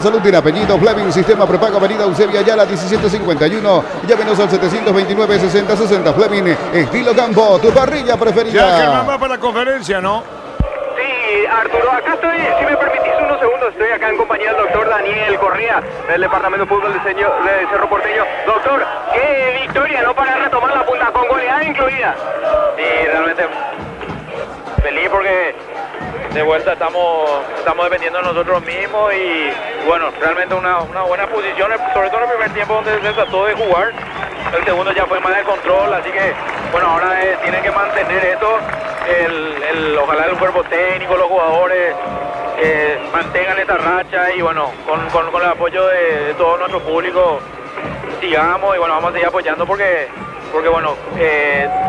Salud tiene apellido, Fleming, sistema prepago, avenida Eusebio Ayala, 1751. Llámenos al 729-6060. Fleming, estilo campo, tu parrilla preferida. Ya, Germán va para la conferencia, ¿no? Sí, Arturo, acá estoy, si me permitís unos segundos, estoy acá en compañía del doctor Daniel Correa, del Departamento de Fútbol de Cerro Porteño. Doctor, qué victoria, ¿no? Para retomar la punta, con goleada incluida. Sí, realmente feliz porque de vuelta estamos dependiendo de nosotros mismos y bueno, realmente una buena posición, sobre todo en el primer tiempo donde se trató de jugar. El segundo ya fue más de control, así que bueno, ahora tienen que mantener esto, ojalá el cuerpo técnico, los jugadores mantengan esta racha y bueno, con el apoyo de todo nuestro público sigamos y bueno, vamos a seguir apoyando porque bueno,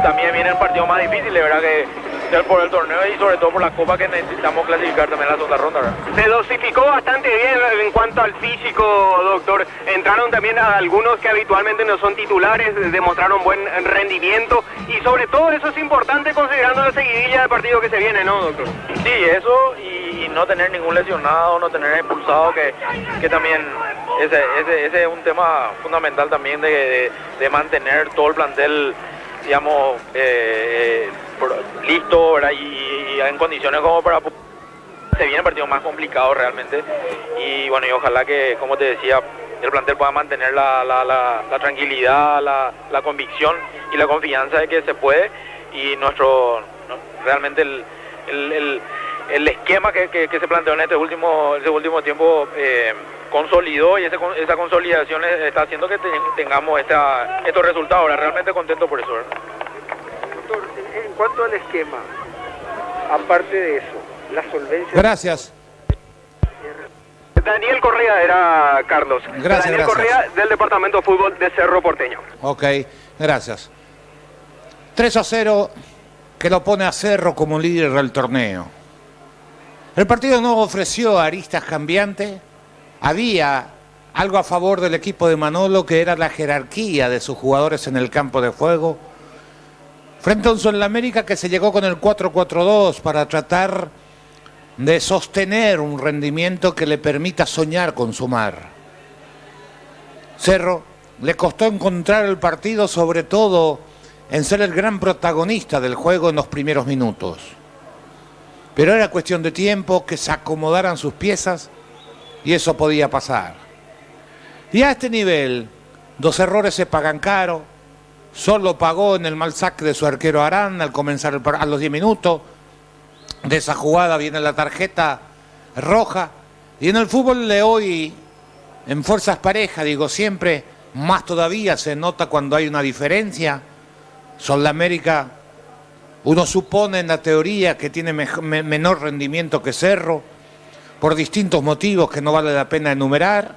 también vienen partidos más difíciles, ¿verdad? Que por el torneo y sobre todo por la copa que necesitamos clasificar también en la segunda ronda, ¿verdad? Se dosificó bastante bien en cuanto al físico, doctor. Entraron también a algunos que habitualmente no son titulares, demostraron buen rendimiento y sobre todo eso es importante considerando la seguidilla de partido que se viene, ¿no, doctor? Sí, eso y no tener ningún lesionado, no tener expulsado, que también ese es un tema fundamental también de mantener todo el plantel, digamos, listo, ¿verdad? Y en condiciones como para... Se vienen partidos más complicados realmente y bueno, y ojalá que, como te decía, el plantel pueda mantener la tranquilidad, la convicción y la confianza de que se puede y realmente el esquema que se planteó en este último tiempo consolidó y esa consolidación está haciendo que tengamos estos resultados. Ahora realmente contento por eso, ¿verdad? Doctor, en cuanto al esquema, aparte de eso, la solvencia... Gracias. Daniel Correa era Carlos. Gracias, Daniel gracias. Correa del Departamento de Fútbol de Cerro Porteño. Ok, gracias. 3-0 que lo pone a Cerro como líder del torneo. El partido no ofreció aristas cambiantes. Había algo a favor del equipo de Manolo, que era la jerarquía de sus jugadores en el campo de juego. Frente a un Sudamérica que se llegó con el 4-4-2 para tratar de sostener un rendimiento que le permita soñar con sumar. Cerro le costó encontrar el partido, sobre todo en ser el gran protagonista del juego en los primeros minutos. Pero era cuestión de tiempo, que se acomodaran sus piezas y eso podía pasar. Y a este nivel, 2 errores se pagan caro. Solo pagó en el mal saque de su arquero Arán al comenzar a los 10 minutos. De esa jugada viene la tarjeta roja. Y en el fútbol de hoy, en fuerzas parejas, digo siempre, más todavía se nota cuando hay una diferencia. Sudamérica, uno supone en la teoría que tiene menor rendimiento que Cerro, por distintos motivos que no vale la pena enumerar.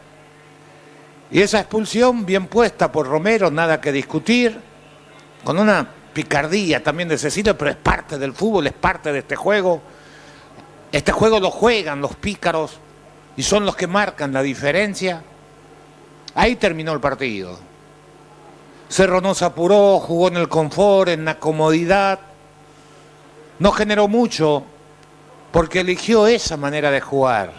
Y esa expulsión bien puesta por Romero, nada que discutir, con una picardía también de Cecilio, pero es parte del fútbol, es parte de este juego. Este juego lo juegan los pícaros y son los que marcan la diferencia. Ahí terminó el partido. Cerro no se apuró, jugó en el confort, en la comodidad. No generó mucho porque eligió esa manera de jugar.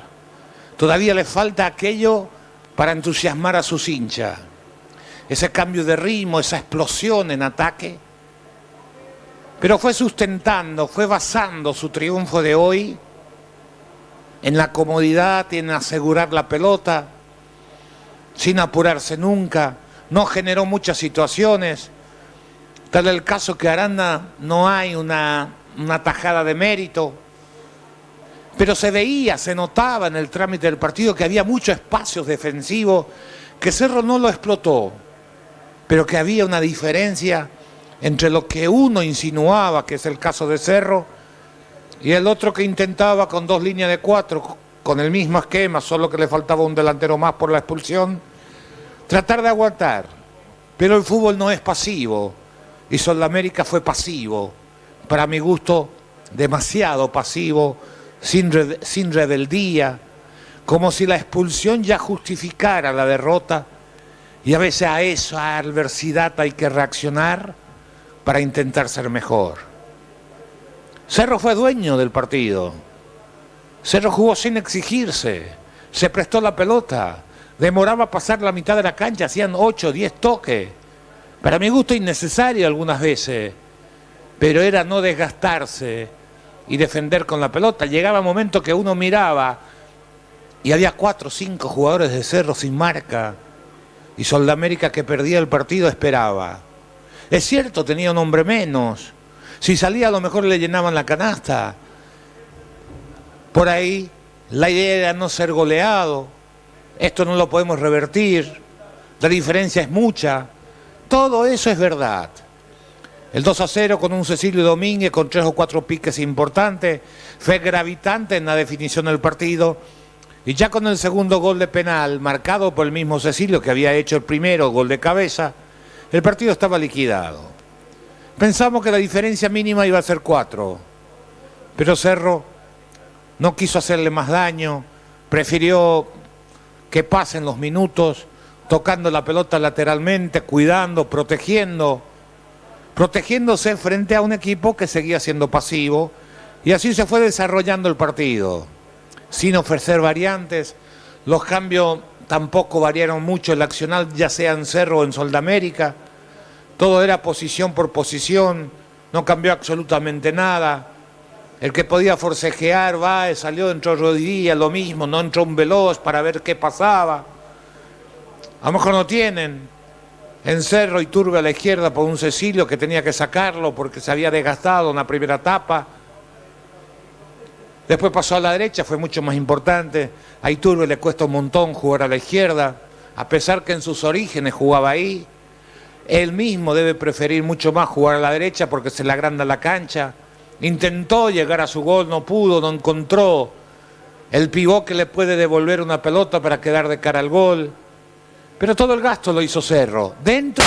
Todavía le falta aquello para entusiasmar a sus hinchas. Ese cambio de ritmo, esa explosión en ataque. Pero fue sustentando, fue basando su triunfo de hoy en la comodidad y en asegurar la pelota, sin apurarse nunca. No generó muchas situaciones. Tal el caso que Arana no hay una tajada de mérito. Pero se veía, se notaba en el trámite del partido que había muchos espacios defensivos, que Cerro no lo explotó, pero que había una diferencia entre lo que uno insinuaba, que es el caso de Cerro, y el otro que intentaba con 2 líneas de 4, con el mismo esquema, solo que le faltaba un delantero más por la expulsión, tratar de aguantar. Pero el fútbol no es pasivo, y Sudamérica fue pasivo, para mi gusto demasiado pasivo, sin rebeldía, como si la expulsión ya justificara la derrota, y a veces a esa adversidad hay que reaccionar para intentar ser mejor. Cerro fue dueño del partido. Cerro jugó sin exigirse. se prestó la pelota. Demoraba pasar la mitad de la cancha, hacían 8, 10 toques. Para mi gusto innecesario algunas veces, pero era no desgastarse y defender con la pelota. Llegaba un momento que uno miraba y había 4 o 5 jugadores de Cerro sin marca y Soldamérica, que perdía el partido, esperaba. Es cierto, tenía un hombre menos. Si salía a lo mejor le llenaban la canasta. Por ahí la idea era no ser goleado. Esto no lo podemos revertir. La diferencia es mucha. Todo eso es verdad. El 2-0 con un Cecilio Domínguez con 3 o 4 piques importantes fue gravitante en la definición del partido. Y ya con el segundo gol de penal, marcado por el mismo Cecilio que había hecho el primero gol de cabeza, el partido estaba liquidado. Pensamos que la diferencia mínima iba a ser 4, pero Cerro no quiso hacerle más daño, prefirió que pasen los minutos, tocando la pelota lateralmente, cuidando, protegiéndose frente a un equipo que seguía siendo pasivo, y así se fue desarrollando el partido, sin ofrecer variantes. Los cambios tampoco variaron mucho el accional, ya sea en Cerro o en Soldamérica. Todo era posición por posición, no cambió absolutamente nada. El que podía forcejear, salió, entró Rodríguez, lo mismo, no entró un Veloz para ver qué pasaba. A lo mejor no tienen en Cerro Iturbe a la izquierda por un Cecilio que tenía que sacarlo porque se había desgastado en la primera etapa. Después pasó a la derecha, fue mucho más importante. A Iturbe le cuesta un montón jugar a la izquierda, a pesar que en sus orígenes jugaba ahí. Él mismo debe preferir mucho más jugar a la derecha porque se le agranda la cancha. Intentó llegar a su gol, no pudo, no encontró el pivot que le puede devolver una pelota para quedar de cara al gol. Pero todo el gasto lo hizo Cerro. Dentro...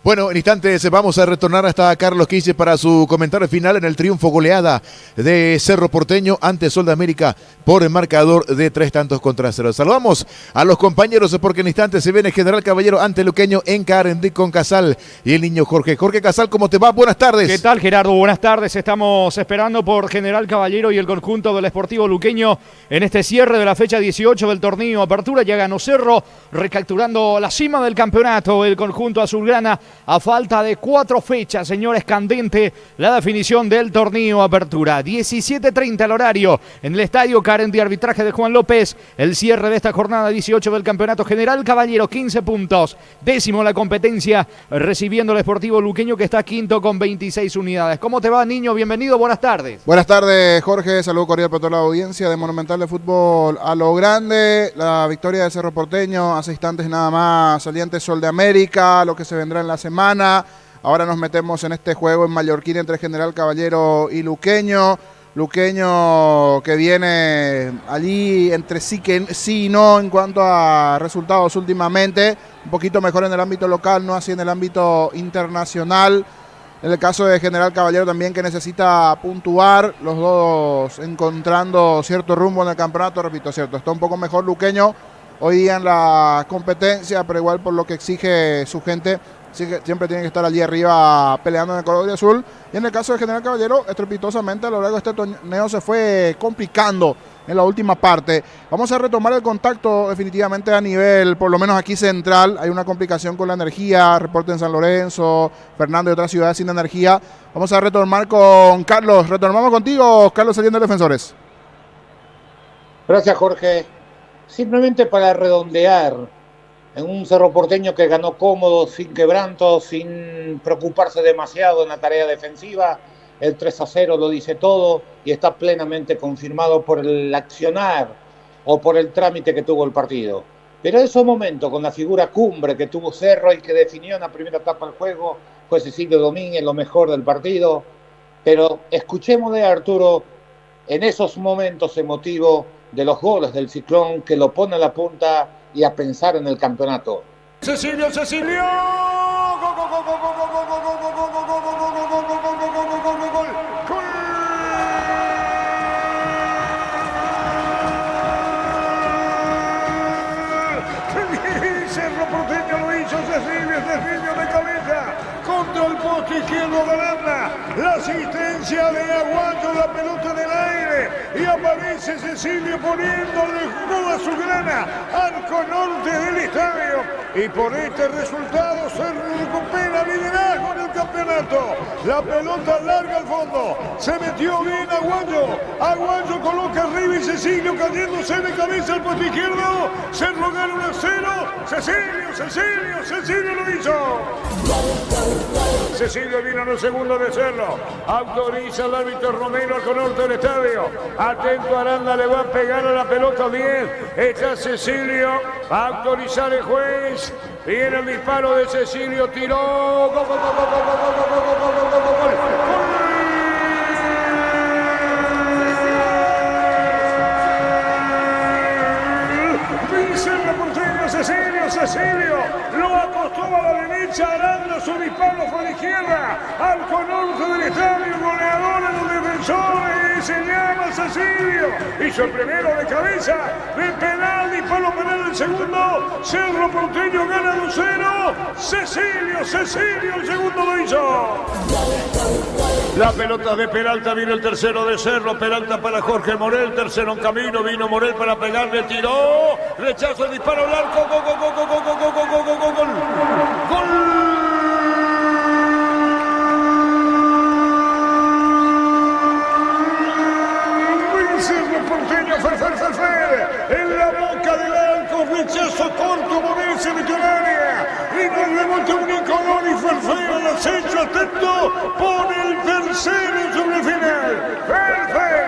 Bueno, en instantes vamos a retornar hasta Carlos Quise para su comentario final en el triunfo goleada de Cerro Porteño ante Soldamérica por el marcador de 3-0. Saludamos a los compañeros porque en instantes se viene General Caballero ante Luqueño en Carendí con Casal y el niño Jorge. Jorge Casal, ¿cómo te va? Buenas tardes. ¿Qué tal, Gerardo? Buenas tardes. Estamos esperando por General Caballero y el conjunto del Sportivo Luqueño en este cierre de la fecha 18 del torneo Apertura. Ya ganó Cerro, recapturando la cima del campeonato el conjunto azulgrana. A falta de 4 fechas, señores, candente la definición del torneo Apertura. 17:30 el horario en el estadio Carendí, arbitraje de Juan López. El cierre de esta jornada 18 del campeonato. General Caballero, 15 puntos. 10º la competencia, recibiendo el Sportivo Luqueño, que está quinto con 26 unidades. ¿Cómo te va, niño? Bienvenido, buenas tardes. Buenas tardes, Jorge. Saludo cordial para toda la audiencia de Monumental de Fútbol a lo grande. La victoria de Cerro Porteño, hace instantes nada más, saliente Sol de América, lo que se vendrá en la semana. Ahora nos metemos en este juego en Mallorquín entre General Caballero y Luqueño. Luqueño que viene allí entre sí y no en cuanto a resultados últimamente. Un poquito mejor en el ámbito local, no así en el ámbito internacional. En el caso de General Caballero también, que necesita puntuar, los dos encontrando cierto rumbo en el campeonato. Repito, cierto, está un poco mejor Luqueño hoy día en la competencia, pero igual por lo que exige su gente, siempre tienen que estar allí arriba peleando en el color de azul. Y en el caso de General Caballero, estrepitosamente a lo largo de este torneo se fue complicando en la última parte. Vamos a retomar el contacto definitivamente a nivel, por lo menos aquí central. Hay una complicación con la energía, reporte en San Lorenzo, Fernando y otras ciudades sin energía. Vamos a retomar con Carlos. Retornamos contigo, Carlos Saliendo de Defensores. Gracias, Jorge. Simplemente para redondear, en un Cerro Porteño que ganó cómodo, sin quebranto, sin preocuparse demasiado en la tarea defensiva. El 3-0 lo dice todo y está plenamente confirmado por el accionar o por el trámite que tuvo el partido. Pero en esos momentos, con la figura cumbre que tuvo Cerro y que definió en la primera etapa del juego, fue Cecilio Domínguez, lo mejor del partido. Pero escuchemos de Arturo en esos momentos emotivos de los goles del Ciclón, que lo pone a la punta y a pensar en el campeonato. Cecilio. Cerro Porteño lo hizo Cecilio de cabeza contra el poste izquierdo de Aranda. La asistencia de Aguayo, la pelota en el aire. y aparece Cecilio poniéndole toda su grana arco norte del estadio. Y por este resultado se recupera liderazgo en el campeonato. La pelota larga al fondo. Se metió bien Aguayo. Aguayo coloca arriba y Cecilio cayéndose de cabeza al poste izquierdo. Cerro gana 1-0. Cecilio lo hizo. Cecilio vino en el segundo de Cerro. Autoriza el árbitro Romero al norte del estadio. Atento Aranda, le va a pegar a la pelota 10. Está Cecilio. Va a autorizar el juez. Viene el disparo de Cecilio. Tiró. Gol. Cecilio lo acostó a la derecha, Aranda su disparo fue a la izquierda, arco norte del estadio, goleador en los defensores, se llama Cecilio, hizo el primero de cabeza, de penal, disparo penal el segundo, Cerro Porteño gana 2-0, Cecilio el segundo lo hizo. La pelota de Peralta, viene el tercero de Cerro, Peralta para Jorge Morel, tercero en camino, vino Morel para pegarle, tiró, rechazo el disparo al arco, gol. Cerro Porteño, en la boca del arco, rechazo corto, Morel se metió en área, vino el rebote único, y Ferfer al acecho, atento, pone el tercero sobre el final.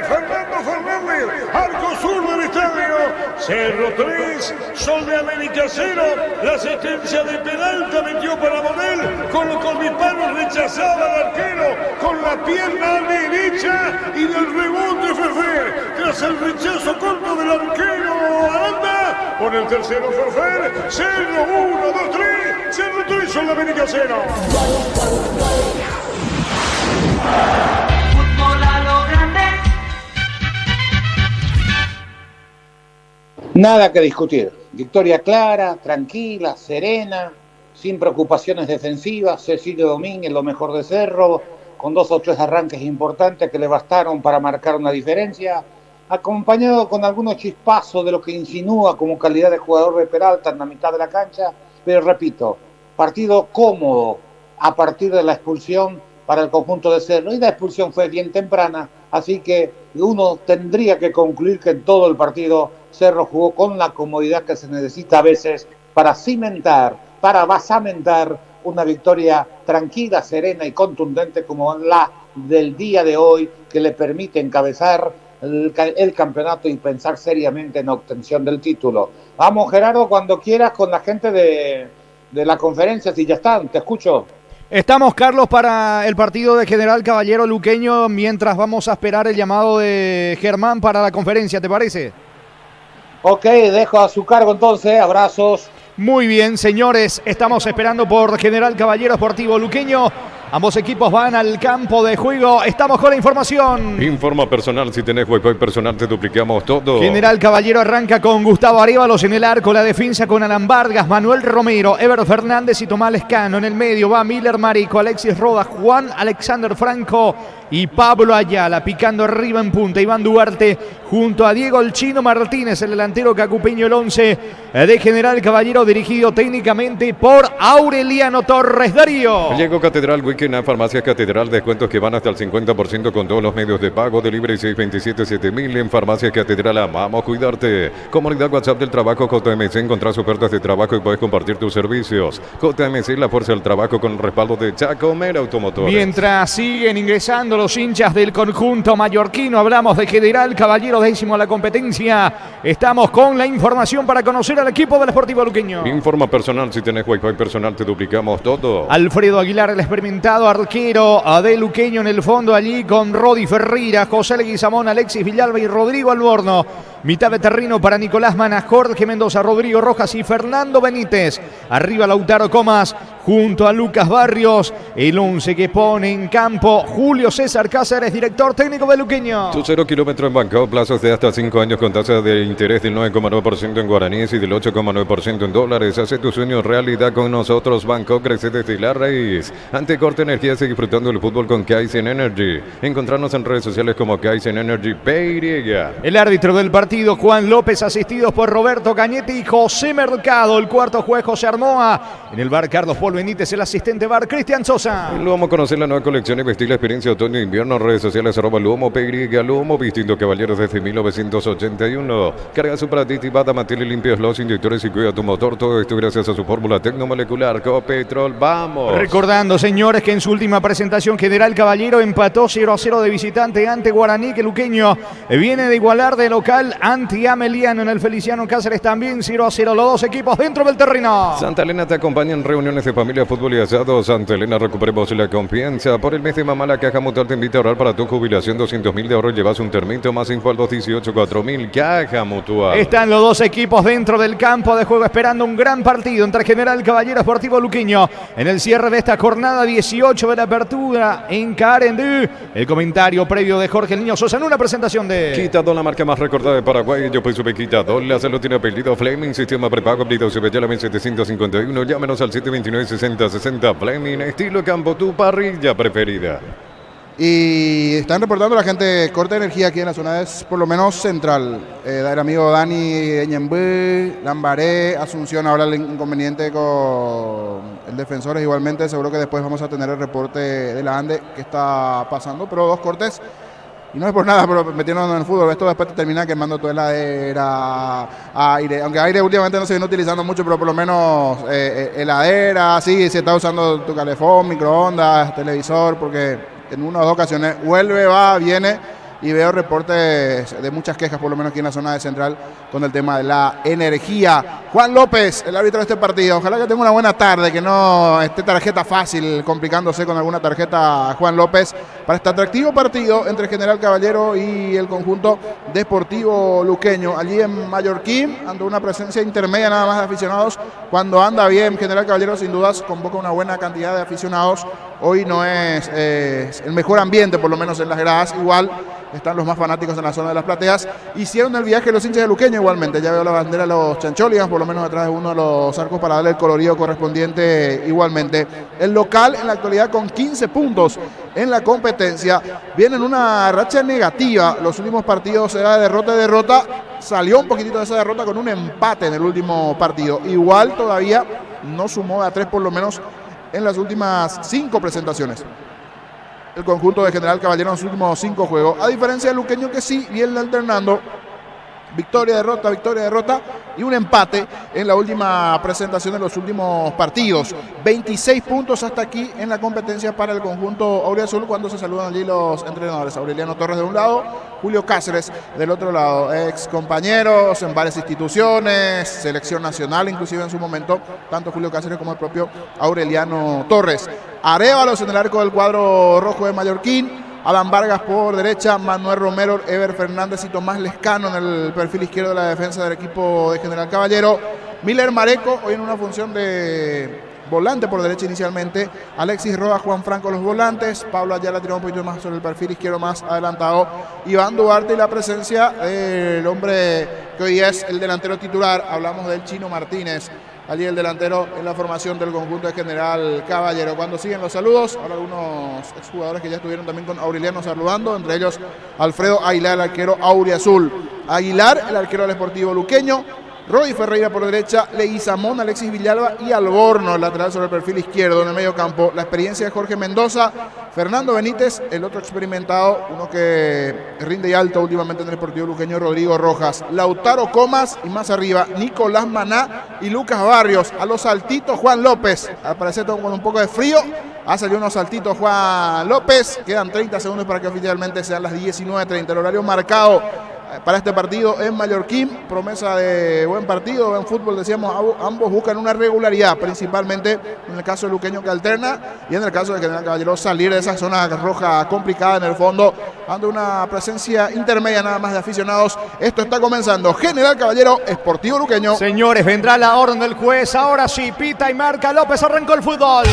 Fernando Fernández, arco sur del estadio, Cerro 3, Sol de América 0, la asistencia de Peralta metió para Morel, colocó el disparo, rechazaba al arquero con la pierna derecha y del rebote Ferfer, tras el rechazo corto del arquero Aranda, con el tercero Ferfer, Cerro 1, 2, 3, Cerro 3, Sol de América 0. Fútbol a lo grande. Nada que discutir. Victoria clara, tranquila, serena, sin preocupaciones defensivas. Cecilio Domínguez, lo mejor de Cerro, con 2 o 3 arranques importantes que le bastaron para marcar una diferencia, acompañado con algunos chispazos de lo que insinúa como calidad de jugador de Peralta en la mitad de la cancha. Pero repito, partido cómodo a partir de la expulsión para el conjunto de Cerro, y la expulsión fue bien temprana, así que uno tendría que concluir que en todo el partido Cerro jugó con la comodidad que se necesita a veces para cimentar, para basamentar una victoria tranquila, serena y contundente como la del día de hoy, que le permite encabezar el campeonato y pensar seriamente en la obtención del título. Vamos, Gerardo, cuando quieras, con la gente de la conferencia, si ya están, te escucho. Estamos, Carlos, para el partido de General Caballero Luqueño, mientras vamos a esperar el llamado de Germán para la conferencia, ¿te parece? Ok, dejo a su cargo entonces, abrazos. Muy bien, señores, estamos esperando por General Caballero Sportivo Luqueño. Ambos equipos van al campo de juego. Estamos con la información. Informa personal, si tenés Wi-Fi personal te duplicamos todo. General Caballero arranca con Gustavo Arévalos en el arco, la defensa con Alan Vargas, Manuel Romero, Ever Fernández y Tomás Lescano. En el medio va Miller Marico, Alexis Rodas, Juan Alexander Franco y Pablo Ayala. Picando arriba en punta, Iván Duarte junto a Diego El Chino Martínez, el delantero cacupeño, el 11 de General Caballero, dirigido técnicamente por Aureliano Torres Darío. Llegó Catedral Weekend a Farmacia Catedral, descuentos que van hasta el 50% con todos los medios de pago, delivery 627-7000 en Farmacia Catedral. Amamos cuidarte. Comunidad WhatsApp del Trabajo JMC, encontrás ofertas de trabajo y puedes compartir tus servicios. JMC, la fuerza del trabajo con el respaldo de Chacomer Automotores. Mientras siguen ingresando los hinchas del conjunto mallorquino, hablamos de General Caballero, 10º a la competencia. Estamos con la información para conocer al equipo del Sportivo Luqueño. Informa personal, si tenés Wi-Fi personal te duplicamos todo. Alfredo Aguilar, el experimentado arquero de Luqueño, en el fondo allí con Rodi Ferreira, José Leguizamón, Alexis Villalba y Rodrigo Alborno. Mitad de terreno para Nicolás Manas, Jorge Mendoza, Rodrigo Rojas y Fernando Benítez. Arriba Lautaro Comas, junto a Lucas Barrios. El 11 que pone en campo Julio César Cáceres, director técnico de Luqueño. Tu 0 kilómetros en Banco, plazos de hasta 5 años con tasa de interés del 9,9% en guaraníes y del 8,9% en dólares. Hace tu sueño realidad con nosotros. Banco crece desde la raíz. Ante Corte Energía, sigue disfrutando del fútbol con Kaizen Energy. Encontrarnos en redes sociales como Kaizen Energy PY. El árbitro del partido, Juan López, asistidos por Roberto Cañete y José Mercado. El cuarto juez, José Armoa. En el bar, Carlos Paul Benítez. El asistente bar, Cristian Sosa. Luego a conocer la nueva colección y vestir la experiencia otoño e invierno. Redes sociales @Luomo PY Luomo, vistiendo caballeros desde 1981. Carga supraaditivada, mantiene limpios los inyectores y cuida tu motor. Todo esto gracias a su fórmula tecnomolecular Copetrol. ¡Vamos! Recordando, señores, que en su última presentación General Caballero empató 0-0 de visitante ante Guaraní, que Luqueño viene de igualar de local ante Ameliano. En el Feliciano Cáceres también 0-0, los dos equipos dentro del terreno. Santa Elena te acompaña en reuniones de familia, fútbol y asados. Santa Elena, recuperemos la confianza. Por el mes de mamá, la Caja Mutual te invita a ahorrar para tu jubilación 200.000 de ahorro. Llevas un termito. Más info al 218-4000. Caja Mutual. Están los dos equipos dentro del campo de juego esperando un gran partido entre General Caballero Sportivo Luqueño en el cierre de esta jornada 18 de la apertura en Carendú. El comentario previo de Jorge El Niño Sosa en una presentación de Quitador, la marca más recordada de Paraguay. Yo pues sube Quitador. La salud tiene apellido Fleming. Sistema prepago apellido Subeyala 1751. Llámenos al 729-6060. Fleming, estilo campo, tu parrilla preferida. Y están reportando la gente corta de energía aquí en la zona, es por lo menos central. El amigo Dani Eñembé, Lambaré, Asunción, ahora el inconveniente con el Defensores igualmente. Seguro que después vamos a tener el reporte de la ANDE que está pasando, pero dos cortes. Y no es por nada, pero metiéndonos en el fútbol, esto después te termina quemando toda heladera, aire. Aunque aire últimamente no se viene utilizando mucho, pero por lo menos heladera, sí, se está usando tu calefón, microondas, televisor, porque en una o dos ocasiones vuelve, va, viene, y veo reportes de muchas quejas, por lo menos aquí en la zona de Central, con el tema de la energía. Juan López, el árbitro de este partido. Ojalá que tenga una buena tarde, que no esté tarjeta fácil, complicándose con alguna tarjeta Juan López, para este atractivo partido entre General Caballero y el conjunto deportivo luqueño. Allí en Mallorquín, ante una presencia intermedia nada más de aficionados. Cuando anda bien General Caballero, sin dudas, convoca una buena cantidad de aficionados. Hoy no es el mejor ambiente, por lo menos en las gradas. Igual están los más fanáticos en la zona de las plateas. Hicieron el viaje los hinchas de Luqueño igualmente. Ya veo la bandera de los Chancholigas, por lo menos detrás de uno de los arcos, para darle el colorido correspondiente igualmente. El local en la actualidad con 15 puntos en la competencia. Viene en una racha negativa. Los últimos partidos era derrota. Salió un poquitito de esa derrota con un empate en el último partido. Igual todavía no sumó a 3 por lo menos en las últimas 5 presentaciones. El conjunto de General Caballero en los últimos 5 juegos. A diferencia de Luqueño, que sí viene alternando victoria, derrota y un empate en la última presentación de los últimos partidos. 26 puntos hasta aquí en la competencia para el conjunto auriazul, cuando se saludan allí los entrenadores. Aureliano Torres de un lado, Julio Cáceres del otro lado. Ex compañeros en varias instituciones, selección nacional inclusive en su momento, tanto Julio Cáceres como el propio Aureliano Torres. Arévalos en el arco del cuadro rojo de Mallorquín. Alan Vargas por derecha, Manuel Romero, Ever Fernández y Tomás Lescano en el perfil izquierdo de la defensa del equipo de General Caballero. Miller Mareco, hoy en una función de volante por derecha inicialmente. Alexis Rodas, Juan Franco los volantes. Pablo Ayala tiró un poquito más sobre el perfil izquierdo más adelantado. Iván Duarte y la presencia del hombre que hoy es el delantero titular. Hablamos del Chino Martínez. Allí el delantero en la formación del conjunto de General Caballero. Cuando siguen los saludos, ahora algunos exjugadores que ya estuvieron también con Aureliano saludando, entre ellos Alfredo Aguilar, el arquero auriazul. Aguilar, el arquero del Sportivo Luqueño. Roy Ferreira por derecha, Leguizamón, Alexis Villalba y Alborno, el lateral sobre el perfil izquierdo en el medio campo. La experiencia de Jorge Mendoza, Fernando Benítez, el otro experimentado, uno que rinde y alto últimamente en el Sportivo Luqueño, Rodrigo Rojas, Lautaro Comas y más arriba, Nicolás Maná y Lucas Barrios. A los saltitos Juan López, al parecer con un poco de frío, ha salido unos saltitos Juan López. Quedan 30 segundos para que oficialmente sean las 19:30, el horario marcado para este partido en Mallorquín. Promesa de buen partido, buen fútbol, decíamos, ambos buscan una regularidad, principalmente en el caso de Luqueño, que alterna, y en el caso de General Caballero salir de esa zona roja complicada en el fondo, ante una presencia intermedia nada más de aficionados. Esto está comenzando. General Caballero, Sportivo Luqueño. Señores, vendrá la orden del juez. Ahora sí, pita y marca López. Arrancó el fútbol.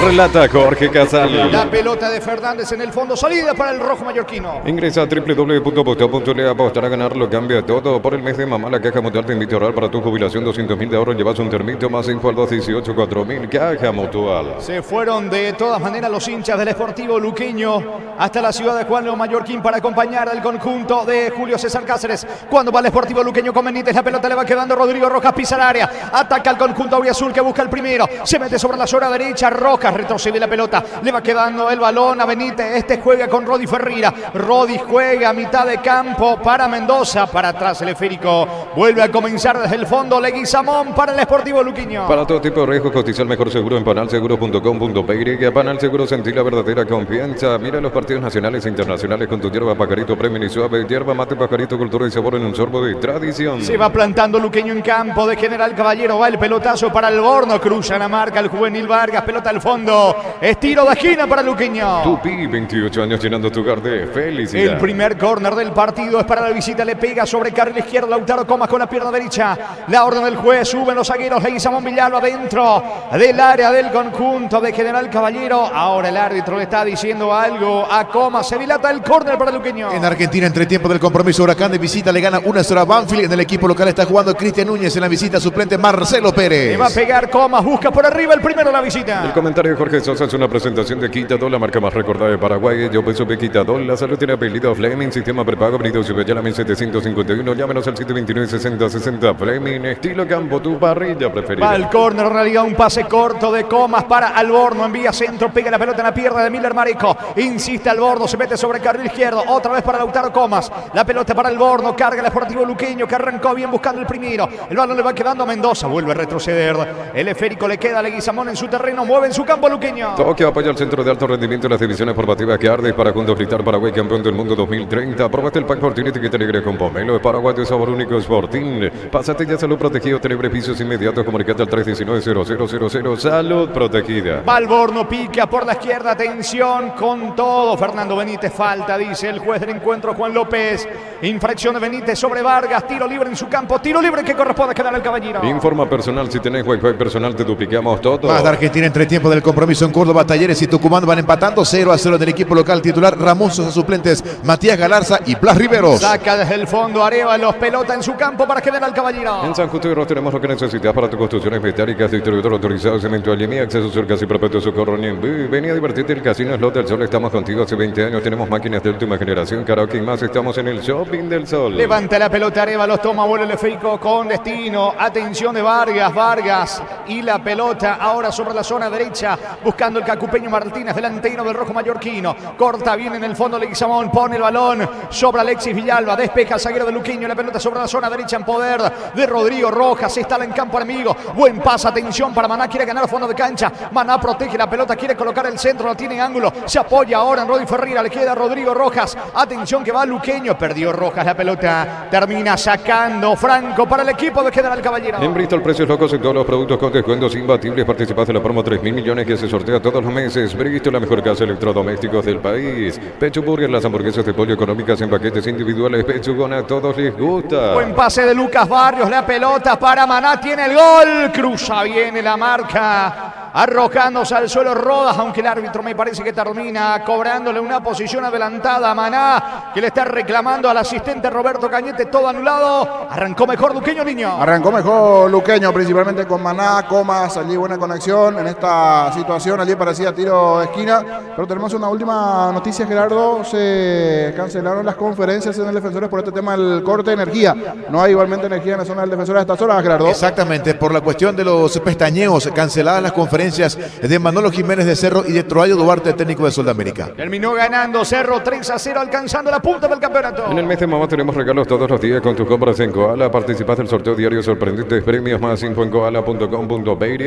Relata Jorge Casal. La pelota de Fernández en el fondo. Salida para el rojo mallorquino. Ingresa a www.posteo.le. Apostar a ganar lo cambia todo. Por el mes de mamá, la Caja Mutual te invita a ahorrar para tu jubilación 200.000 de ahorro. Llevas un termito, más info al 218-4000. Caja Mutual. Se fueron de todas maneras los hinchas del Sportivo Luqueño hasta la ciudad de Juan León Mallorquín para acompañar al conjunto de Julio César Cáceres. Cuando va el Sportivo Luqueño con Benítez, la pelota le va quedando Rodrigo Rojas, pisa el área, ataca al conjunto auriazul que busca el primero, se mete sobre la zona derecha, Rojas retrocede la pelota, le va quedando el balón a Benítez, este juega con Rodi Ferreira, Rodi juega a mitad de campo para Mendoza, para atrás el esférico, vuelve a comenzar desde el fondo Leguizamón para el Sportivo Luqueño. Para todo tipo de riesgos, cotiza el mejor seguro en panalseguro.com.py. Panal Seguro, sentí la verdadera confianza. Mira los partidos nacionales e internacionales con tu hierba Pajarito Premium y Suave, hierba mate Pajarito, cultura y sabor en un sorbo de tradición. Se va plantando Luqueño en campo de General Caballero, va el pelotazo para Alborno, cruza la marca el juvenil Vargas, pelota al fondo, estiro de esquina para Luqueño. Tupi, 28 años llenando tu hogar de felicidad. El primer córner del partido es para la visita, le pega sobre carril izquierdo Lautaro Comas con la pierna derecha, la orden del juez, suben los zagueros, Leguizamón Villalba dentro del área del conjunto de General Caballero. Ahora el árbitro le está diciendo algo a Comas, se dilata el córner para Luqueño. En Argentina, entre tiempo del compromiso, Huracán de visita le gana 1-0 a Banfield. En el equipo local está jugando Cristian Núñez, en la visita suplente Marcelo Pérez. Le va a pegar Comas, busca por arriba el primero de la visita. El comentario de Jorge Sosa es una presentación de Quitadol, la marca más recordada de Paraguay. Yo peso de Quitadol, la salud tiene apellido Fleming, sistema prepago, Brito Subeyala 1751, llámenos al 729-6060. Fleming, estilo campo, tu parrilla preferida. Va el córner, en realidad un pase corto de Comas para Alborno, envía centro, pega la pelota en la pierna de Miller Marico, insiste Alborno, se mete sobre carril izquierdo, otra vez para Lautaro Comas, la pelota para Alborno, carga el Sportivo Luqueño que arrancó bien buscando el primero, el balón le va quedando a Mendoza, vuelve a retroceder, el esférico le queda a Leguizamón en su terreno, mueve en su campo Luqueño. Toque apoya al centro de alto rendimiento en las divisiones formativas que arde para juntos gritar Paraguay campeón del mundo 2030. Probaste el pack Fortín etiqueta negra con pomelo de Paraguay de sabor único Sportín. Pásate ya salud protegido, tener beneficios inmediatos, comunicate al 319-0000, salud protegida. Va Alborno, pica por la izquierda, atención con todo, Fernando Benítez, falta, dice el juez del encuentro Juan López, infracción de Benítez sobre Vargas, tiro libre en su campo, tiro libre que corresponde quedar al Caballero. Informa personal, si tenés Wi-Fi personal te duplicamos todo. Más de Argentina, entre tiempo del compromiso en Córdoba, Talleres y Tucumán van empatando 0-0 del equipo local titular, Ramón Sosa suplentes, Matías Galarza y Blas Riveros. Saca desde el fondo Arévalos, pelota en su campo para quedar al Caballero. En San Justo y Ros tenemos lo que necesitas para tus construcciones metálicas, distribuidor autorizado, cemento Allemí, acceso cercas y perpetuo socorro. Vení a divertirte, el Casino Slot del Sol, estamos contigo hace 20 años, tenemos máquinas de última generación, karaoke y más, estamos en el Shopping del Sol. Levanta la pelota Arévalos, toma vuelo el esférico con destino, atención de Vargas y la pelota ahora sobre la zona derecha, buscando el cacupeño Martínez, delantero del rojo mallorquino, corta bien en el fondo Leguizamón, pone el balón sobre Alexis Villalba, despeja al zaguero de Luqueño, la pelota sobre la zona derecha en poder de Rodrigo Rojas, instala en campo enemigo, buen pase, atención para Maná, quiere ganar a fondo de cancha, Maná protege la pelota, quiere colocar el centro, lo tiene en ángulo, se apoya ahora en Rodi Ferreira, le queda Rodrigo Rojas, atención que va Luqueño, perdió Rojas la pelota, termina sacando Franco para el equipo de General Caballero. En Bristol, precios locos en todos los productos con descuentos imbatibles, participás de la promo 3.000 millones que se sortea todos los meses. Bristol, la mejor casa de electrodomésticos del país. Pecho Burger, las hamburguesas de pollo económicas en paquetes individuales, Pechugón, a todos les gusta. Buen pase de Lucas Barrios, la pelota para Maná, tiene el gol, cruza bien la marca, arrojándose al suelo Rodas, aunque el árbitro me parece que termina cobrándole una posición adelantada a Maná, que le está reclamando al asistente Roberto Cañete, todo anulado. Arrancó mejor Luqueño, niño. Arrancó mejor Luqueño, principalmente con Maná, Comas, allí buena conexión en esta situación, allí parecía tiro de esquina, pero tenemos una última noticia, Gerardo, se cancelaron las conferencias en el Defensores por este tema del corte de energía, no hay igualmente energía en la zona del Defensor a estas horas, Gerardo. Exactamente, por la cuestión de los pestañeos, canceladas las conferencias referencias de Manolo Jiménez de Cerro y de Troayo Duarte, técnico de Sol de América. Terminó ganando Cerro 3-0, alcanzando la punta del campeonato. En el mes de mamá tenemos regalos todos los días con tus compras en Koala. Participas del sorteo diario sorprendentes premios, más info en koala.com.py.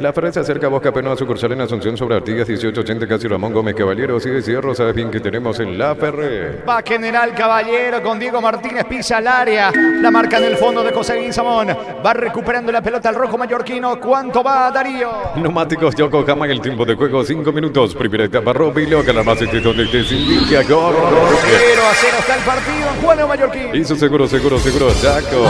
La feria se acerca a Bosca Peno, a sucursal en Asunción sobre Artigas 1880, casi Ramón Gómez Caballero. Sigue Cierro, sabes bien que tenemos en La Ferre. Va General Caballero con Diego Martínez, pisa al área. La marca en el fondo de José Guinzamón. Va recuperando la pelota al rojo mallorquino. ¿Cuánto va, Darío? Neumáticos Yokohama en el tiempo de juego, 5 minutos. Primera etapa, Robilo, que la más donde te indica gol. 0-0 está el partido en Juan Mallorquín. Hizo seguro, Chaco.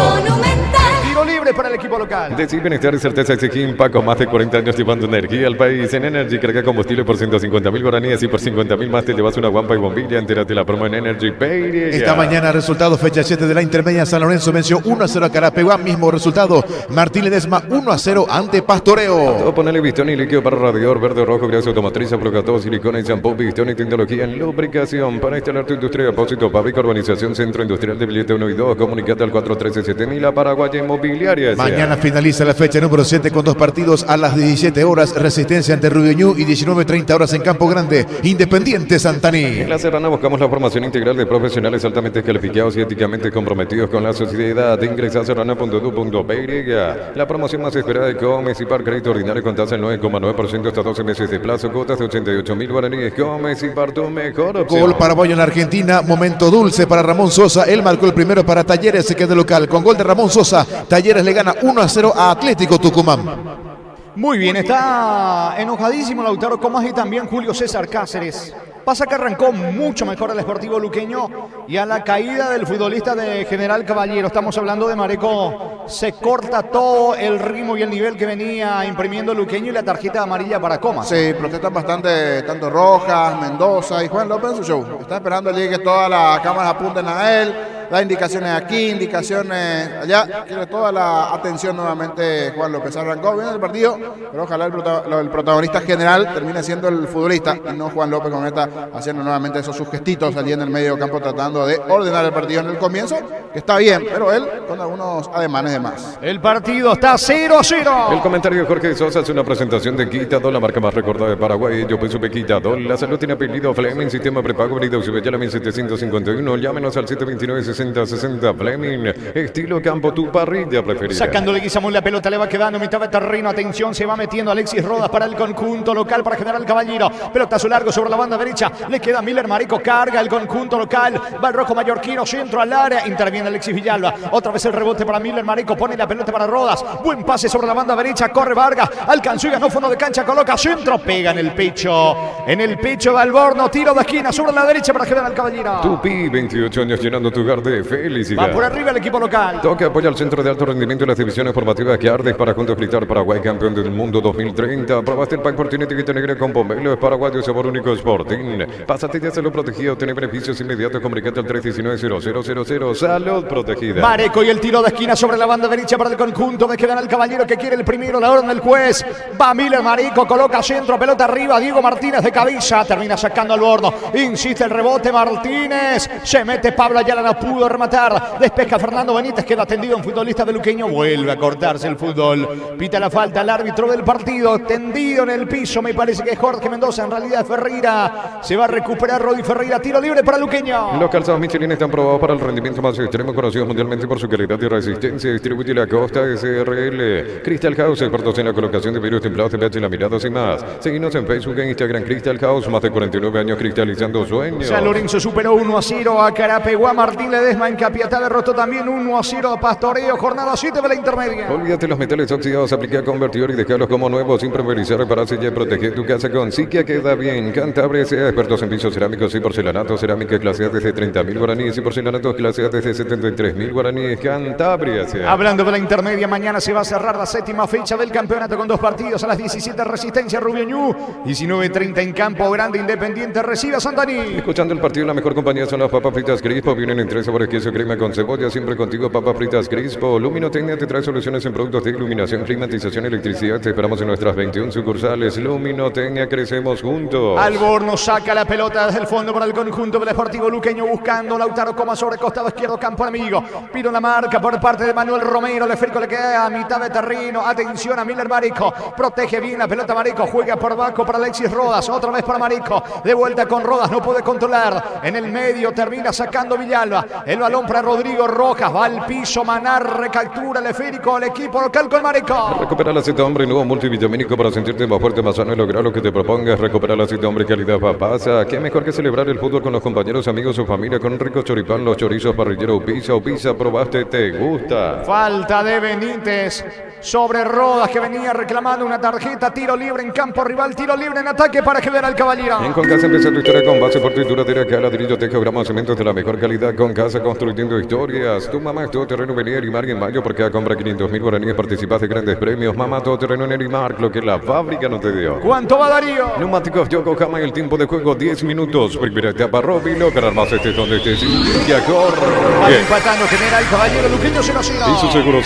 Tiro libre para el equipo local. Decir bienestar y certeza exigir Paco, más de 40 años llevando energía al país. En Energy carga combustible por 150.000 guaraníes y por 50.000 más te llevas una guampa y bombilla. Entérate la promo en Energy Pay. Esta mañana, resultado fecha 7 de la intermedia. San Lorenzo venció 1-0 a Carapeguá. Mismo resultado, Martín Ledesma 1-0 ante Pastoreo. Todo ponele Vistón y líquido para radiador verde o rojo, gracias automotriz, aplocado, silicona y shampoo, Vistón y tecnología en lubricación. Para instalar tu industria, depósito, Pavica, urbanización, centro industrial de billete 1 y 2. Comunicate al 413-7000 a Paraguaya Inmobiliaria. Mañana finaliza la fecha número 7 con 2 partidos a las 17 horas. Resistencia ante Rubiñú y 19:30 horas en Campo Grande, Independiente Santaní. En La Serrana buscamos la formación integral de profesionales altamente calificados y éticamente comprometidos con la sociedad. Ingresa a serrana.edu.py. La promoción más esperada de Comes y Par Crédito Ordinario con tasa del 9,9% hasta 12 meses de plazo, cuotas de 88.000 guaraníes. Comes y Par, tu mejor opción. Gol paraguayo en Argentina, momento dulce para Ramón Sosa. Él marcó el primero para Talleres, se queda local. Con gol de Ramón Sosa, Talleres le gana 1-0 a Atlético Tucumán. Muy bien, está enojadísimo Lautaro Comas y también Julio César Cáceres. Pasa que arrancó mucho mejor el Sportivo Luqueño y a la caída del futbolista de General Caballero, estamos hablando de Mareco, se corta todo el ritmo y el nivel que venía imprimiendo Luqueño y la tarjeta amarilla para Comas. Sí, protestan bastante, tanto Rojas, Mendoza y Juan López en su show. Está esperando allí que todas las cámaras apunten a él, da indicaciones aquí, indicaciones allá. Quiere toda la atención nuevamente Juan López. Arrancó bien el partido, pero ojalá el protagonista general termine siendo el futbolista y no Juan López con esta haciendo nuevamente esos sus gestitos allí en el medio campo tratando de ordenar el partido en el comienzo, que está bien, pero él con algunos ademanes de más. El partido está 0-0. El comentario de Jorge Sosa es una presentación de Quitadol, la marca más recordada de Paraguay. Yo supe Quitadol. La salud tiene apellido Fleming, sistema prepago, Avenida Usubeyala 1751. Llámenos al 729-6060 Fleming. Estilo campo, tu parrilla preferida. Sacándole Guizamón la pelota, le va quedando mitad de terreno. Atención, se va metiendo Alexis Rodas para el conjunto local, para General Caballero. Pelotazo largo sobre la banda derecha. Le queda Miller Marico, carga el conjunto local. Va el rojo mallorquino, centro al área. Interviene Alexis Villalba. Otra vez el rebote para Miller Marico. Pone la pelota para Rodas. Buen pase sobre la banda derecha. Corre Vargas. Alcanzó y ganó fondo de cancha. Coloca centro. Pega en el pecho. En el pecho de Alborno. Tiro de esquina sobre la derecha para General Caballero. Tupi, 28 años llenando tu hogar de felicidad. Va por arriba el equipo local. Toca apoya al centro de alto rendimiento y las divisiones formativas que ardes para juntos gritar Paraguay campeón del mundo 2030. Probaste el pack por etiqueta negra con pomelo. Es paraguayo, sabor único Sporting. Pásate ya salud protegida. Obtener beneficios inmediatos. Comunicate al 319-0000. Salud protegida. Mareco y el tiro de esquina sobre la banda derecha para el conjunto de General Caballero que quiere el primero. La orden del juez. Va Miller Marico. Coloca centro. Pelota arriba. Diego Martínez de cabeza. Termina sacando al bordo. Insiste el rebote. Martínez. Se mete Pablo Ayala. No pudo rematar. Despeja Fernando Benítez. Queda tendido un futbolista de Luqueño. Vuelve a cortarse el fútbol. Pita la falta al árbitro del partido. Tendido en el piso. Me parece que es Jorge Mendoza. En realidad es Ferreira. Se va a recuperar Rodi Ferreira. Tiro libre para Luqueño. Los calzados Michelin están probados para el rendimiento más extremo, conocidos mundialmente por su calidad y resistencia. Distribuye la Costa SRL. Crystal House, expertos en la colocación de vidrios templados, pH laminados y más. Seguinos en Facebook e Instagram. Crystal House, más de 49 años cristalizando sueños. San Lorenzo superó 1-0 a Carapeguá. Martín Ledesma en Capiatá derrotó también 1-0 a Pastoreo. Jornada 7 de la intermedia. Olvídate los metales oxidados, aplica convertidor y dejarlos como nuevos sin pulverizar, repararse y proteger tu casa con Siquia queda bien. Cantabria sea expertos en pisos cerámicos y porcelanato, cerámica clase A desde 30.000 guaraníes y porcelanato clase A desde 73.000 guaraníes. Cantabria sea. Hablando de la intermedia, mañana se va a cerrar la séptima fecha del campeonato con 2 partidos. A las 17 Resistencia Rubiñú, 19:30 en Campo Grande Independiente recibe a Santaní. Escuchando el partido, la mejor compañía son las papas fritas Crispo. Vienen en 3 sabores sabores, queso, crema con cebolla, siempre contigo, papas fritas Crispo. Luminotecnia te trae soluciones en productos de iluminación, climatización, electricidad. Te esperamos en nuestras 21 sucursales. Luminotecnia, crecemos juntos. Alborno saca la pelota desde el fondo para el conjunto del Sportivo Luqueño, buscando Lautaro Coma sobre costado izquierdo, campo amigo. Pide una marca por parte de Manuel Romero. El esférico le queda a mitad de terreno. Atención a Miller Marico. Protege bien la pelota Marico. Juega por abajo para Alexis Rodas. Otra vez para Marico. De vuelta con Rodas. No puede controlar. En el medio termina sacando Villalba. El balón para Rodrigo Rojas. Va al piso. Manar recaptura el esférico. El equipo local con Marico. Recupera la cita hombre nuevo multivitamínico para sentirte más fuerte, más sano y lograr lo que te propongas. Recupera la cita hombre calidad papasa. Qué mejor que celebrar el fútbol con los compañeros, amigos o familia con un rico choripán, los chorizos, parrillero o pizza. Probaste, te gusta. Falta de Benítez sobre Rodas, que venía reclamando una tarjeta. Tiro libre en campo rival, tiro libre en ataque para General Caballero. En Concasa empieza tu historia con base fuerte y duradera, que ladrillo, teja, grama, cementos de la mejor calidad. Concasa, construyendo historias. Tu mamá es todo terreno, venía Erimar y en mayo por cada compra 500.000 guaraníes participas de grandes premios. Mamá, todo terreno en Erimar, lo que la fábrica no te dio. ¿Cuánto va Darío? Neumáticos Yokohama, el tiempo de juego 10 minutos. Primera etapa, Roby, lo ganar más este donde estés. Y a Va empatando General Caballero Luqueño 0-0. Eso seguro,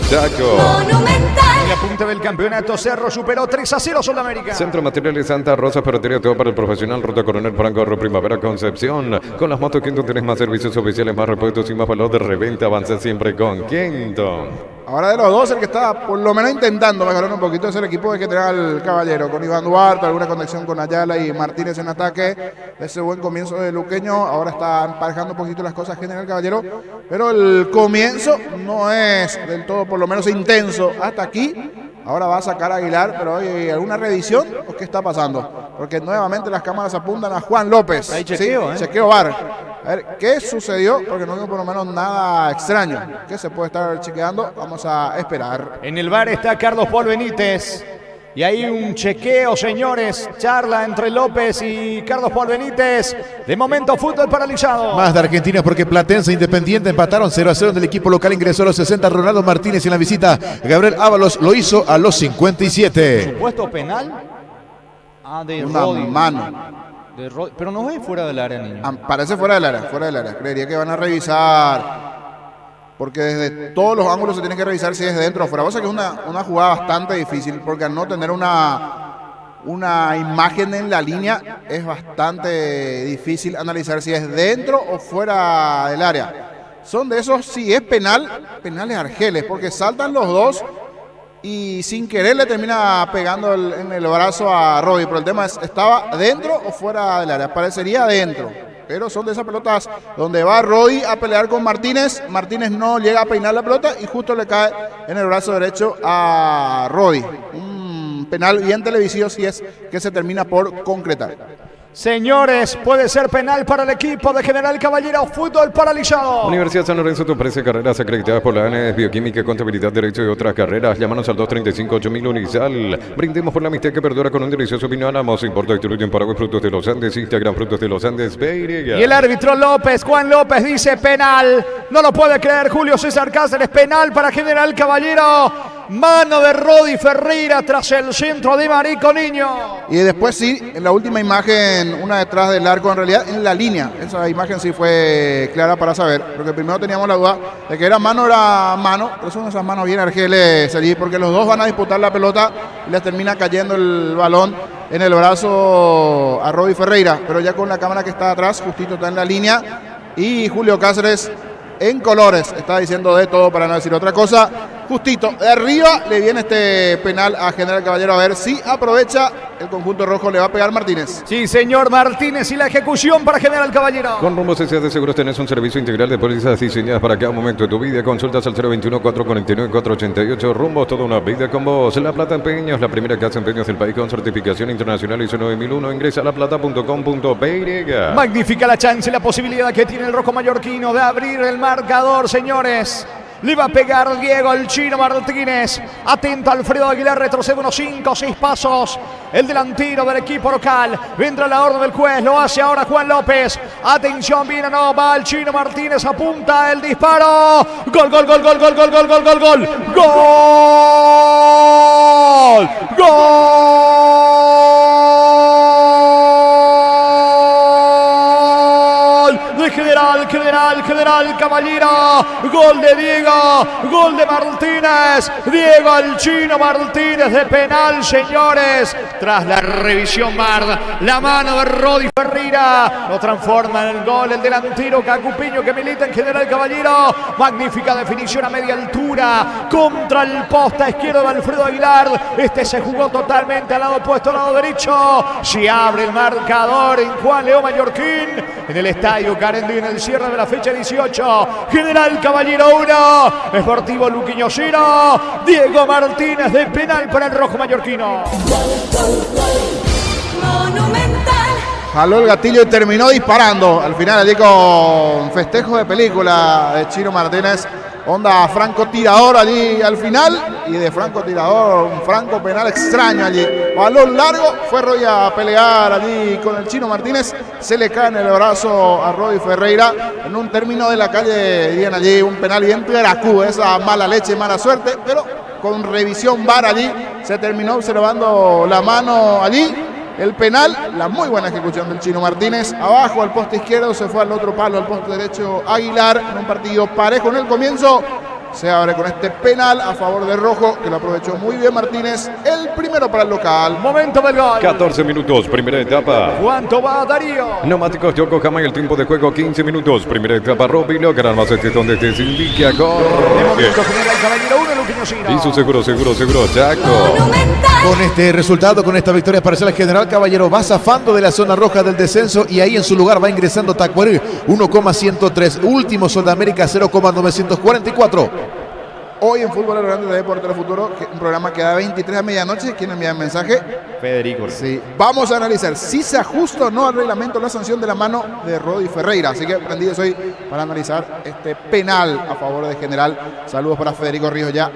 Chaco. En la punta del campeonato, Cerro superó 3-0 Sudamérica. Centro Materiales Santa Rosa, ferretería todo para el profesional. Ruta Coronel Franco, Primavera Concepción. Con las motos Kenton tenés más servicios oficiales, más repuestos y más valor de reventa. Avanza siempre con Kenton. Ahora de los dos, el que está por lo menos intentando mejorar un poquito es el equipo de General Caballero, con Iván Duarte, alguna conexión con Ayala y Martínez en ataque. Ese buen comienzo de Luqueño, ahora está emparejando un poquito las cosas General Caballero, pero el comienzo no es del todo, por lo menos intenso hasta aquí. Ahora va a sacar a Aguilar, pero ¿hay alguna revisión o qué está pasando? Porque nuevamente las cámaras apuntan a Juan López. Hay chequeo, sí, chequeo VAR. A ver, ¿qué sucedió? Porque no veo por lo menos nada extraño. ¿Qué se puede estar chequeando? Vamos a esperar. En el VAR está Carlos Paul Benítez. Y hay un chequeo, señores. Charla entre López y Carlos Paul Benítez. De momento, fútbol paralizado. Más de Argentina porque Platense e Independiente empataron 0-0 en el equipo local. Ingresó a los 60 Ronaldo Martínez en la visita. Gabriel Ábalos lo hizo a los 57. ¿Supuesto penal? De una Rodi. mano. Pero no es fuera del área, niño. Parece fuera del área. Creería que van a revisar. Porque desde todos los ángulos se tiene que revisar si es dentro o fuera. Vos sabés que es una jugada bastante difícil, porque al no tener una imagen en la línea, es bastante difícil analizar si es dentro o fuera del área. Son de esos, si es penales argeles, porque saltan los dos y sin querer le termina pegando en el brazo a Robbie. Pero el tema es, ¿estaba dentro o fuera del área? Parecería dentro. Pero son de esas pelotas donde va Rodi a pelear con Martínez. Martínez no llega a peinar la pelota y justo le cae en el brazo derecho a Rodi. Un penal bien televisivo si es que se termina por concretar. Señores, puede ser penal para el equipo de General Caballero. Fútbol paralizado. Universidad San Lorenzo te ofrece carreras acreditadas por la ANES, Bioquímica, Contabilidad, Derecho y otras carreras. Llámanos al 235-8000 Unisal. Brindemos por la amistad que perdura con un delicioso vino Álamos. Importa y distribuye en Paraguay Frutos de los Andes. Instagram Frutos de los Andes. Beiriga. Y el árbitro López, Juan López, dice penal. No lo puede creer Julio César Cáceres. Penal para General Caballero. Mano de Rodi Ferreira tras el centro de Marico Niño. Y después sí, en la última imagen, una detrás del arco, en realidad en la línea. Esa imagen sí fue clara para saber, porque primero teníamos la duda de que era mano, pero son esas manos bien argeles allí, porque los dos van a disputar la pelota y les termina cayendo el balón en el brazo a Rodi Ferreira, pero ya con la cámara que está atrás, justito está en la línea, y Julio Cáceres en colores está diciendo de todo para no decir otra cosa. Justito de arriba le viene este penal a General Caballero, a ver si aprovecha. El conjunto rojo le va a pegar Martínez. Sí, señor Martínez, y la ejecución para General Caballero. Con Rumbo CCA de Seguros tenés un servicio integral de pólizas diseñadas para cada momento de tu vida. Consultas al 021-449-488. Rumbo, toda una vida con vos. La Plata Empeños, la primera casa de empeños del país con certificación internacional ISO 9001. Ingresa a laplata.com.py. Magnífica la chance y la posibilidad que tiene el rojo mallorquino de abrir el marcador, señores. Le va a pegar Diego el Chino Martínez. Atento Alfredo Aguilar, retrocede unos 5 o 6 pasos. El delantero del equipo local. Vendrá la orden del juez, lo hace ahora Juan López. Atención, viene, no, va el Chino Martínez, apunta el disparo. Gol, gol, gol, gol, gol, gol, gol, gol, gol, gol. Gol, gol de General Caballero. Gol de Diego, gol de Martínez. Diego el Chino Martínez de penal, señores. Tras la revisión VAR, la mano de Rodi Ferreira lo transforma en el gol el delantero Cacupiño que milita en General Caballero. Magnífica definición a media altura contra el poste izquierdo de Alfredo Aguilar. Este se jugó totalmente al lado opuesto, al lado derecho. Se abre el marcador en Juan León Mallorquín en el estadio Carendí en el cierre de la fecha 18. General Caballero 1, Sportivo Luqueño 0. Diego Martínez de penal para el rojo mallorquino. Jaló el gatillo y terminó disparando. Al final allí con festejo de película de Chino Martínez. Onda francotirador allí al final. Y de francotirador, un franco penal extraño allí. Balón largo, fue Roy a pelear allí con el Chino Martínez. Se le cae en el brazo a Rodi Ferreira. En un término de la calle dirían allí un penal bien Peracú. Esa mala leche, mala suerte. Pero con revisión VAR allí se terminó observando la mano allí. El penal, la muy buena ejecución del Chino Martínez. Abajo al poste izquierdo, se fue al otro palo, al poste derecho Aguilar. En un partido parejo en el comienzo. Se abre con este penal a favor de Rojo, que lo aprovechó muy bien Martínez. El primero para el local. Momento del gol. 14 minutos, primera etapa. ¿Cuánto va Darío? Neumáticos Yokohama y el tiempo de juego 15 minutos. Primera etapa, Robilo, Gran Macete, donde te indica gol. De momento General Caballero 1, Luqueño 0. Y su seguro, Chaco. Con este resultado, con esta victoria parcial, el General Caballero va zafando de la zona roja del descenso y ahí en su lugar va ingresando Tacuarí 1,103. Último Soldamérica 0,944. Hoy en Fútbol Grande de Deporte del Futuro, un programa que da 23 a medianoche. ¿Quién envía el mensaje? Federico. Sí. Vamos a analizar si se ajusta o no al reglamento la sanción de la mano de Rodi Ferreira. Así que prendidos hoy para analizar este penal a favor de General. Saludos para Federico Ríos ya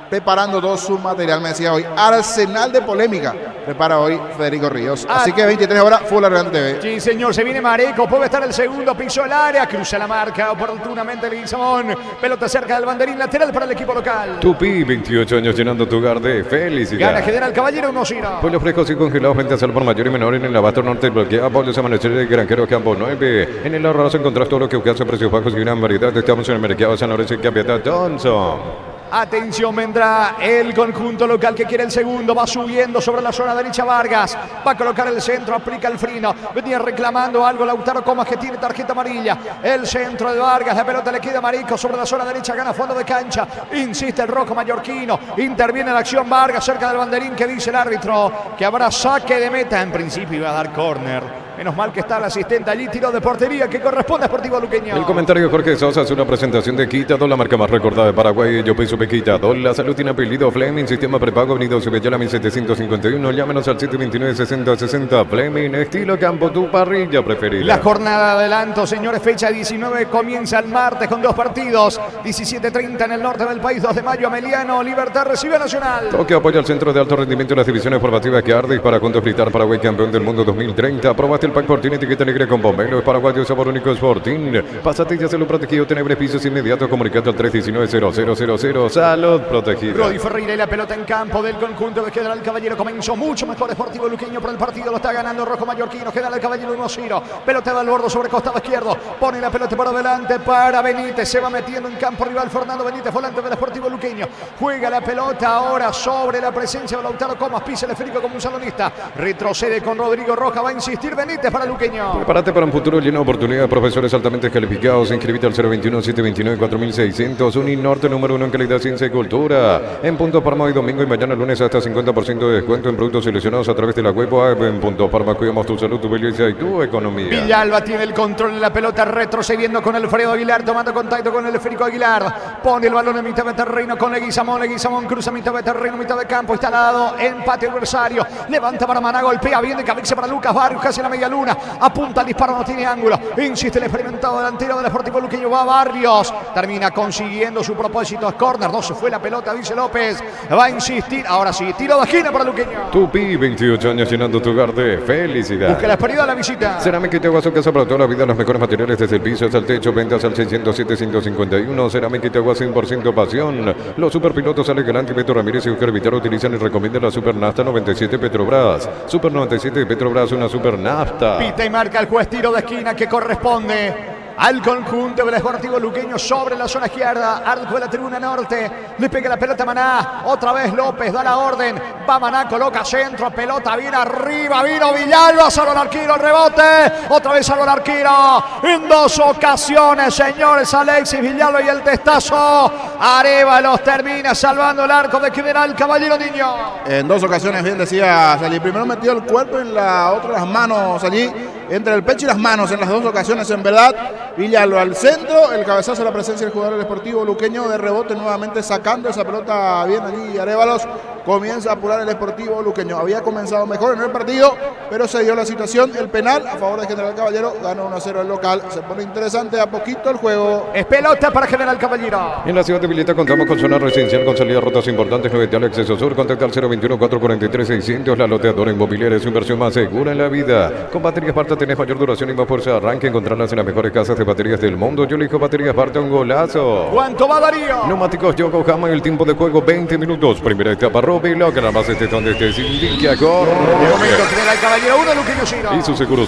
preparando todo su material. Me decía hoy, arsenal de polémica prepara hoy Federico Ríos. Así que 23 horas, Fútbol Grande TV. Sí, señor, se viene Mareco, puede estar el segundo, piso el área, cruza la marca oportunamente Leguizamón. Pelota cerca del banderín lateral para el equipo local. Tupi, 28 años llenando tu hogar de felicidad. Gana General Caballero 1-0. Pollos frescos y congelados, ventas al por mayor y menor en el abasto norte bloquea. Pollos amanecer de Granjero Campo 9. En el ahorro encontrás todo lo que buscas a precios bajos y gran variedad. Estamos en el mercado San Lorenzo y Campiata Johnson. Atención, vendrá el conjunto local que quiere el segundo. Va subiendo sobre la zona derecha Vargas. Va a colocar el centro, aplica el freno. Venía reclamando algo Lautaro Comas, que tiene tarjeta amarilla. El centro de Vargas, la pelota le queda a Marico sobre la zona derecha, gana fondo de cancha. Insiste el rojo mallorquino. Interviene en la acción Vargas cerca del banderín, que dice el árbitro que habrá saque de meta. En principio iba a dar córner. Menos mal que está el asistente allí, tiro de portería que corresponde a Sportivo Luqueño. El comentario de Jorge Sosa es una presentación de Quitadol, la marca más recordada de Paraguay. Yo pienso que Quitadol, la salud tiene apellido Fleming, sistema prepago, Avenida Subellala 1751. Llámenos al 729-6060. Fleming, estilo campo, tu parrilla preferida. La jornada de adelanto, señores, fecha 19 comienza el martes con dos partidos. 17:30 en el norte del país, 2 de mayo, Ameliano, Libertad recibe a Nacional. Toque apoya al centro de alto rendimiento de las divisiones formativas que arde para juntos gritar Paraguay campeón del mundo 2030. Aprobaste el pack Fortín, etiqueta negra con bombero, es paraguayo, sabor único es Fortín. Pásate y hazlo protegido, tenebres pisos inmediatos, comunicando al 319-0000. Salud protegido. Rodi Ferreira y la pelota en campo del conjunto de General Caballero. Comenzó mucho mejor Sportivo Luqueño, pero el partido lo está ganando Rojo Mallorquino. General Caballero 1-0. Pelota al bordo sobre costado izquierdo. Pone la pelota por adelante para Benítez. Se va metiendo en campo rival Fernando Benítez, volante del Sportivo Luqueño. Juega la pelota ahora sobre la presencia de Lautaro Comas. Pisa el esférico como un salonista. Retrocede con Rodrigo Roja. Va a insistir Benítez para Luqueño. Prepárate para un futuro lleno de oportunidades. Profesores altamente calificados. Inscribite al 021-729-4600. Uninorte número 1 en calidad, ciencia y cultura. En Punto Parma hoy domingo y mañana lunes hasta 50% de descuento en productos seleccionados a través de la web o app. En Punto Parma cuidamos tu salud, tu belleza y tu economía. Villalba tiene el control de la pelota, retrocediendo con Alfredo Aguilar, tomando contacto con el esférico Aguilar. Pone el balón en mitad de terreno con Leguizamón. Leguizamón cruza mitad de terreno, mitad de campo. Está al lado, empate adversario. Levanta para Maná, golpea bien de cabeza para Lucas Barrios, casi en la media luna. Apunta al disparo, no tiene ángulo. Insiste el experimentado delantero del Sportivo Luqueño, va Barrios. Termina consiguiendo su propósito, es córner. No se fue la pelota, dice López. Va a insistir, ahora sí, tiro de esquina para Luqueño. Tupi, 28 años llenando tu hogar de felicidad. Busca la esperida a la visita. Cerámica Itagua, su casa para toda la vida, los mejores materiales desde el piso hasta el techo. Ventas al 607-151. Cerámica Itagua, 100% pasión. Los superpilotos Ale Galante y Beto Ramírez y Oscar Vitaro utilizan y recomiendan la Super Nafta 97 Petrobras. Super 97 Petrobras, una Super Nafta. Pita y marca el juez, tiro de esquina que corresponde al conjunto del Sportivo Luqueño sobre la zona izquierda, arco de la tribuna norte, le pega la pelota a Maná, otra vez López da la orden, va Maná, coloca centro, pelota bien arriba, vino Villalba, salva al arquero, el rebote, otra vez salva al arquero, en 2 ocasiones, señores, Alexis Villalba y el testazo, Arévalos termina salvando el arco de General Caballero, niño. En 2 ocasiones, bien decía Salí, primero metió el cuerpo, en la otra las manos allí, entre el pecho y las manos en las 2 ocasiones, en verdad. Villalba al centro, el cabezazo, la presencia del jugador del Sportivo Luqueño, de rebote nuevamente sacando esa pelota bien allí. Arévalos comienza a apurar el Sportivo Luqueño. Había comenzado mejor en el partido, pero se dio la situación, el penal a favor de General Caballero, gana 1-0 el local. Se pone interesante a poquito el juego. Es pelota para General Caballero. En la ciudad de Vileta contamos con zona residencial con salida a rutas importantes, 9 de acceso sur, contacta al 021-443-600, la loteadora inmobiliaria es su inversión más segura en la vida. Con baterías Parta tenés mayor duración y más fuerza de arranque, encontrarlas en las mejores casas de baterías del mundo. Yo elijo baterías Parta, un golazo. ¿Cuánto va Darío? Neumáticos Yokohama, el tiempo de juego 20 minutos. Primera etapa, Robilo, que nada más esté donde esté, sin indique a correr. De momento General Caballero 1, Luqueño 0. Y su seguro,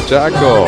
Chaco.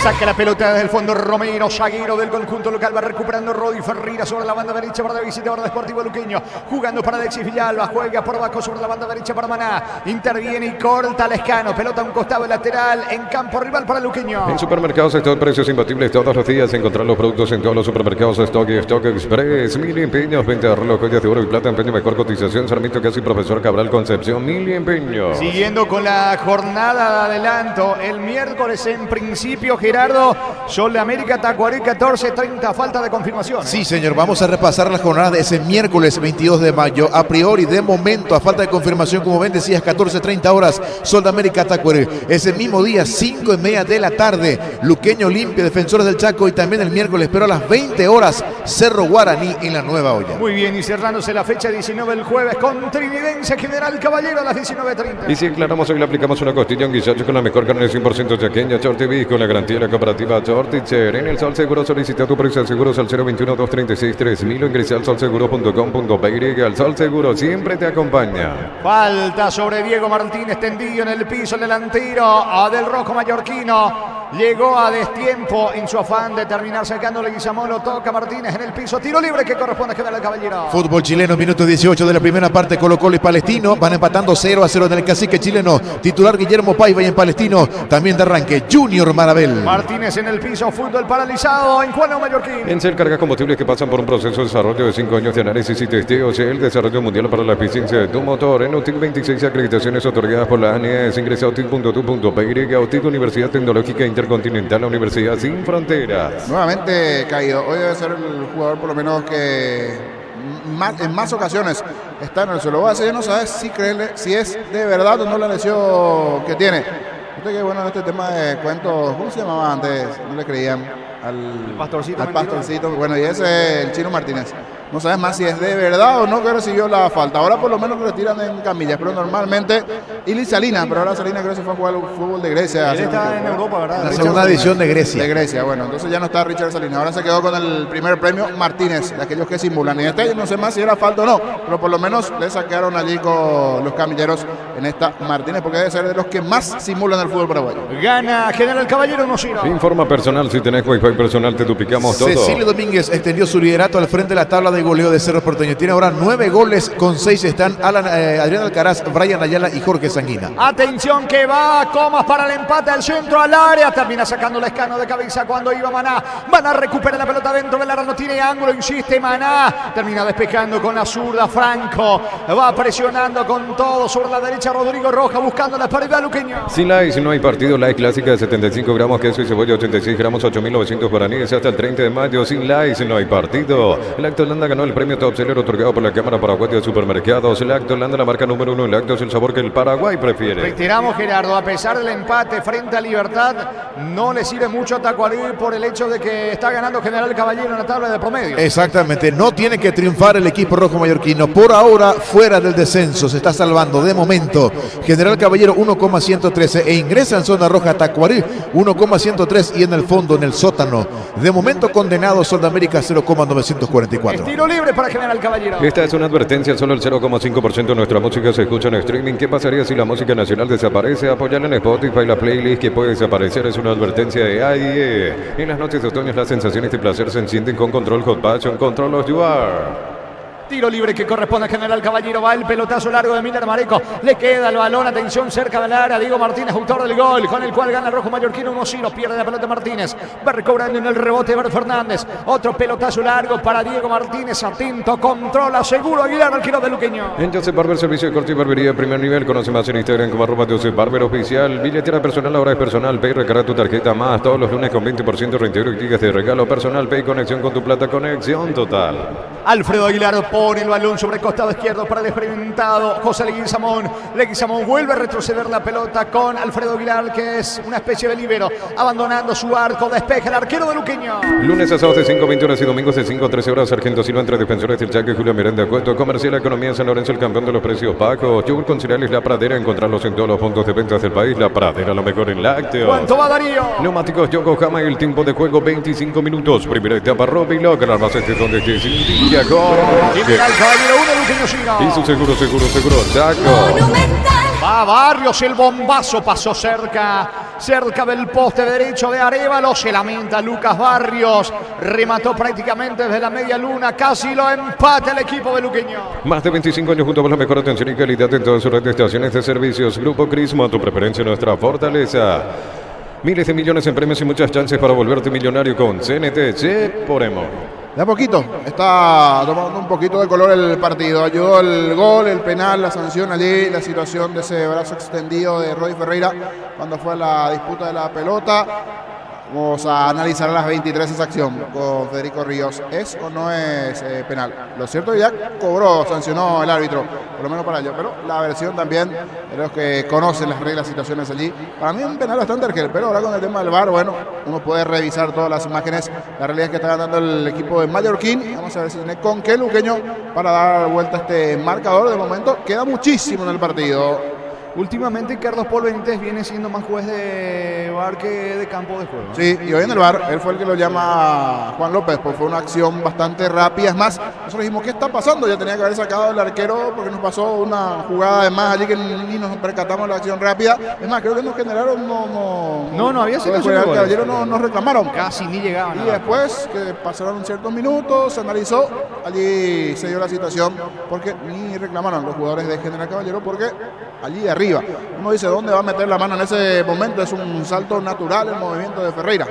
Saca la pelota desde el fondo Romero, zaguero del conjunto local, va recuperando Rodi Ferreira sobre la banda derecha para la visitadora de Sportivo Luqueño, jugando para Alexis Villalba, juega por abajo sobre la banda derecha para Maná, interviene y corta Lescano, pelota a un costado lateral, en campo rival para Luqueño. En supermercados Stock, precios imbatibles todos los días, encontrar los productos en todos los supermercados Stock y Stock Express. 1000 empeños, venta de reloj, joyas de oro y plata, empeño mejor cotización, Sarmiento Casi Profesor Cabral Concepción, 1000 empeños. Siguiendo con la jornada de adelanto, el miércoles en principio, Gerardo, Sol de América, Tacuarí 14:30, falta de confirmación. Sí, señor, vamos a repasar la jornada de ese miércoles 22 de mayo. A priori, de momento, a falta de confirmación, como ven, decías, 14:30 horas, Sol de América, Tacuarí. Ese mismo día, 5:30 de la tarde, Luqueño Olimpia, Defensores del Chaco, y también el miércoles, pero a las 20 horas, Cerro Guaraní en la Nueva Olla. Muy bien, y cerrándose la fecha 19 el jueves con Trinidense General Caballero a las 19:30. Y si aclaramos, hoy le aplicamos una costilla, un guisacho con la mejor carne 100% chaqueña, Chortiví, con la garantía de la cooperativa Chorticher. En el Sol Seguro solicita tu precio de seguros al 021-236-3000 o ingresa al solseguro.com.py. Al Sol Seguro siempre te acompaña. Falta sobre Diego Martínez, tendido en el piso, el delantero a del Rojo mallorquino. Llegó a destiempo en su afán de terminar sacándole Guizamón, lo toca Martínez en el piso, tiro libre que corresponde a General Caballero. Fútbol chileno, minuto 18 de la primera parte, Colo-Colo y Palestino van empatando 0-0 en el cacique chileno. Titular Guillermo Paiva y en Palestino también de arranque Junior Marabel. Martínez en el piso, fútbol paralizado en Juan Mallorquín. En Shell cargas combustibles que pasan por un proceso de desarrollo de 5 años de análisis y testeo. Shell, desarrollo mundial para la eficiencia de tu motor. En UTIC 26 acreditaciones otorgadas por la ANES. Ingresa a utic.tu.py. UTIC, Universidad Tecnológica Intercontinental, la Universidad Sin Fronteras. Nuevamente caído. Hoy debe ser el jugador por lo menos que en más ocasiones está en el suelo. Yo no sabes si es de verdad o no la lesión que tiene. Usted que bueno en este tema de cuentos, ¿cómo se llamaba antes? No le creían al pastorcito. Bueno, y ese es el Chino Martínez. No sabes más si es de verdad o no que recibió la falta. Ahora por lo menos lo retiran en camillas, pero normalmente Ili Salinas, pero ahora Salinas creo que se fue a jugar al fútbol de Grecia. Él está en Europa, ¿verdad? La segunda edición de Grecia. De Grecia, bueno, entonces ya no está Richard Salinas. Ahora se quedó con el primer premio Martínez, de aquellos que simulan. Y este no sé más si era falta o no, pero por lo menos le sacaron allí con los camilleros en esta Martínez, porque debe ser de los que más simulan el fútbol paraguayo. Gana General Caballero 1-0. Informa personal, si tenés wifi personal te duplicamos todo. Cecilio Domínguez extendió su liderato al frente de la tabla de goleo de Cerro Porteño. Tiene ahora 9 goles, con 6 están Adrián Alcaraz, Brian Ayala y Jorge Sanguina. Atención que va Comas para el empate al centro al área, termina sacando el Lescano de cabeza cuando iba Maná. Maná recupera la pelota dentro del área, no tiene ángulo, insiste Maná, termina despejando con la zurda. Franco va presionando con todo sobre la derecha, Rodrigo Roja buscando la pared de Luqueño. Sin Lice no hay partido. Lice clásica de 75 gramos, queso y cebolla, 86 gramos, 8.900 guaraníes hasta el 30 de mayo. Sin Lice no hay partido. El Acto Holanda ganó el premio Top Seller otorgado por la Cámara Paraguaya de Supermercados. El Acto Holanda, la marca número 1. El Acto es el sabor que el Paraguay prefiere. Reiteramos, Gerardo, a pesar del empate frente a Libertad, no le sirve mucho a Tacuarí por el hecho de que está ganando General Caballero en la tabla de promedio. Exactamente, no tiene que triunfar el equipo rojo mallorquino. Por ahora, fuera del descenso, se está salvando de momento. General Caballero 1,113 e ingresa en zona roja Tacuarí 1,103 y en el fondo, en el sótano, retorno. De momento condenado Sol de América 0,944. Tiro libre para General Caballero. Esta es una advertencia, solo el 0,5% de nuestra música se escucha en streaming. ¿Qué pasaría si la música nacional desaparece? Apoyar en Spotify la playlist que puede desaparecer es una advertencia de AIE. En las noches de otoño las sensaciones de placer se encienden con Control Hot Passion, Control of You Are. Tiro libre que corresponde a General Caballero. Va el pelotazo largo de Miller Mareco. Le queda el balón. Atención cerca del área. Diego Martínez, autor del gol, con el cual gana el rojo mallorquino 1-0. Pierde la pelota Martínez. Va recobrando en el rebote Ber Fernández. Otro pelotazo largo para Diego Martínez. Atento, controla, seguro Aguilar, arquero de Luqueño. En Joseph Barber, servicio de corte y barbería primer nivel. Conoce más en Instagram como @Joseph Barber oficial. Billetera personal, ahora es personal. Pay, recarga tu tarjeta más. Todos los lunes con 20% reintegro y gigas de regalo personal. Pay, conexión con tu plata, conexión total. Alfredo Aguilar pone el balón sobre el costado izquierdo para el experimentado José Leguizamón. Leguizamón vuelve a retroceder la pelota con Alfredo Aguilar, que es una especie de líbero, abandonando su arco. Despeja el arquero de Luqueño. Lunes a sábados de 5:20 horas y domingos de 5 a 13 horas. Sargento Silva entre defensores del Chaco y Julio Miranda Cueto. Comercial Economía San Lorenzo, el campeón de los precios bajos. Yogur con cereales La Pradera. Encontrarlos en todos los puntos de ventas del país. La Pradera, lo mejor en lácteos. ¿Cuánto va Darío? Neumáticos Yokohama y el tiempo de juego 25 minutos. Primera etapa Robilo, que el Albacete donde te indica con General Caballero 1, Luqueño 0. y su seguro, Chaco. Va Barrios, el bombazo pasó cerca del poste derecho de Arévalo. Se lamenta Lucas Barrios. Remató prácticamente desde la media luna. Casi lo empata el equipo de Luqueño. Más de 25 años junto con la mejor atención y calidad en todas sus redes de estaciones de servicios. Grupo Crismo, tu preferencia, nuestra fortaleza. Miles de millones en premios y muchas chances para volverte millonario con CNTC por Emo. De a poquito, está tomando un poquito de color el partido. Ayudó el gol, el penal, la sanción allí, la situación de ese brazo extendido de Roy Ferreira cuando fue a la disputa de la pelota. Vamos a analizar a las 23 esa acción con Federico Ríos. ¿Es o no es penal? Lo cierto es que ya cobró, sancionó el árbitro, por lo menos para ello. Pero la versión también de los que conocen las reglas, situaciones allí. Para mí un penal bastante arquero, pero ahora con el tema del VAR, bueno, uno puede revisar todas las imágenes. La realidad es que está ganando el equipo de Mallorquín. Vamos a ver si tiene con qué Luqueño para dar vuelta a este marcador. De momento queda muchísimo en el partido. Últimamente Carlos Paul Benítez viene siendo más juez de VAR que de campo de juego. Sí, y hoy en el VAR, él fue el que lo llama Juan López, pues fue una acción bastante rápida. Es más, nosotros dijimos, ¿qué está pasando? Ya tenía que haber sacado el arquero porque nos pasó una jugada de más allí que ni nos percatamos de la acción rápida. Es más, creo que nos generaron, no había situación de caballero, no reclamaron. Casi ni llegaban. Y después que pasaron ciertos minutos, se analizó, allí se dio la situación porque ni reclamaron los jugadores de General Caballero porque allí de arriba. Uno dice, ¿dónde va a meter la mano en ese momento? Es un salto natural el movimiento de Ferreira.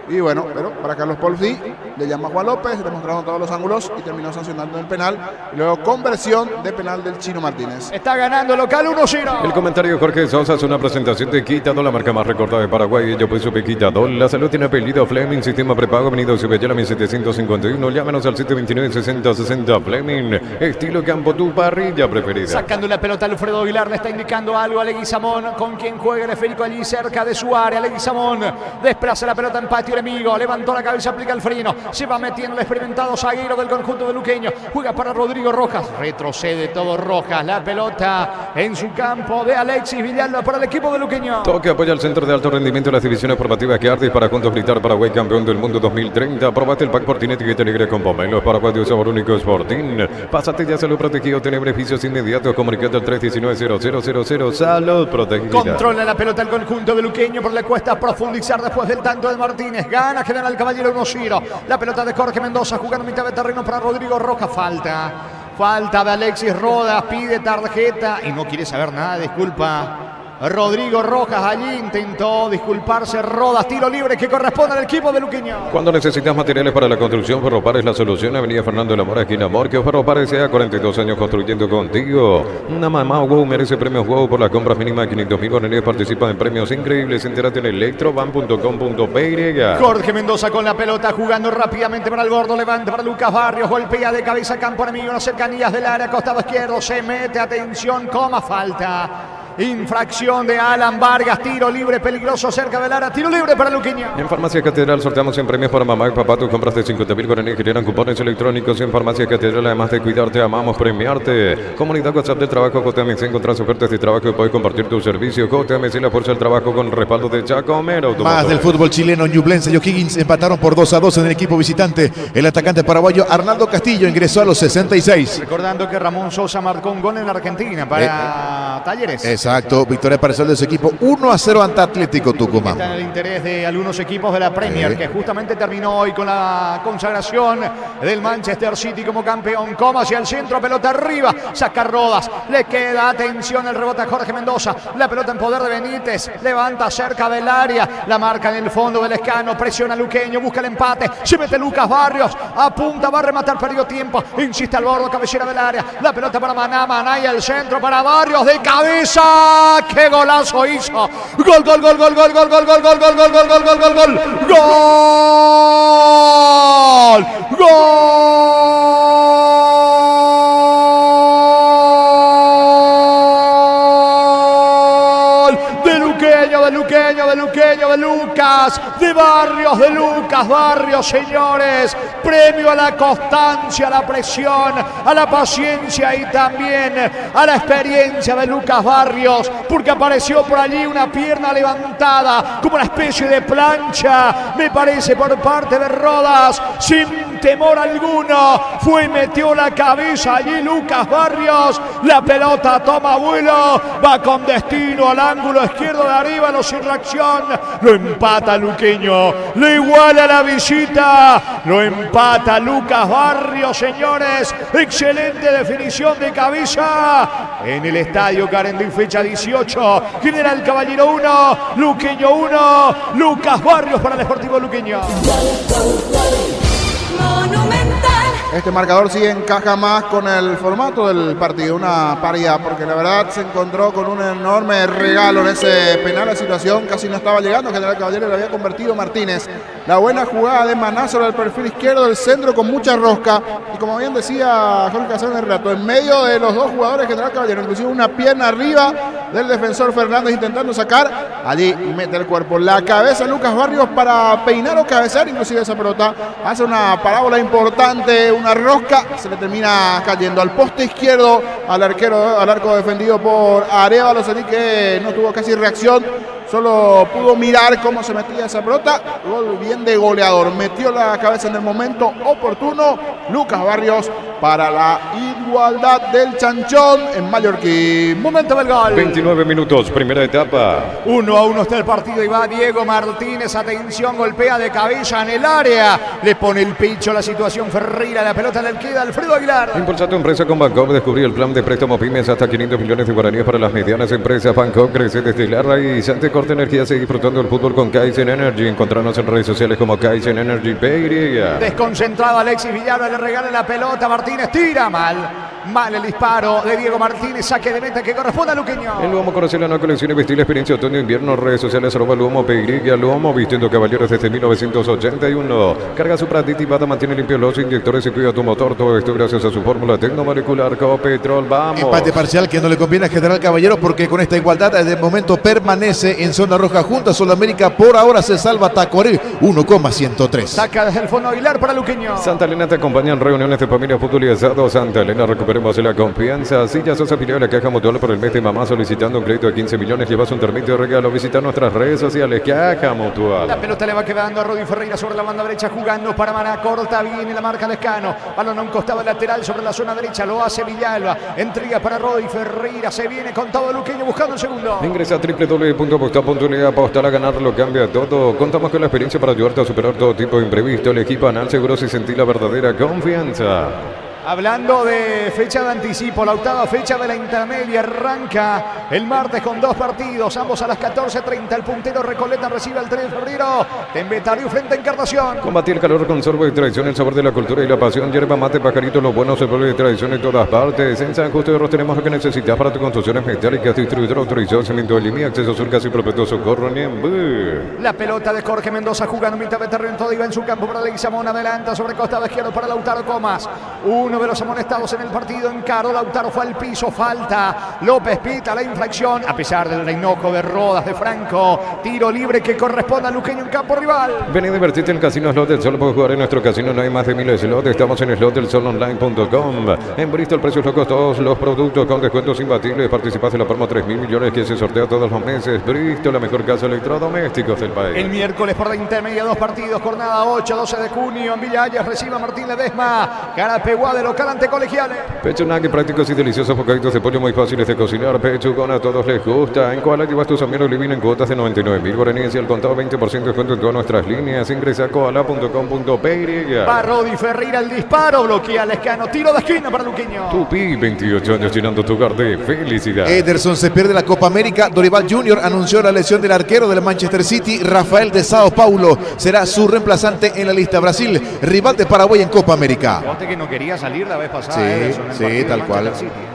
Y bueno, pero para Carlos Paul sí, le llama a Juan López, demostraron todos los ángulos y terminó sancionando el penal. Y luego conversión de penal del Chino Martínez. Está ganando el local 1-0. El comentario de Jorge Sosa es una presentación de Quitadol, la marca más recordada de Paraguay. Yo pues supe Quitadol. La salud tiene apellido Fleming, sistema prepago, Avenida Ciudadela 1751. Llámanos al 729-6060 Fleming. Estilo campo, tu parrilla preferida. Sacando la pelota Alfredo Aguilar, le está indicando algo a Leguizamón, con quien juega el esférico allí cerca de su área. Leguizamón desplaza la pelota en patio enemigo, levantó la cabeza, aplica el freno, se va metiendo el experimentado zaguero del conjunto de Luqueño, juega para Rodrigo Rojas, retrocede todo Rojas, la pelota en su campo de Alexis Villalba para el equipo de Luqueño. Toque apoya al centro de alto rendimiento de las divisiones formativas que Ardis para juntos gritar Paraguay campeón del mundo 2030. Probate el pack por Tinet y Negra con Pomelo, Paraguay de sabor único Sporting. Pásate ya salud protegido, tiene beneficios inmediatos, comunicate al 319-0000, salud protegida. Controla la pelota el conjunto de Luqueño, pero le cuesta profundizar después del tanto de Martínez. Gana General Caballero 1-0. La pelota de Jorge Mendoza jugando mitad de terreno para Rodrigo Rojas. Falta de Alexis Rodas. Pide tarjeta y no quiere saber nada. Disculpa. Rodrigo Rojas allí intentó disculparse. Rodas, tiro libre que corresponde al equipo de Luqueño. Cuando necesitas materiales para la construcción, Ferropar es la solución. Avenida Fernando de la Mora, esquina Morquio. Ferropar sea 42 años construyendo contigo. Una mamá wow merece premios wow por las compras mínimas de 500.000 guaraníes. Participa en premios increíbles. Entérate en electroban.com.py. Jorge Mendoza con la pelota jugando rápidamente para el gordo. Levanta para Lucas Barrios. Golpea de cabeza campo enemigo en las cercanías del área. Costado izquierdo. Se mete. Atención. Coma falta. Infracción de Alan Vargas. Tiro libre peligroso cerca del área. Tiro libre para Luqueño. En Farmacia Catedral sorteamos en premios para mamá y papá. Tus compras de 50.000 guaraníes generan cupones electrónicos. En Farmacia Catedral, además de cuidarte, amamos premiarte. Comunidad WhatsApp del trabajo JMC. Encontrás ofertas de trabajo y puedes compartir tu servicio. JMC, la fuerza del trabajo con respaldo de Chacomero. Más del fútbol chileno. Ñublense y O'Higgins empataron por 2-2 en el equipo visitante. El atacante paraguayo Arnaldo Castillo ingresó a los 66. Recordando que Ramón Sosa marcó un gol en Argentina para Talleres. Exacto, victoria parcial de su equipo 1-0 ante Atlético Tucumán. Está en el interés de algunos equipos de la Premier, que justamente terminó hoy con la consagración del Manchester City como campeón. Como hacia el centro, pelota arriba, saca Rodas, le queda atención, el rebote a Jorge Mendoza, la pelota en poder de Benítez, levanta cerca del área, la marca en el fondo del Escano, presiona a Luqueño, busca el empate, se mete Lucas Barrios, apunta, va a rematar, perdió tiempo, insiste al bordo, cabecera del área, la pelota para Maná, Maná y el centro para Barrios de cabeza, ¡qué golazo hizo! Gol, gol, gol, gol, gol, gol, gol, gol, gol, gol, gol, gol, gol, gol, gol, gol, gol, gol de Luqueño, de Luqueño, de Luqueño, de Lucas, de Barrios, de Lucas Barrios, señores. Premio a la constancia, a la presión, a la paciencia y también a la experiencia de Lucas Barrios, porque apareció por allí una pierna levantada como una especie de plancha, me parece, por parte de Rodas, sin temor alguno, fue y metió la cabeza allí Lucas Barrios, la pelota toma vuelo, va con destino al ángulo izquierdo de arriba, no sin reacción, lo empata Luqueño, lo iguala la visita, lo empata Lucas Barrios, señores, excelente definición de cabeza en el estadio Carendí, fecha 18, General Caballero 1, Luqueño 1, Lucas Barrios para el Sportivo Luqueño. Este marcador sí encaja más con el formato del partido, una paridad, porque la verdad se encontró con un enorme regalo en ese penal. La situación casi no estaba llegando, General Caballero le había convertido Martínez. La buena jugada de Maná sobre el perfil izquierdo del centro con mucha rosca. Y como bien decía Jorge Casán en el relato, en medio de los dos jugadores General Caballero, inclusive una pierna arriba del defensor Fernández intentando sacar. Allí mete el cuerpo, la cabeza Lucas Barrios para peinar o cabezar inclusive esa pelota. Hace una parábola importante, una rosca, se le termina cayendo al poste izquierdo al arco defendido por Arévalo, así que no tuvo casi reacción, solo pudo mirar cómo se metía esa pelota. Gol bien de goleador, metió la cabeza en el momento oportuno Lucas Barrios para la igualdad del Chanchón en Mallorquín. Momento del gol. 29 minutos, primera etapa. 1-1 está el partido y va Diego Martínez, atención, golpea de cabeza en el área, le pone el pecho, la situación Ferreira, la pelota le queda Alfredo Aguilar. Impulsa tu empresa con Bancopp, descubrí el plan de préstamo pymes hasta 500 millones de guaraníes para las medianas empresas. Bancopp crece desde la raíz. Ante corte energía, sigue disfrutando del fútbol con Kaizen Energy. Encontrarnos en redes sociales como Kaizen Energy PY. Desconcentrado Alexis Villalba, le regala la pelota, Martínez tira mal el disparo de Diego Martínez, saque de meta que corresponde a Luqueño. El Luomo conoce la nueva colección y vestir experiencia otoño-invierno, redes sociales @Luomo PY, Luomo vistiendo caballeros desde 1981. Carga Supra aditivada, mantiene limpios los inyectores y cuida tu motor, todo esto gracias a su fórmula tecnomolecular Copetrol. Vamos. Empate parcial que no le conviene a General Caballero porque con esta igualdad de momento permanece en zona roja junto a Sudamérica. Por ahora se salva Tacuarí 1,103. Saca desde el fondo Aguilar para Luqueño. Santa Elena te acompaña en reuniones de familia, fútbol y asado. Santa Elena, recuperemos la confianza. Si ya sos afiliado a la Caja Mutual por el mes de mamá solicitando un crédito de 15 millones, llevas un termito de regalo. Visita nuestras redes sociales, Caja Mutual. La pelota le va quedando a Rodi Ferreira sobre la banda derecha, jugando para Maná, corta bien la marca de Escano, balón a un costado lateral sobre la zona derecha, lo hace Villalba, entrega para Rodi Ferreira, se viene con todo Luqueño buscando el segundo. Ingresa a www.aposta.le, apostar a ganar lo cambia todo. Contamos con la experiencia para ayudarte a superar todo tipo de imprevisto. El equipo Anal Seguros y sentir la verdadera confianza. Hablando de fecha de anticipo, la octava fecha de la intermedia arranca el martes con dos partidos, ambos a las 14:30. El puntero Recoleta recibe el 3 de febrero. Tembetario frente a Encarnación. Combatir el calor con sorbo de tradición, el sabor de la cultura y la pasión. Yerba mate, pajarito, lo bueno se vuelve de tradición en todas partes. En San Justo de Ros tenemos lo que necesitas para tu construcciones metálicas. Distribuidor autorizado, Cemento de Limi, acceso sur casi perpetuo, Socorro, Niembú. La pelota de Jorge Mendoza jugando mitad de terreno, todo iba en su campo para Leguizamón, adelanta sobre costado izquierdo para Lautaro Comas. 1 uno de los amonestados en el partido. Encaró, Lautaro fue al piso, falta. López pita la infracción, a pesar del enojo de Rodas, de Franco. Tiro libre que corresponde a Luqueño en campo rival. Ven y divertirte en el Casino Slot del Sol. Puedes jugar en nuestro casino, no hay más de 1000 slots. Estamos en slotdelsolonline.com. En Bristol, precios locos, todos los productos con descuentos imbatibles. Participas en la promo 3.000 millones que se sortea todos los meses. Bristol, la mejor casa de electrodomésticos del país. El miércoles por la intermedia, 2 partidos, jornada 8, 12 de junio. En Villa Hayes recibe a Martín Ledesma. Carapeguá de local ante Colegiales. Pechunagui, prácticos y deliciosos bocaditos de pollo muy fáciles de cocinar. Pechugón, a todos les gusta. En Koala llevas tus amigos Living en cuotas de 99.000 guaraníes y al contado 20% de descuento en todas nuestras líneas. Ingresa a koala.com.py. Barrodi Ferreira, el disparo, bloquea Lescano. Tiro de esquina para Luqueño. Tupi, 28 años llenando tu hogar de felicidad. Ederson se pierde la Copa América. Dorival Jr. anunció la lesión del arquero del Manchester City, Rafael de Sao Paulo. Será su reemplazante en la lista. Brasil, rival de Paraguay en Copa América. Ponte que no quería salir la vez pasada. Sí, Ederson, en el sí, partido tal de cual. Manchester City,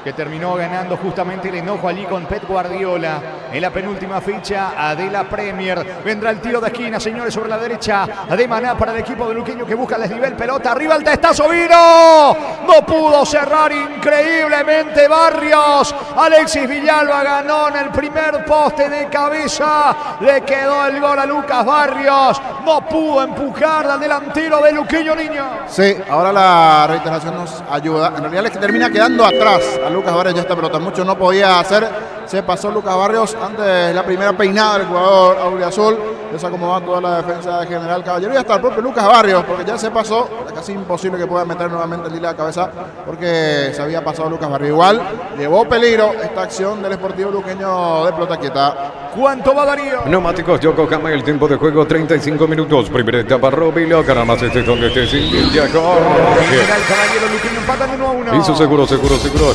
que terminó ganando justamente el enojo allí con Pep Guardiola en la penúltima fecha de la Premier. Vendrá el tiro de esquina, señores, sobre la derecha de Maná para el equipo de Luqueño que busca el desnivel, pelota arriba, el testazo vino, no pudo cerrar increíblemente Barrios. Alexis Villalba ganó en el primer poste de cabeza, le quedó el gol a Lucas Barrios, no pudo empujar al delantero de Luqueño, niño. Sí, ahora la reiteración nos ayuda. En realidad es que termina quedando atrás a Lucas Barrios, ya esta pelota mucho no podía hacer. Se pasó Lucas Barrios antes de la primera peinada del jugador auriazul. Desacomodó toda la defensa de General Caballero y hasta el propio Lucas Barrios, porque ya se pasó. Era casi imposible que pueda meter nuevamente el Lila de cabeza porque se había pasado Lucas Barrios. Igual llevó peligro esta acción del Sportivo Luqueño de pelota quieta. ¿Cuánto va Darío? Neumáticos Yokohama, el tiempo de juego 35 minutos. Primera etapa, Robilo, gana más este donde esté sin General Caballero, Luqueño empatan 1-1. Hizo seguro,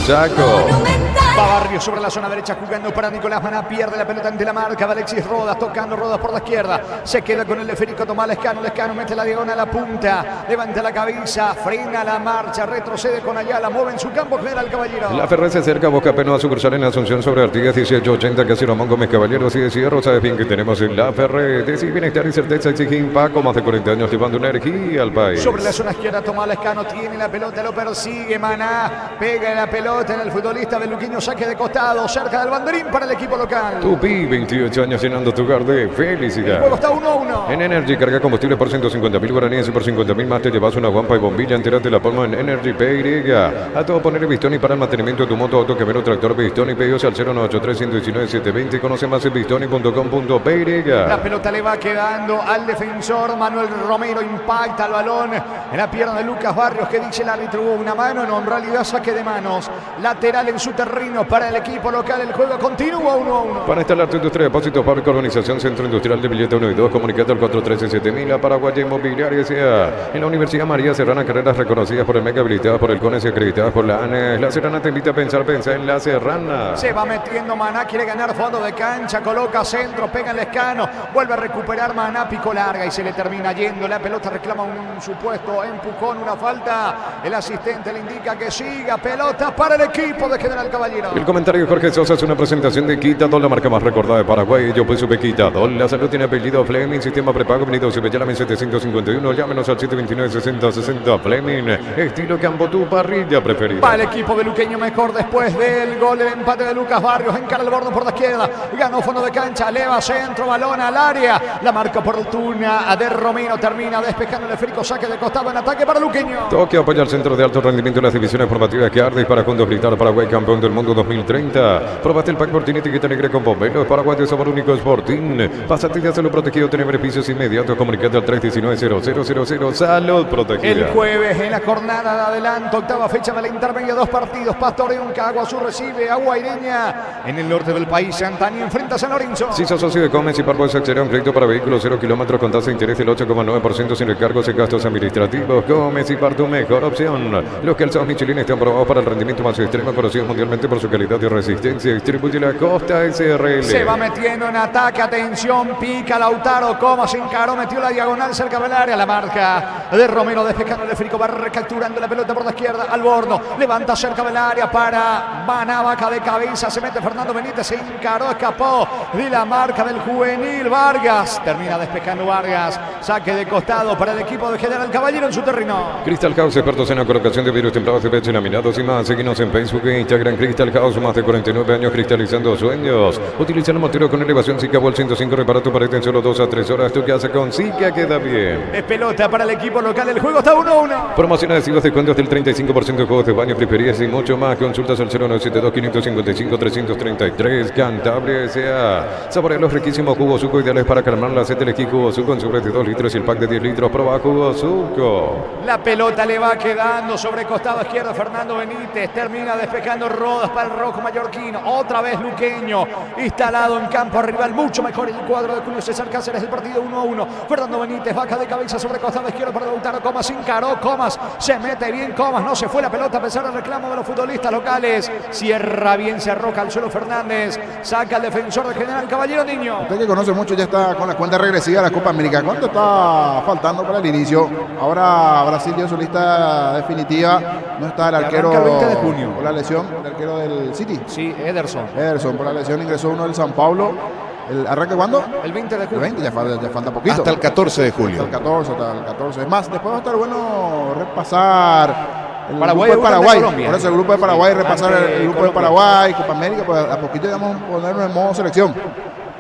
Chaco. Va Barrios sobre la zona derecha jugando para Nicolás Maná, pierde la pelota ante la marca de Alexis Rodas, tocando Rodas por la izquierda, se queda con el esférico, toma Lescano, Lescano mete la diagonal a la punta, levanta la cabeza, frena la marcha, retrocede con Ayala, mueve en su campo General Caballero. La Ferrer se acerca, busca Peno a sucursal en Asunción sobre Artigas 1880, casi Ramón Gómez Caballero, así de cierro, sabes bien que tenemos en La Ferrer, decir bienestar y certeza exige Impaco, más de 40 años llevando energía al país. Sobre la zona izquierda toma Lescano, tiene la pelota, lo persigue Maná, pega la pelota en el futbolista de Luqueño, saque de costado, cerca del banderín para el equipo local. Tupi, 28 años llenando tu hogar de felicidad. El juego está 1-1. En Energy carga combustible por 150.000 guaraníes y por 50.000 más te llevas una guampa y bombilla entera de la palma en Energy PY. A todo poner Bistoni para el mantenimiento de tu moto, auto, camioneta, tractor, Bistoni, pedidos al 0983-119-720. Conoce más en bistoni.com.py. La pelota le va quedando al defensor Manuel Romero, impacta el balón en la pierna de Lucas Barrios, que dice el árbitro hubo una mano, no, en realidad saque de manos. Lateral en su terreno para el equipo local, el juego continúa 1-1. Para instalar tu industria de depósitos, fábrica, organización, centro industrial de billete 1 y 2, comunicate al 413-7000, a Paraguay Inmobiliaria sea. En la Universidad María Serrana, carreras reconocidas por el MEC, habilitadas por el CONES y acreditadas por la ANES. La Serrana te invita a pensar en la Serrana. Se va metiendo Maná, quiere ganar fondo de cancha, coloca centro, pega el Lescano, vuelve a recuperar Maná, pico larga y se le termina yendo. La pelota reclama un supuesto empujón, una falta. El asistente le indica que siga, pelota para el equipo de General Caballero. El comentario de Jorge Sosa es una presentación de Quitadol, la marca más recordada de Paraguay. Yo pues supe Quitadol. La salud tiene apellido Fleming, sistema prepago, venido Subellame 751. Llámenos al 729-6060 Fleming. Estilo Campo, tu parrilla preferida. Va el equipo de Luqueño mejor después del gol, del empate de Lucas Barrios. Encara el borde por la izquierda, ganó fondo de cancha, eleva centro, balón al área. La marca oportuna de Romero, termina despejando el esférico, saque de costado en ataque para Luqueño. Toque apoya al centro de alto rendimiento en las divisiones formativas que arde para juntos gritar Paraguay campeón del mundo 2030. Probaste el pack Sporting etiqueta negra con bomberos. Paraguay de sabor único Sporting. Pásate ya salud protegido, tiene beneficios inmediatos. Comunicate al 319-0000. Salud protegida. El jueves en la jornada de adelanto, octava fecha de la intermedia, 2 partidos. Pastoreón, Cagua Sur recibe a Guaireña. En el norte del país, Santani enfrenta a San Lorenzo. Si sos socio de Comes y Parvo accederá a un crédito para vehículos 0 kilómetros con tasa de interés del 8,9% sin recargos y gastos administrativos. Comes y Par, tu mejor opción. Los calzados Michelin están probados para el rendimiento más extremo, conocidos mundialmente por su calidad y resistencia. Distribuye la Costa SRL. Se va metiendo en ataque, atención, pica Lautaro, como se encaró, metió la diagonal cerca del área, la marca de Romero despejando el esférico, va recapturando la pelota por la izquierda, Alborno, levanta cerca del área para Maná, vaca de cabeza, se mete Fernando Benítez, se encaró, escapó de la marca del juvenil Vargas. Termina despejando Vargas. Saque de costado para el equipo de General Caballero en su terreno. Crystal House, expertos en la colocación de virus templados de pecho, laminados y más. Seguimos en Facebook e Instagram. Crystal House, más de 49 años cristalizando sueños. Utiliza el motor con elevación Zika Wall 105. Repara tu pared en solo 2 a 3 horas. Tu casa con Zika queda bien. Es pelota para el equipo local. El juego está 1-1. Promociones adhesivas, descuentos del 35% de juegos de baño, friperías y mucho más. Consultas al 0972-555-333. Cantabria S.A. Saborea los riquísimos jugos Suco ideales para calmar la sed. Elegí jugo Suco en sobre de 2 litros y el pack de 10 litros. Proba jugo Suco. La pelota le va quedando sobre costado izquierdo Fernando Benítez. Termina despejando Rodas para el rojo mallorquino. Otra vez luqueño. Instalado en campo rival. Mucho mejor el cuadro de Julio César Cáceres. El partido 1-1. Fernando Benítez baja de cabeza sobre costado izquierdo para Lautaro Comas. Encaró Comas. Se mete bien Comas. No se fue la pelota a pesar del reclamo de los futbolistas locales. Cierra bien, se arroja al suelo Fernández. Saca al defensor de General Caballero Niño. Usted que conoce mucho ya está con la cuenta regresiva de la Copa América. ¿Cuánto está faltando para el inicio? Ahora Brasil dio su lista definitiva. No está el arquero el 20 de junio. Por la lesión, el arquero del City. Sí, Ederson. Ederson, por la lesión ingresó uno del San Paulo. ¿El arranque cuándo? El 20 de julio. El 20, ya falta poquito. Hasta el 14 de julio. Hasta el 14. Es más, después va a estar bueno repasar el Paraguay, grupo de Paraguay. Por eso el grupo de Paraguay, Sí, repasar el grupo de Paraguay, Copa América, pues a poquito ya vamos a ponernos en modo selección.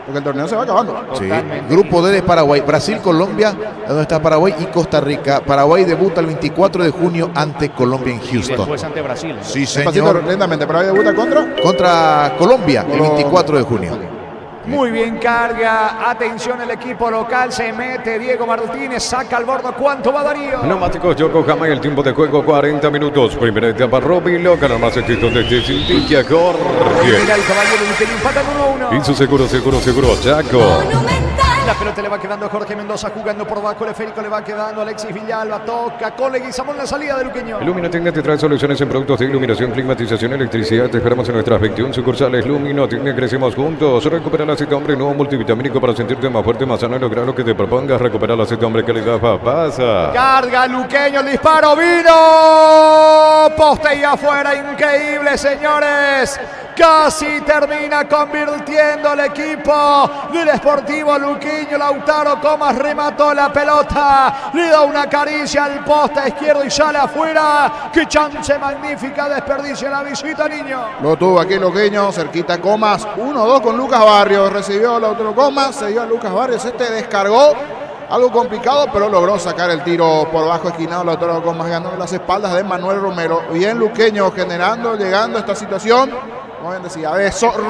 Porque el torneo se va acabando. Sí. Grupo D de Paraguay, Brasil, Colombia, donde está Paraguay y Costa Rica. Paraguay debuta el 24 de junio ante Colombia en Y Houston. después ante Brasil. Sí, Despacito, señor. lentamente, Paraguay debuta Contra Colombia el 24 de junio. Muy bien carga. Atención el equipo local. Se mete Diego Martínez. Saca al bordo. ¿Cuánto va Darío? Neumáticos Yokohama y el tiempo de juego 40 minutos. Primera etapa Robilo, canal más éxito desde Cintiquia Jorge. Mira el caballero que le empatan 1-1. Y su seguro, Chaco. La pelota le va quedando a Jorge Mendoza jugando por bajo. El esférico le va quedando a Alexis Villalba. Toca con Leguizamón la salida de Luqueño. Luminotecnia te trae soluciones en productos de iluminación, climatización, electricidad. Te esperamos en nuestras 21 sucursales. Luminotecnia, crecemos juntos. Recupera el aceite hombre nuevo multivitamínico para sentirte más fuerte, más sano y lograr lo que te propongas. Recupera el aceite hombre, calidad pasa. Carga Luqueño, el disparo vino. Poste y afuera, increíble, señores. Casi termina convirtiendo el equipo del Sportivo Luqueño. Lautaro Comas remató la pelota. Le da una caricia al poste izquierdo y sale afuera. ¡Qué chance magnífica! Desperdicia la visita, niño. Lo tuvo aquí Luqueño, cerquita Comas. 1-2 con Lucas Barrios. Recibió Lautaro Comas, se dio a Lucas Barrios. Descargó. Algo complicado, pero logró sacar el tiro por bajo esquinado. Lautaro Comas ganando las espaldas de Manuel Romero. Bien Luqueño generando, llegando a esta situación. Como bien decía,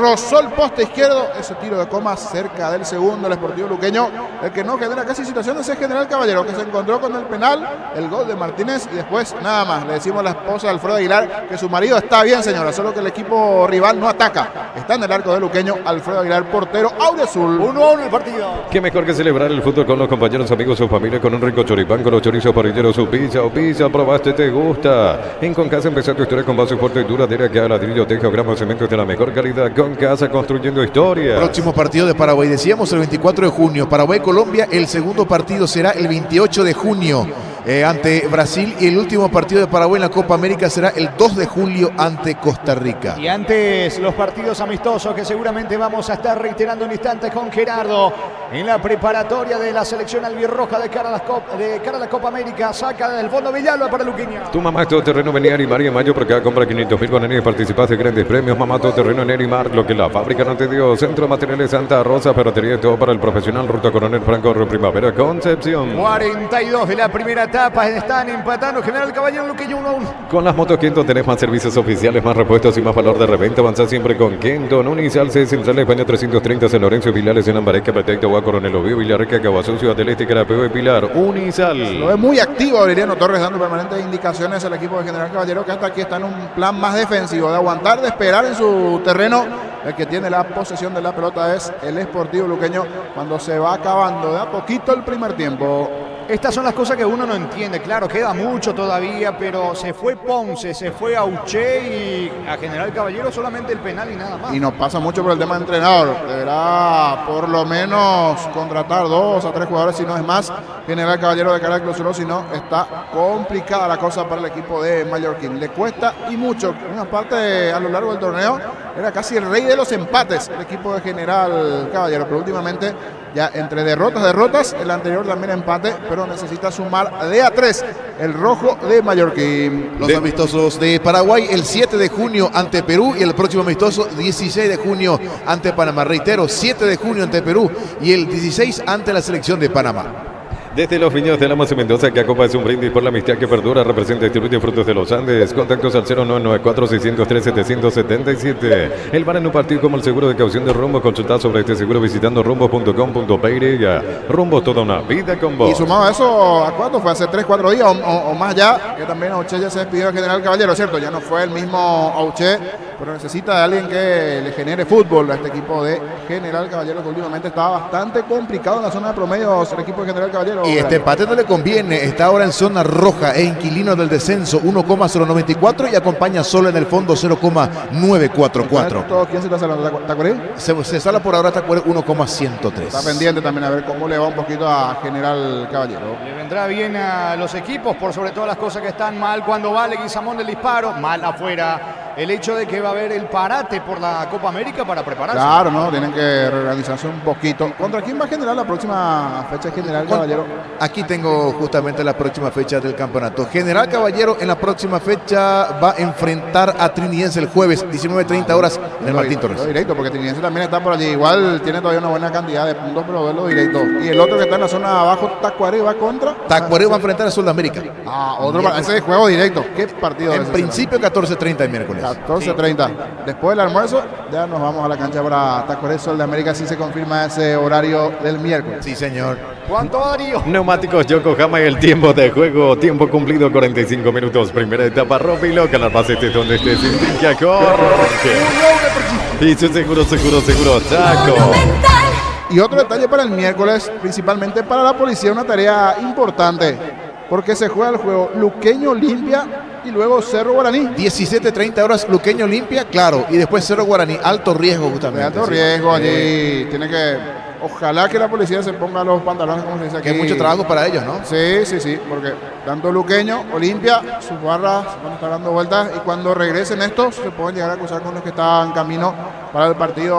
rozó el poste izquierdo. Ese tiro de Comas cerca del segundo. El Sportivo Luqueño, el que no genera casi situaciones, es General Caballero, que se encontró con el penal, el gol de Martínez y después nada más. Le decimos a la esposa de Alfredo Aguilar que su marido está bien, señora, solo que el equipo rival no ataca. Está en el arco de Luqueño Alfredo Aguilar, portero auriazul. 1-1 el partido. Qué mejor que celebrar el fútbol con los compañeros, amigos o familia con un rico choripán, con los chorizos parrilleros, su pizza o pizza, probaste, te gusta. En Concasa empezá tu historia con base fuerte y duradera que a ladrillo, teja, gramo, cemento de la mejor calidad. Concasa, construyendo historia. Próximo partido de Paraguay, decíamos el 24 de junio. Paraguay-Colombia, el segundo partido será el 28 de junio. Ante Brasil, y el último partido de Paraguay en la Copa América será el 2 de julio ante Costa Rica. Y antes los partidos amistosos que seguramente vamos a estar reiterando en instantes con Gerardo en la preparatoria de la selección albirroja de cara a la Copa América. Saca del fondo Villalba para Luqueño. Tu mamá es todo terreno, venía a Nerimar y en mayo por cada compra 500.000 bananas y participas de grandes premios. Mamá todo terreno en Nerimar, lo que la fábrica no te dio. Centro de Materiales Santa Rosa, ferretería, todo para el profesional. Ruta Coronel Franco, Primavera, Concepción. 42 de la primera etapa, están empatando General Caballero Luqueño 1-1. Con las motos Kenton tenés más servicios oficiales, más repuestos y más valor de reventa. Avanzá siempre con Kenton. Unicel C, Central España 330, San Lorenzo, Pilares, en Ambareca, Petecta, Agua, Coronel Oviedo, Villarrica, Caguazú, Ciudad del Este, Carapeo y Pilar. Unicel. Lo ve muy activo Aureliano Torres, dando permanentes indicaciones al equipo de General Caballero, que hasta aquí está en un plan más defensivo, de aguantar, de esperar en su terreno. El que tiene la posesión de la pelota es el Sportivo Luqueño cuando se va acabando de a poquito el primer tiempo. Estas son las cosas que uno no entiende. Claro, queda mucho todavía, pero se fue Ponce, se fue Auché y a General Caballero solamente el penal y nada más. Y nos pasa mucho por el tema de entrenador. Deberá por lo menos contratar 2 a 3 jugadores, si no es más. General Caballero de cara al clausura, si no, está complicada la cosa para el equipo de Mallorquín. Le cuesta y mucho. Una parte a lo largo del torneo era casi el rey de los empates el equipo de General Caballero, pero últimamente ya entre derrotas, el anterior también empate, pero necesita sumar de a 3 el rojo de Mallorquín. Los amistosos de Paraguay el 7 de junio ante Perú y el próximo amistoso 16 de junio ante Panamá. Reitero, 7 de junio ante Perú y el 16 ante la selección de Panamá. Desde los viñedos de Lamos y Mendoza, que acopa es un brindis por la amistad que perdura, representa y distribuye frutos de los Andes. Contactos al 0994-603-777. El bar en un partido como el seguro de caución de Rumbo. Consulta sobre este seguro visitando rumbo.com.py. Rumbo, toda una vida con vos. Y sumado a eso, ¿a cuánto fue? Hace 3-4 días o más ya, que también Auché ya se despidió de General Caballero, ¿cierto? Ya no fue el mismo Auché, pero necesita de alguien que le genere fútbol a este equipo de General Caballero, que últimamente estaba bastante complicado en la zona de promedios el equipo de General Caballero. Y este empate no le conviene, está ahora en zona roja e inquilino del descenso 1,094 y acompaña solo en el fondo 0,944. ¿Quién se está salando? ¿Tacuarí? Se sala por ahora Tacuarí 1,103. Está pendiente también a ver cómo le va un poquito a General Caballero. Le vendrá bien a los equipos por sobre todo las cosas que están mal cuando va Leguizamón del disparo, mal afuera. El hecho de que va a haber el parate por la Copa América para prepararse. Claro, ¿no? Tienen que reorganizarse un poquito. ¿Contra quién va a generar la próxima fecha General Caballero? Aquí tengo justamente la próxima fecha del campeonato. General Caballero en la próxima fecha va a enfrentar a Trinidense el jueves, 19:30 horas en el Martín Torres. Directo, porque Trinidense también está por allí. Igual tiene todavía una buena cantidad de puntos, pero verlo directo. Y el otro que está en la zona de abajo, Tacuaré, va contra. Tacuaré va a enfrentar a Sudamérica. Ese es juego directo. ¿Qué partido? En principio 14:30 el miércoles. 14:30. Después del almuerzo, ya nos vamos a la cancha para Tacuaré Sol de América, si se confirma ese horario del miércoles. Sí, señor. ¿Cuánto, Darío? Neumáticos Yokohama y el tiempo de juego. Tiempo cumplido, 45 minutos. Primera etapa, rompe y loca. Las bases de donde estés. Indica corre. Y su seguro, Chaco. Y otro detalle para el miércoles, principalmente para la policía, una tarea importante. Porque se juega el juego Luqueño Olimpia y luego Cerro Guaraní. 17:30 horas Luqueño Olimpia, claro. Y después Cerro Guaraní. Alto riesgo justamente. Alto riesgo allí. Tiene que... Ojalá que la policía se ponga los pantalones, como se dice aquí. Que es mucho trabajo para ellos, ¿no? Sí, porque tanto Luqueño, Olimpia, sus barras van a estar dando vueltas y cuando regresen estos se pueden llegar a cruzar con los que están camino para el partido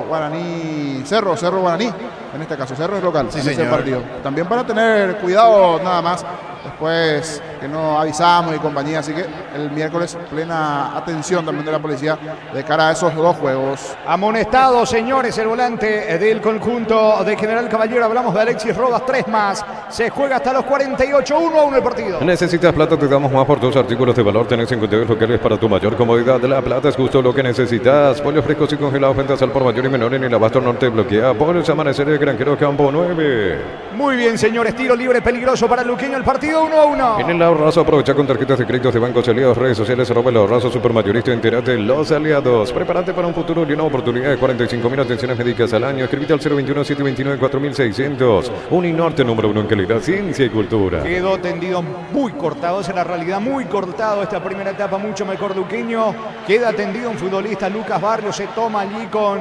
Guaraní Cerro Guaraní. En este caso, Cerro es local, sí, en señor. ese partido. También para tener cuidado nada más. Después que no avisamos y compañía, así que el miércoles plena atención también de la policía de cara a esos dos juegos. Amonestado, señores, el volante del conjunto de General Caballero. Hablamos de Alexis Rodas, 3 más. Se juega hasta los 48, 1-1 el partido. ¿Necesitas plata? Te damos más por tus artículos de valor. Tenés 52 locales para tu mayor comodidad. La plata es justo lo que necesitas. Pollos frescos y congelados, ventas al por mayor y menor en el abasto norte bloquea. Pollos Amaneceres Granjero Campo 9. Muy bien, señores. Tiro libre peligroso para el Luqueño. El partido 1-1. En el ahorrazo, aprovecha con tarjetas de créditos de bancos aliados, redes sociales, el ahorrazo supermayorista, entérate los aliados. Prepárate para un futuro y una oportunidad de 45.000 atenciones médicas al año. Escribite al 021-729-4600. Uninorte, número 1 en calidad, ciencia y cultura. Quedó tendido muy cortado, esa es la realidad, muy cortado esta primera etapa, mucho mejor Luqueño. Queda tendido un futbolista, Lucas Barrios, se toma allí con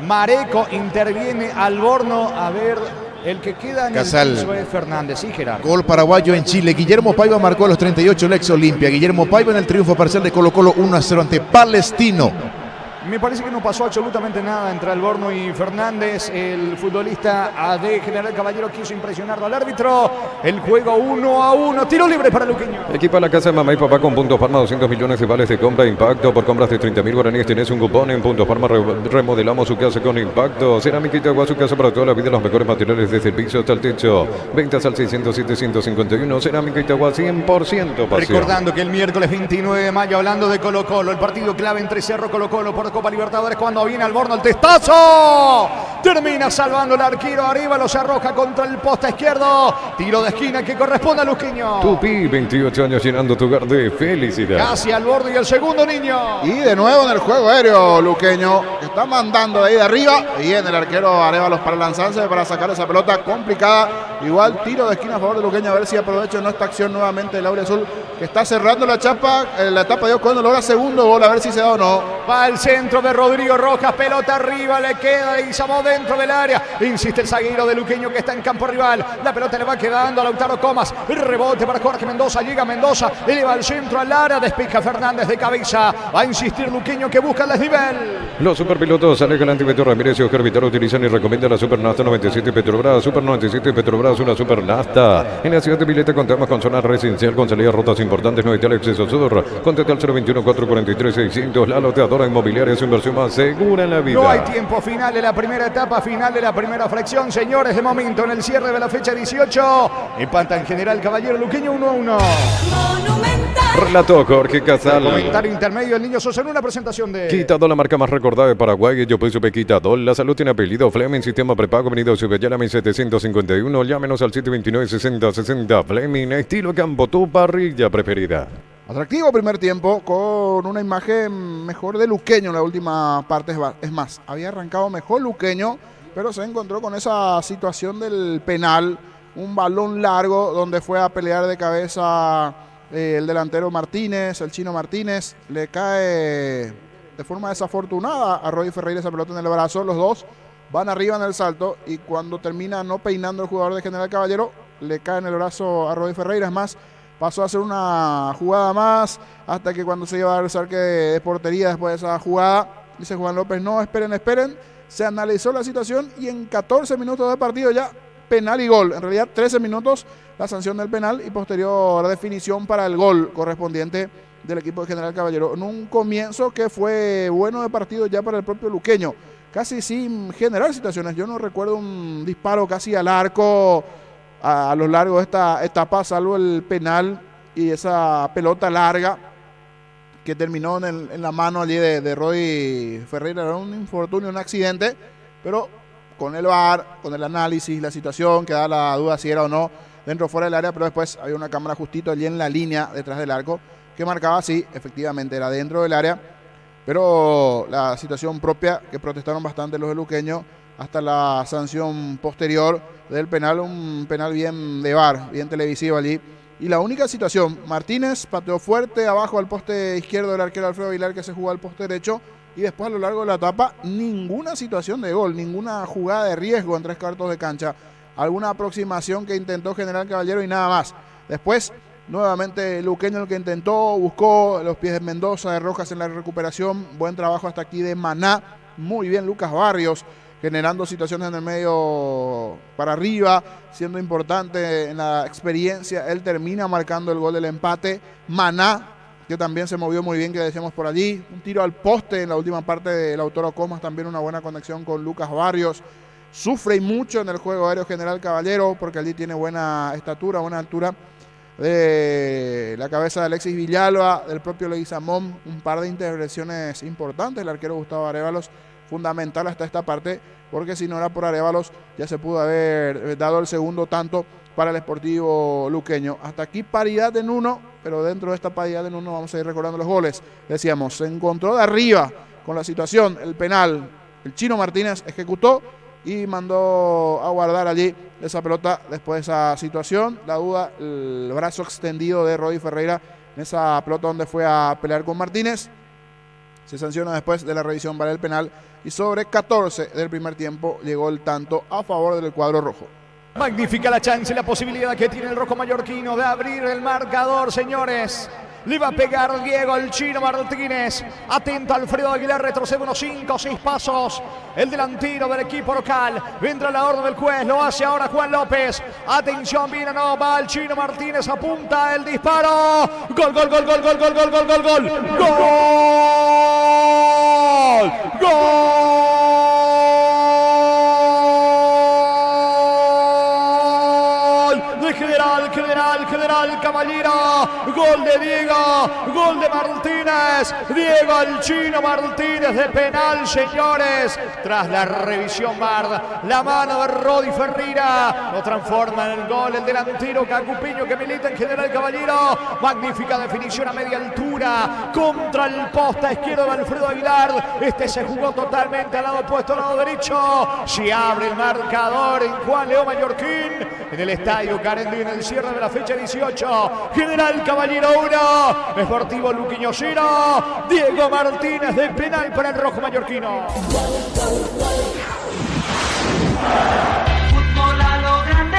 Mareco, interviene Alborno, a ver... El que queda en Casal. el piso es Fernández, sí, Gerardo. Gol paraguayo en Chile. Guillermo Paiva marcó a los 38 el ex Olimpia. Guillermo Paiva en el triunfo parcial de Colo-Colo 1-0 ante Palestino. Me parece que no pasó absolutamente nada entre Alborno y Fernández. El futbolista de General Caballero quiso impresionarlo al árbitro. El juego 1-1. Tiro libre para Luqueño. Equipa la casa de mamá y papá con Punto Farma, 200 millones de vales de compra impacto. Por compras de 30.000 guaraníes tenés un cupón en Punto Farma. Remodelamos su casa con impacto. Cerámica Itagua, su casa para toda la vida. Los mejores materiales desde el piso hasta el techo. Ventas al 607-151. Cerámica Itagua, 100% pasión. Recordando que el miércoles 29 de mayo, hablando de Colo-Colo, el partido clave entre Cerro Colo-Colo por Copa Libertadores cuando viene Alborno el testazo. Termina salvando el arquero Arévalo, se arroja contra el poste izquierdo. Tiro de esquina que corresponde a Luqueño. Tupi, 28 años llenando tu hogar de felicidad. Casi al borde y el segundo niño. Y de nuevo en el juego aéreo, Luqueño, que está mandando de ahí de arriba. Y en el arquero Arévalos para lanzarse, para sacar esa pelota complicada. Igual tiro de esquina a favor de Luqueño, a ver si aprovecha en esta acción nuevamente el Auriazul, que está cerrando la chapa, la etapa de cuando logra segundo gol, a ver si se da o no. Va al centro de Rodrigo Rojas, pelota arriba, le queda y Samó dentro del área. Insiste el zaguero de Luqueño que está en campo rival. La pelota le va quedando a Lautaro Comas. El rebote para Jorge Mendoza, llega Mendoza, eleva al centro al área, despeja Fernández de cabeza. Va a insistir Luqueño que busca el desnivel. Los superpilotos Alex Galante, Beto Ramírez y Oscar Vitaro utilizan y recomiendan la Super Nafta 97 Petrobras. Super 97 Petrobras, una Super Nafta. En la ciudad de Vileta contamos con zona residencial con salidas rutas importantes, no el acceso sur. Contacte al 021-443-600. La loteadora inmobiliaria es su inversión más segura en la vida. No hay tiempo final de la primera etapa, final de la primera fracción, señores. De momento en el cierre de la fecha 18. Empata en general Caballero Luqueño 1-1. Relató Jorge Casal. Comentario intermedio el Niño Sosa en una presentación de Quitadol, la marca más recordada de Paraguay. Yo soy Quitadol. La salud tiene apellido. Fleming, sistema prepago. Avenida Ciudadela 1751. Llámenos al 729-6060. Fleming, estilo campo, tu parrilla preferida. Atractivo primer tiempo con una imagen mejor de Luqueño en la última parte. Es más, había arrancado mejor Luqueño, pero se encontró con esa situación del penal. Un balón largo donde fue a pelear de cabeza el delantero Martínez, el chino Martínez. Le cae de forma desafortunada a Roy Ferreira esa pelota en el brazo. Los dos van arriba en el salto y cuando termina no peinando el jugador de General Caballero, le cae en el brazo a Roy Ferreira. Es más, pasó a hacer una jugada más hasta que cuando se iba a dar el saque de portería después de esa jugada, dice Juan López, no, esperen. Se analizó la situación y en 14 minutos de partido ya penal y gol. En realidad 13 minutos la sanción del penal y posterior definición para el gol correspondiente del equipo de General Caballero. En un comienzo que fue bueno de partido ya para el propio Luqueño, casi sin generar situaciones. Yo no recuerdo un disparo casi al arco a lo largo de esta etapa, salvo el penal y esa pelota larga que terminó en la mano allí de Roy Ferreira. Era un infortunio, un accidente, pero con el VAR, con el análisis, la situación, queda la duda si era o no dentro o fuera del área, pero después había una cámara justito allí en la línea detrás del arco que marcaba sí, efectivamente era dentro del área, pero la situación propia que protestaron bastante los de Luqueño hasta la sanción posterior del penal, un penal bien de VAR, bien televisivo allí. Y la única situación, Martínez pateó fuerte abajo al poste izquierdo del arquero Alfredo Aguilar que se jugó al poste derecho y después a lo largo de la etapa ninguna situación de gol, ninguna jugada de riesgo en 3 cuartos de cancha, alguna aproximación que intentó General Caballero y nada más. Después nuevamente Luqueño el que intentó, buscó los pies de Mendoza, de Rojas en la recuperación, buen trabajo hasta aquí de Maná, muy bien Lucas Barrios, generando situaciones en el medio para arriba, siendo importante en la experiencia. Él termina marcando el gol del empate. Maná, que también se movió muy bien, que decíamos por allí. Un tiro al poste en la última parte del Lautaro Comas, también una buena conexión con Lucas Barrios. Sufre y mucho en el juego aéreo General Caballero, porque allí tiene buena estatura, buena altura. De la cabeza de Alexis Villalba, del propio Leguizamón, un par de intervenciones importantes. El arquero Gustavo Arévalos, fundamental hasta esta parte, porque si no era por Arévalos ya se pudo haber dado el segundo tanto para el Sportivo Luqueño. Hasta aquí paridad en 1, pero dentro de esta paridad en 1 vamos a ir recordando los goles. Decíamos, se encontró de arriba con la situación, el penal, el chino Martínez ejecutó y mandó a guardar allí esa pelota después de esa situación. La duda, el brazo extendido de Roy Ferreira en esa pelota donde fue a pelear con Martínez. Se sanciona después de la revisión para el penal y sobre 14 del primer tiempo llegó el tanto a favor del cuadro rojo. Magnífica la chance y la posibilidad que tiene el rojo mallorquino de abrir el marcador, señores. Le va a pegar Diego el chino Martínez. Atento Alfredo Aguilar, retrocede unos 5 o 6 pasos. El delantero del equipo local. Entra la orden del juez, lo hace ahora Juan López. Atención, viene, no, va el chino Martínez, apunta el disparo. Gol, gol, gol, gol, gol, gol, gol, gol, gol, gol. Gol. Gol. De General General Caballero. Gol de Diego, gol de Martínez. Diego el Chino Martínez de penal, señores. Tras la revisión VAR, la mano de Rodi Ferreira lo transforma en el gol el delantero Cacupiño que milita en General Caballero. Magnífica definición a media altura contra el posta izquierdo de Alfredo Aguilar. Este se jugó totalmente al lado opuesto, al lado derecho. Se abre el marcador en Juan León Mallorquín en el estadio Carendí en el cierre de la fecha 18. General Caballero 1, Sportivo Luqueño 0. Diego Martínez de penal para el rojo mallorquino. Fútbol a lo grande.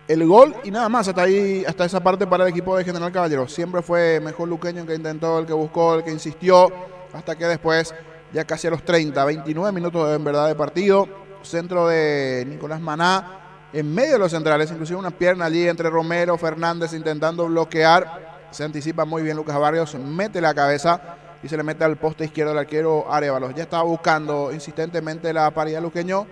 El gol y nada más, hasta ahí, hasta esa parte para el equipo de General Caballero. Siempre fue mejor Luqueño, el que intentó, el que buscó, el que insistió, hasta que después, ya casi a los 30, 29 minutos en verdad de partido, centro de Nicolás Maná, en medio de los centrales, inclusive una pierna allí entre Romero, Fernández intentando bloquear. Se anticipa muy bien Lucas Barrios, mete la cabeza y se le mete al poste izquierdo del arquero Arévalos. Ya estaba buscando insistentemente la paridad Luqueño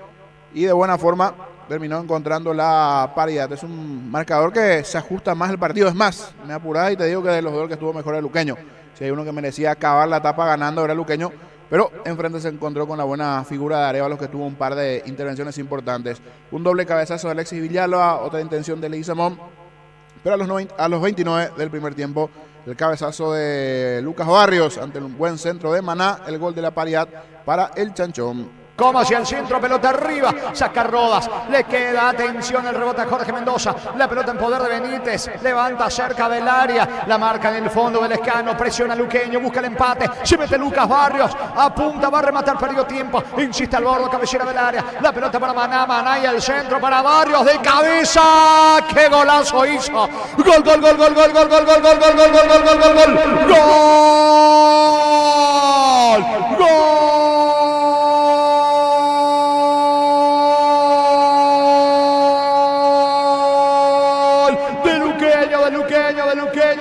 y de buena forma terminó encontrando la paridad. Es un marcador que se ajusta más al partido. Es más, me apurás y te digo que de los dos que estuvo mejor el Luqueño. Si hay uno que merecía acabar la etapa ganando era Luqueño, pero enfrente se encontró con la buena figura de Arévalos, que tuvo un par de intervenciones importantes. Un doble cabezazo de Alexis Villalba, otra intención de Leguizamón, pero a los 29 del primer tiempo, el cabezazo de Lucas Barrios ante un buen centro de Maná, el gol de la paridad para el Chanchón. Como hacia el centro, pelota arriba, saca Rodas, le queda atención el rebote a Jorge Mendoza, la pelota en poder de Benítez, levanta cerca del área, la marca en el fondo del escano, presiona Luqueño, busca el empate, se mete Lucas Barrios, apunta, va a rematar, perdió tiempo, insiste al bordo, cabecera del área, la pelota para Maná, Maná y el centro para Barrios de cabeza, ¡qué golazo hizo! Gol, gol, gol, gol, gol, gol, gol, gol, gol, gol, gol, gol, gol, gol, gol, gol, gol, gol.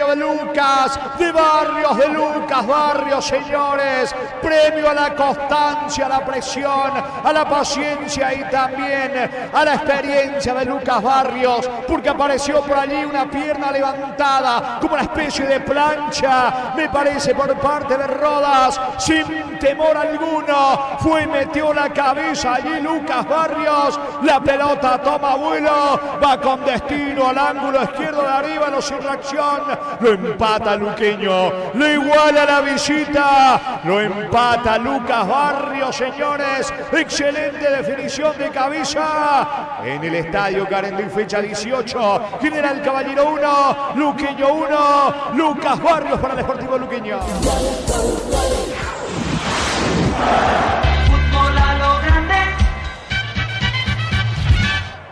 De Lucas, de Lucas Barrios, señores. Premio a la constancia, a la presión, a la paciencia y también a la experiencia de Lucas Barrios, porque apareció por allí una pierna levantada como una especie de plancha, me parece, por parte de Rodas, sin temor alguno, fue y metió la cabeza allí Lucas Barrios, la pelota toma vuelo, va con destino al ángulo izquierdo de Arévalos sin reacción, lo empata Luqueño, lo iguala la visita, lo empata Lucas Barrios, señores, excelente definición de cabeza en el estadio Carendí, fecha 18, General Caballero 1, Luqueño 1, Lucas Barrios para el Sportivo Luqueño. Fútbol a lo grande.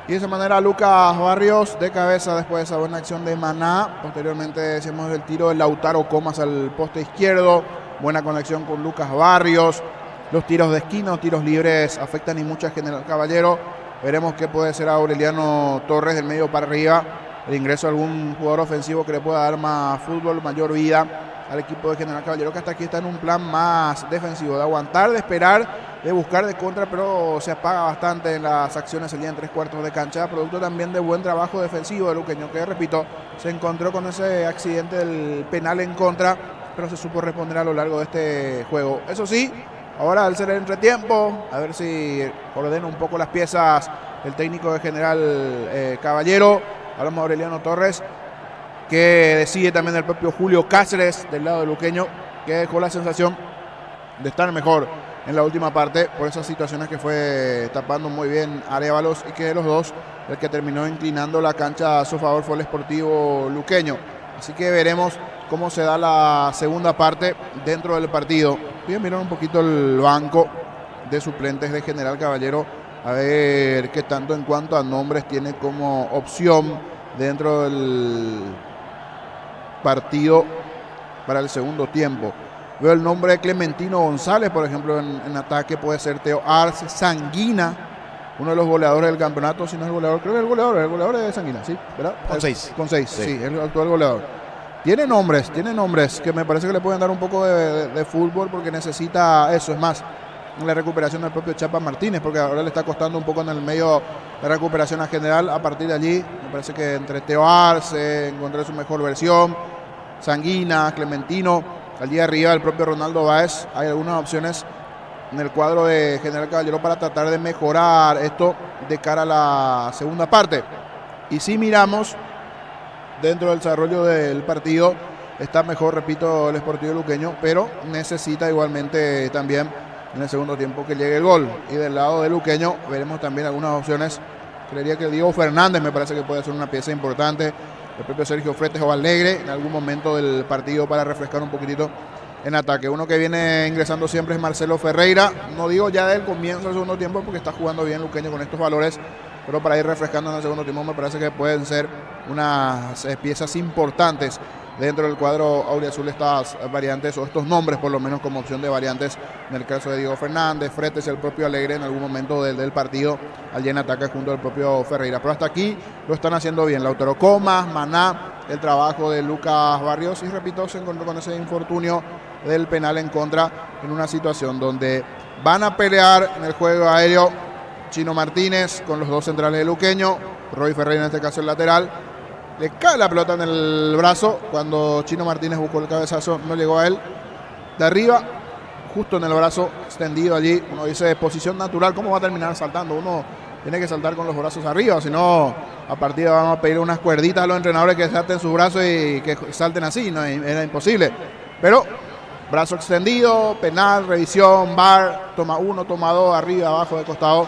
Y de esa manera Lucas Barrios de cabeza después de esa buena acción de Maná. Posteriormente decíamos el tiro de Lautaro Comas al poste izquierdo. Buena conexión con Lucas Barrios. Los tiros de esquina, los tiros libres afectan y mucho a General Caballero. Veremos qué puede ser Aureliano Torres del medio para arriba. El ingreso de algún jugador ofensivo que le pueda dar más fútbol, mayor vida al equipo de General Caballero, que hasta aquí está en un plan más defensivo, de aguantar, de esperar, de buscar de contra, pero se apaga bastante en las acciones allí en 3/4 de cancha, producto también de buen trabajo defensivo de Luqueño, que repito, se encontró con ese accidente del penal en contra, pero se supo responder a lo largo de este juego. Eso sí, ahora al ser el entretiempo, a ver si ordena un poco las piezas el técnico de General Caballero. Hablamos de Aureliano Torres, que decide también el propio Julio Cáceres del lado de Luqueño, que dejó la sensación de estar mejor en la última parte por esas situaciones que fue tapando muy bien Arévalos, y que de los dos el que terminó inclinando la cancha a su favor fue el Sportivo Luqueño. Así que veremos cómo se da la segunda parte dentro del partido. Voy a mirar un poquito el banco de suplentes de General Caballero, a ver qué tanto en cuanto a nombres tiene como opción dentro del partido para el segundo tiempo. Veo el nombre de Clementino González, por ejemplo, en ataque puede ser Teo Arce, Sanguina, uno de los goleadores del campeonato, si no es el goleador, creo que es el goleador es Sanguina, ¿sí? ¿Verdad? Con 6. Con 6, sí, el actual goleador. Tiene nombres que me parece que le pueden dar un poco de fútbol, porque necesita eso, es más, la recuperación del propio Chapa Martínez, porque ahora le está costando un poco en el medio la recuperación a general. A partir de allí, me parece que entre Teo Arce encontré su mejor versión, Sanguina, Clementino, allí arriba el propio Ronaldo Báez. Hay algunas opciones en el cuadro de General Caballero para tratar de mejorar esto de cara a la segunda parte. Y si miramos dentro del desarrollo del partido, está mejor, repito, el Sportivo Luqueño, pero necesita igualmente también en el segundo tiempo que llegue el gol. Y del lado de Luqueño veremos también algunas opciones. Creería que Diego Fernández me parece que puede ser una pieza importante. El propio Sergio Fretes o Alegre en algún momento del partido para refrescar un poquitito en ataque. Uno que viene ingresando siempre es Marcelo Ferreira. No digo ya del comienzo del segundo tiempo porque está jugando bien Luqueño con estos valores, pero para ir refrescando en el segundo tiempo me parece que pueden ser unas piezas importantes dentro del cuadro auriazul, estas variantes o estos nombres por lo menos como opción de variantes en el caso de Diego Fernández, Fretes, el propio Alegre en algún momento del partido allí en ataque junto al propio Ferreira. Pero hasta aquí lo están haciendo bien Lautaro Comas, Maná, el trabajo de Lucas Barrios y repito, se encontró con ese infortunio del penal en contra en una situación donde van a pelear en el juego aéreo Chino Martínez con los dos centrales de Luqueño, Roy Ferreira en este caso el lateral. Le cae la pelota en el brazo cuando Chino Martínez buscó el cabezazo, no llegó a él. De arriba, justo en el brazo extendido allí, uno dice posición natural, ¿cómo va a terminar saltando? Uno tiene que saltar con los brazos arriba, si no a partir de vamos a pedir unas cuerditas a los entrenadores que salten sus brazos y que salten así, no era imposible. Pero brazo extendido, penal, revisión, VAR, toma 1, toma 2, arriba, abajo, de costado,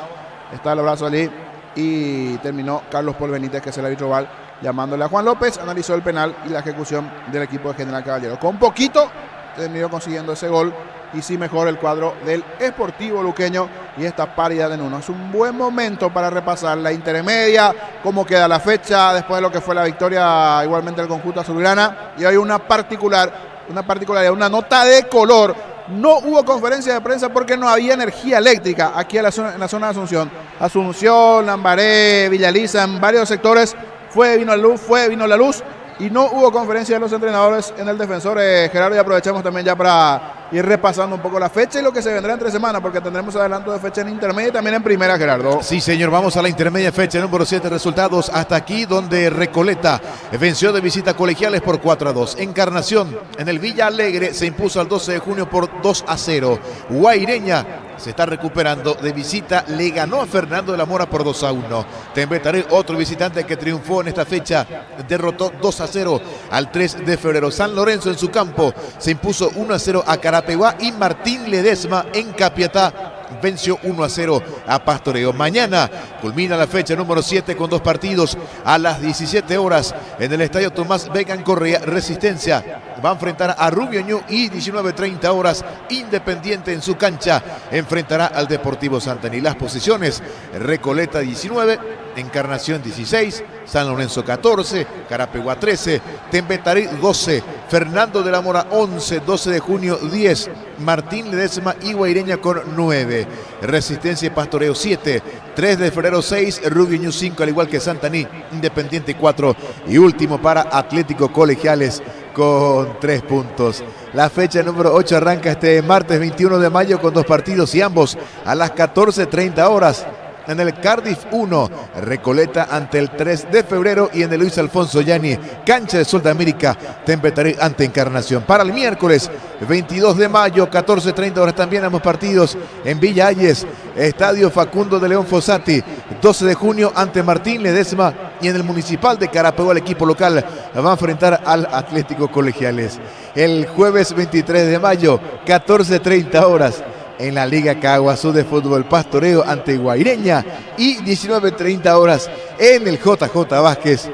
está el brazo allí y terminó Carlos Paul Benítez, que es el árbitro VAR, llamándole a Juan López, analizó el penal y la ejecución del equipo de General Caballero. Con poquito terminó consiguiendo ese gol y sí mejor el cuadro del Sportivo Luqueño y esta paridad en uno. Es un buen momento para repasar la intermedia, cómo queda la fecha después de lo que fue la victoria igualmente del conjunto azulgrana. Y hay una particularidad, una nota de color. No hubo conferencia de prensa porque no había energía eléctrica aquí en la zona de Asunción. Asunción, Lambaré, Villaliza, en varios sectores vino la luz y no hubo conferencia de los entrenadores en el Defensor, Gerardo, y aprovechamos también ya para ir repasando un poco la fecha y lo que se vendrá entre semana, porque tendremos adelanto de fecha en intermedia y también en primera, Gerardo. Sí, señor, vamos a la intermedia fecha número 7, resultados hasta aquí, donde Recoleta venció de visita a Colegiales por 4-2. Encarnación en el Villa Alegre se impuso al 12 de junio por 2-0. Guaireña se está recuperando de visita, le ganó a Fernando de la Mora por 2-1. Tembetaré, otro visitante que triunfó en esta fecha, derrotó 2-0 al 3 de febrero. San Lorenzo en su campo se impuso 1-0 a Carapeguá y Martín Ledesma en Capiatá venció 1-0 a Pastoreo. Mañana culmina la fecha número 7 con 2 partidos a las 17 horas en el estadio Tomás Vegan Correa. Resistencia va a enfrentar a Rubio Ñu y 19:30 horas Independiente en su cancha enfrentará al Deportivo Santaní. Las posiciones: Recoleta 19, Encarnación 16, San Lorenzo 14, Carapeguá 13, Tembetaré 12, Fernando de la Mora 11, 12 de junio 10, Martín Ledesma y Guaireña con 9, Resistencia y Pastoreo 7, 3 de febrero 6, Rubio Ñu 5, al igual que Santaní, Independiente 4 y último para Atlético Colegiales con 3 puntos. La fecha número 8 arranca este martes 21 de mayo con 2 partidos y ambos a las 14:30 horas. En el Cardiff 1, Recoleta ante el 3 de febrero y en el Luis Alfonso Llani, cancha de Sol de América, Tembetaré ante Encarnación. Para el miércoles 22 de mayo, 14:30 horas también ambos partidos en Villa Ayes, Estadio Facundo de León Fossati, 12 de junio ante Martín Ledesma y en el Municipal de Carapeguá el equipo local va a enfrentar al Atlético Colegiales. El jueves 23 de mayo, 14:30 horas. En la Liga Caguazú de Fútbol, Pastoreo ante Guaireña y 19:30 horas en el JJ Vázquez,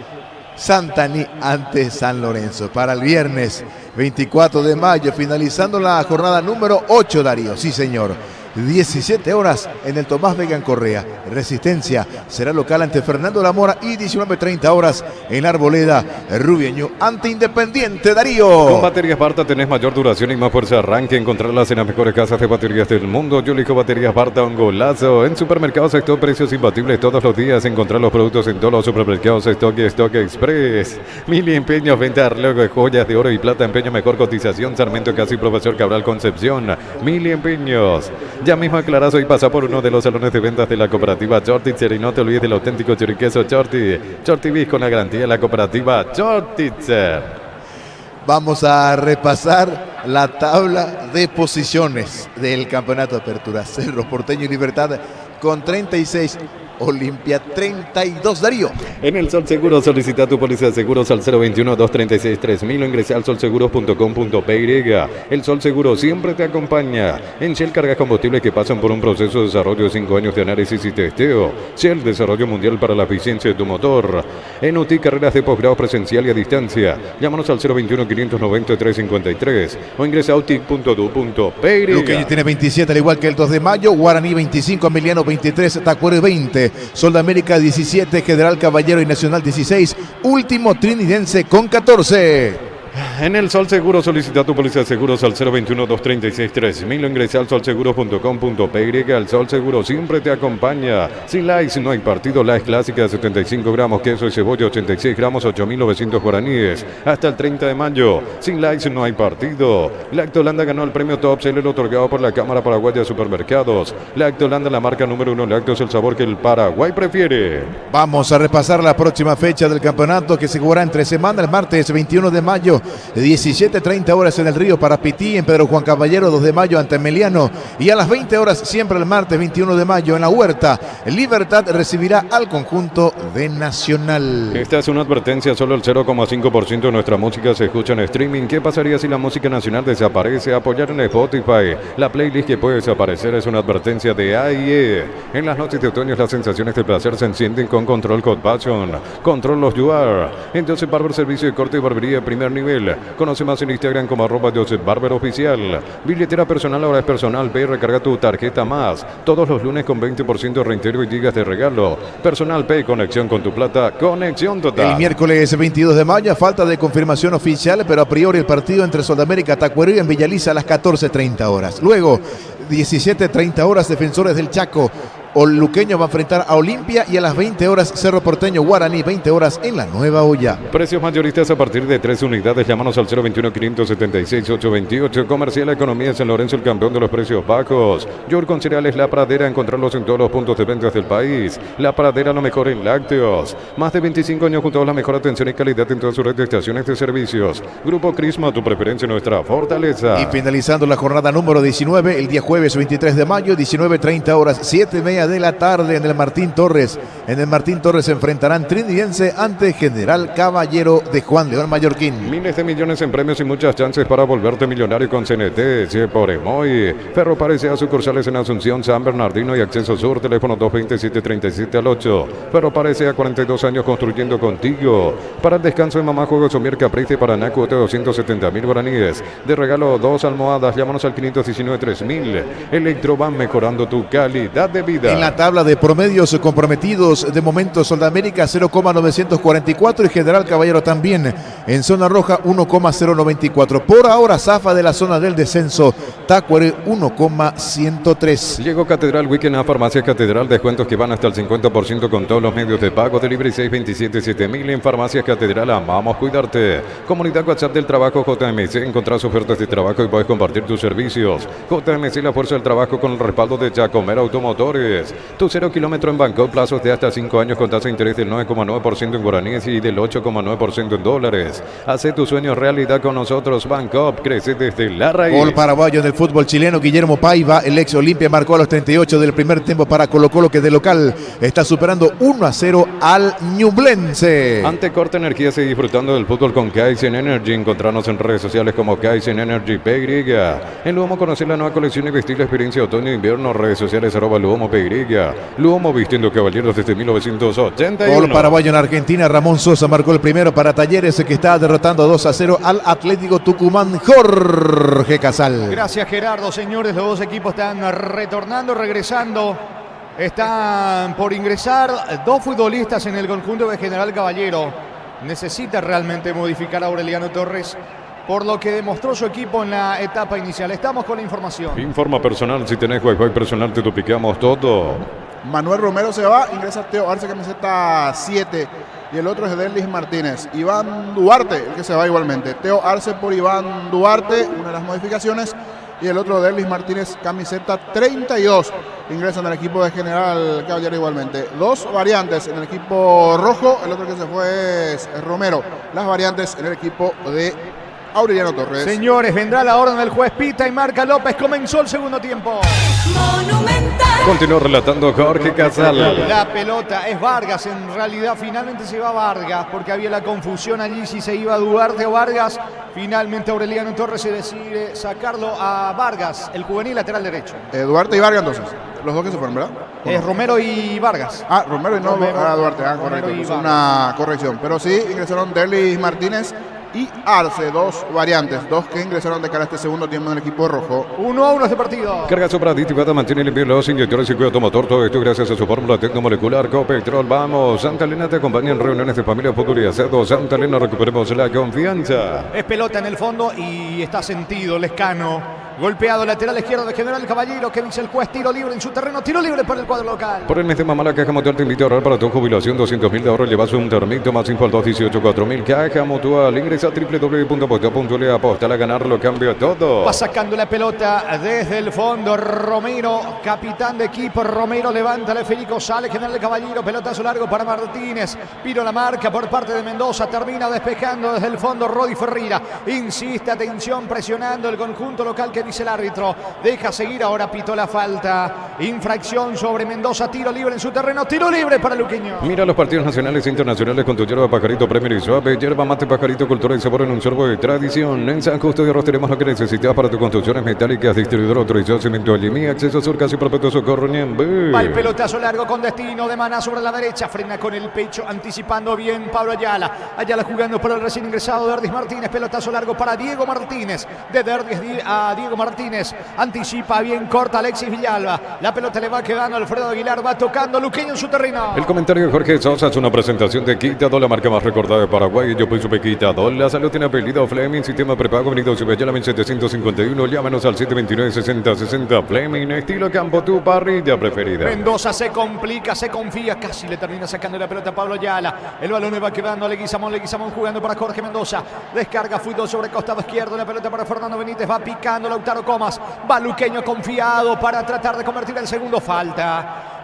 Santaní ante San Lorenzo. Para el viernes 24 de mayo, finalizando la jornada número 8, Darío, sí señor, 17 horas en el Tomás Vegan Correa. Resistencia será local ante Fernando de la Mora y 19:30 horas en Arboleda, Rubio Ñu ante Independiente, Darío. Con baterías Barta tenés mayor duración y más fuerza de arranque. Encontrarlas en las mejores casas de baterías del mundo. Yo elijo baterías Barta, un golazo. En supermercados Stock, precios imbatibles todos los días. Encontrar los productos en todos los supermercados Stock y Stock Express. Mil empeños, venta de joyas de oro y plata, empeño, mejor cotización. Sarmiento Casi, Profesor Cabral Concepción. Mil empeños. Ya mismo aclarás y pasa por uno de los salones de ventas de la cooperativa Chortitzer y no te olvides del auténtico choriqueso Chorti. Chorti Bis con la garantía de la cooperativa Chortitzer. Vamos a repasar la tabla de posiciones del campeonato de apertura. Cerro Porteño y Libertad con 36. Olimpia 32, Darío. En el Sol Seguro solicita tu póliza de seguros al 021-236-3000 o ingresa al solseguros.com.py. El Sol Seguro siempre te acompaña. En Shell cargas combustibles que pasan por un proceso de desarrollo de 5 años de análisis y testeo. Shell, desarrollo mundial para la eficiencia de tu motor. En UTI, carreras de posgrado presencial y a distancia. Llámanos al 021-590-353 o ingresa a utic.du.py. Luqueño tiene 27, al igual que el 2 de mayo. Guaraní 25, Emiliano 23, Tacuero 20. Sol de América 17, General Caballero y Nacional 16, último Trinidense con 14. En el Sol Seguro solicita tu póliza de seguros al 021-236-3000 o ingresa al solseguros.com.py. El Sol Seguro siempre te acompaña. Sin likes no hay partido. Likes clásica de 75 gramos, queso y cebolla 86 gramos, 8.900 guaraníes. Hasta el 30 de mayo. Sin likes no hay partido. Lactolanda ganó el premio Top Seller otorgado por la Cámara Paraguaya de Supermercados. Lactolanda, la marca número 1. Lactos, el sabor que el Paraguay prefiere. Vamos a repasar la próxima fecha del campeonato que se jugará entre semana, el martes 21 de mayo. 17:30 horas en el Río Parapití, en Pedro Juan Caballero, 2 de mayo ante Emiliano, y a las 20 horas siempre el martes 21 de mayo en La Huerta, Libertad recibirá al conjunto de Nacional. Esta es una advertencia, solo el 0,5% de nuestra música se escucha en streaming. ¿Qué pasaría si la música nacional desaparece? Apoyar en Spotify. La playlist que puede desaparecer es una advertencia de AIE. En las noches de otoño las sensaciones de placer se encienden con Control Code Passion. Control los You Are. Entonces Barber, servicio de corte y barbería de primer nivel. Conoce más en Instagram como @JosepBarberOficial. Billetera personal ahora es Personal Pay. Recarga tu tarjeta más. Todos los lunes con 20% de reintegro y gigas de regalo. Personal Pay, conexión con tu plata, conexión total. El miércoles 22 de mayo, a falta de confirmación oficial, pero a priori el partido entre Soldamérica Tacuero y en Villaliza a las 14:30 horas. Luego, 17:30 horas, Defensores del Chaco. Luqueño va a enfrentar a Olimpia y a las 20 horas Cerro Porteño Guaraní, 20 horas en la Nueva Olla. Precios mayoristas a partir de 3 unidades. Llámanos al 021-576-828. Comercial Economía San Lorenzo, el campeón de los precios bajos. Yogur con cereales La Pradera, encontrarlos en todos los puntos de ventas del país. La Pradera, lo mejor en lácteos. Más de 25 años junto a la mejor atención y calidad en todas sus redes de estaciones de servicios. Grupo Crisma, tu preferencia, nuestra fortaleza. Y finalizando la jornada número 19, el día jueves 23 de mayo, 19:30 horas, 7:30 de la tarde en el Martín Torres. En el Martín Torres se enfrentarán Trinidense ante General Caballero de Juan León Mallorquín. Miles de millones en premios y muchas chances para volverte millonario con CNT, por Emoy. Ferro Parecea, sucursales en Asunción, San Bernardino y Acceso Sur, teléfono 227-37-8. Ferro Parecea, 42 años construyendo contigo. Para el descanso de mamá, juegos Somier Caprice para Naco de 270.000 guaraníes. De regalo 2 almohadas, llámanos al 519-3000. Electroban, mejorando tu calidad de vida. En la tabla de promedios comprometidos, de momento Soldamérica 0,944 y General Caballero también en zona roja 1,094. Por ahora zafa de la zona del descenso Tacuere 1,103. Llegó Catedral Weekend a Farmacia Catedral, descuentos que van hasta el 50% con todos los medios de pago. Delivery 627-7000 en Farmacia Catedral. Amamos cuidarte. Comunidad WhatsApp del Trabajo JMC. Encontrás ofertas de trabajo y puedes compartir tus servicios. JMC, la fuerza del trabajo con el respaldo de Jacomer Automotores. Tu 0 kilómetro en Banco, plazos de hasta 5 años con tasa de interés del 9,9% en guaraníes y del 8,9% en dólares. Hace tu sueño realidad con nosotros. Banco, crece desde la raíz. Gol paraguayo en el fútbol chileno. Guillermo Paiva, el ex Olimpia, marcó a los 38 del primer tiempo para Colo-Colo, que de local está superando 1-0 al Ñublense. Ante Corte Energía, sigue disfrutando del fútbol con Kaizen Energy. Encontrarnos en redes sociales como Kaizen Energy PY. En Luomo, conocer la nueva colección y vestir la experiencia otoño-invierno. Redes sociales @Luomo PY. Luomo, vistiendo caballeros desde 1981. Gol paraguayo en Argentina. Ramón Sosa marcó el primero para Talleres, que está derrotando 2-0 al Atlético Tucumán. Jorge Casal. Gracias, Gerardo. Señores, los dos equipos están retornando, regresando. Están por ingresar 2 futbolistas en el conjunto de General Caballero. Necesita realmente modificar a Aureliano Torres, por lo que demostró su equipo en la etapa inicial. Estamos con la información. Informa personal, si tenés Wi-Fi personal te duplicamos todo. Manuel Romero se va, ingresa Teo Arce, camiseta 7. Y el otro es Delis Martínez. Iván Duarte, el que se va igualmente. Teo Arce por Iván Duarte, una de las modificaciones. y el otro Derlis Martínez, camiseta 32. Ingresan al equipo de General Caballero igualmente. 2 variantes en el equipo rojo, el otro que se fue es Romero. Las variantes en el equipo de Aureliano Torres. Señores, vendrá la orden del juez, pita y marca López. Comenzó el segundo tiempo. Continuó relatando Jorge Casal. La pelota es Vargas, en realidad finalmente se va Vargas, porque había la confusión allí si se iba a Duarte o Vargas. Finalmente Aureliano Torres se decide sacarlo a Vargas, el juvenil lateral derecho. Duarte y Vargas entonces, los dos que se fueron, ¿verdad? Es Romero y Vargas. Ah, Romero y no Duarte, correcto, es una corrección. Pero sí, ingresaron Derlis Martínez y Arce, 2 variantes, 2 que ingresaron de cara a este segundo tiempo en el equipo rojo. 1-1 este partido. Carga sopraditivada mantiene limpio los inyectores y cuidado motor. Todo esto gracias a su fórmula tecnomolecular Copetrol. Vamos, Santa Elena te acompaña en reuniones de familia, fútbol y asado. Santa Elena, recuperemos la confianza. Es pelota en el fondo y está sentido Lescano. Golpeado lateral izquierdo de General Caballero. Que dice el juez? Tiro libre en su terreno. Tiro libre para el cuadro local. Por el mes de Mamá, la Caja Mutual te invita a ahorrar para tu jubilación 200.000 de ahorro. Llevas un termito más info al 218-4000. Caja Mutual. Ingresa a www.aposta.le. Aposta a ganar, lo cambia todo. Va sacando la pelota desde el fondo Romero, capitán de equipo. Romero levanta el esférico, sale General Caballero. Pelotazo largo para Martínez. Piro la marca por parte de Mendoza. Termina despejando desde el fondo Rodi Ferreira. Insiste, atención, presionando el conjunto local. Que dice el árbitro? Deja seguir, ahora pitó la falta. Infracción sobre Mendoza, tiro libre en su terreno, tiro libre para Luqueño. Mira los partidos nacionales e internacionales con tu yerba Pajarito Premier y Suave. Yerba mate Pajarito, cultura y sabor en un sorbo de tradición. En San Justo de Arroz tenemos lo que necesitas para tus construcciones metálicas. Distribuidor autorizado Cemento Allimí. Acceso sur casi perpetuo socorro Niembe. Va el pelotazo largo con destino de Maná sobre la derecha. Frena con el pecho, anticipando bien Pablo Ayala. Ayala jugando por el recién ingresado Derdis Martínez. Pelotazo largo para Diego Martínez. De Derdis a Diego Martínez, anticipa bien, corta Alexis Villalba, la pelota le va quedando Alfredo Aguilar, va tocando Luqueño en su terreno. El comentario de Jorge Sosa es una presentación de Quitado, la marca más recordada de Paraguay. Yo supe Quitado, la salud tiene apellido Fleming, sistema prepago, venido Subellala 1751, llámanos al 729-6060 Fleming, estilo campo, tu parrilla preferida. Mendoza se complica, se confía, casi le termina sacando la pelota a Pablo Ayala, el balón le va quedando a Leguizamón jugando para Jorge Mendoza, descarga fútbol sobre costado izquierdo, la pelota para Fernando Benítez, va picando Lautaro Comas, va Luqueño confiado para tratar de convertir el segundo.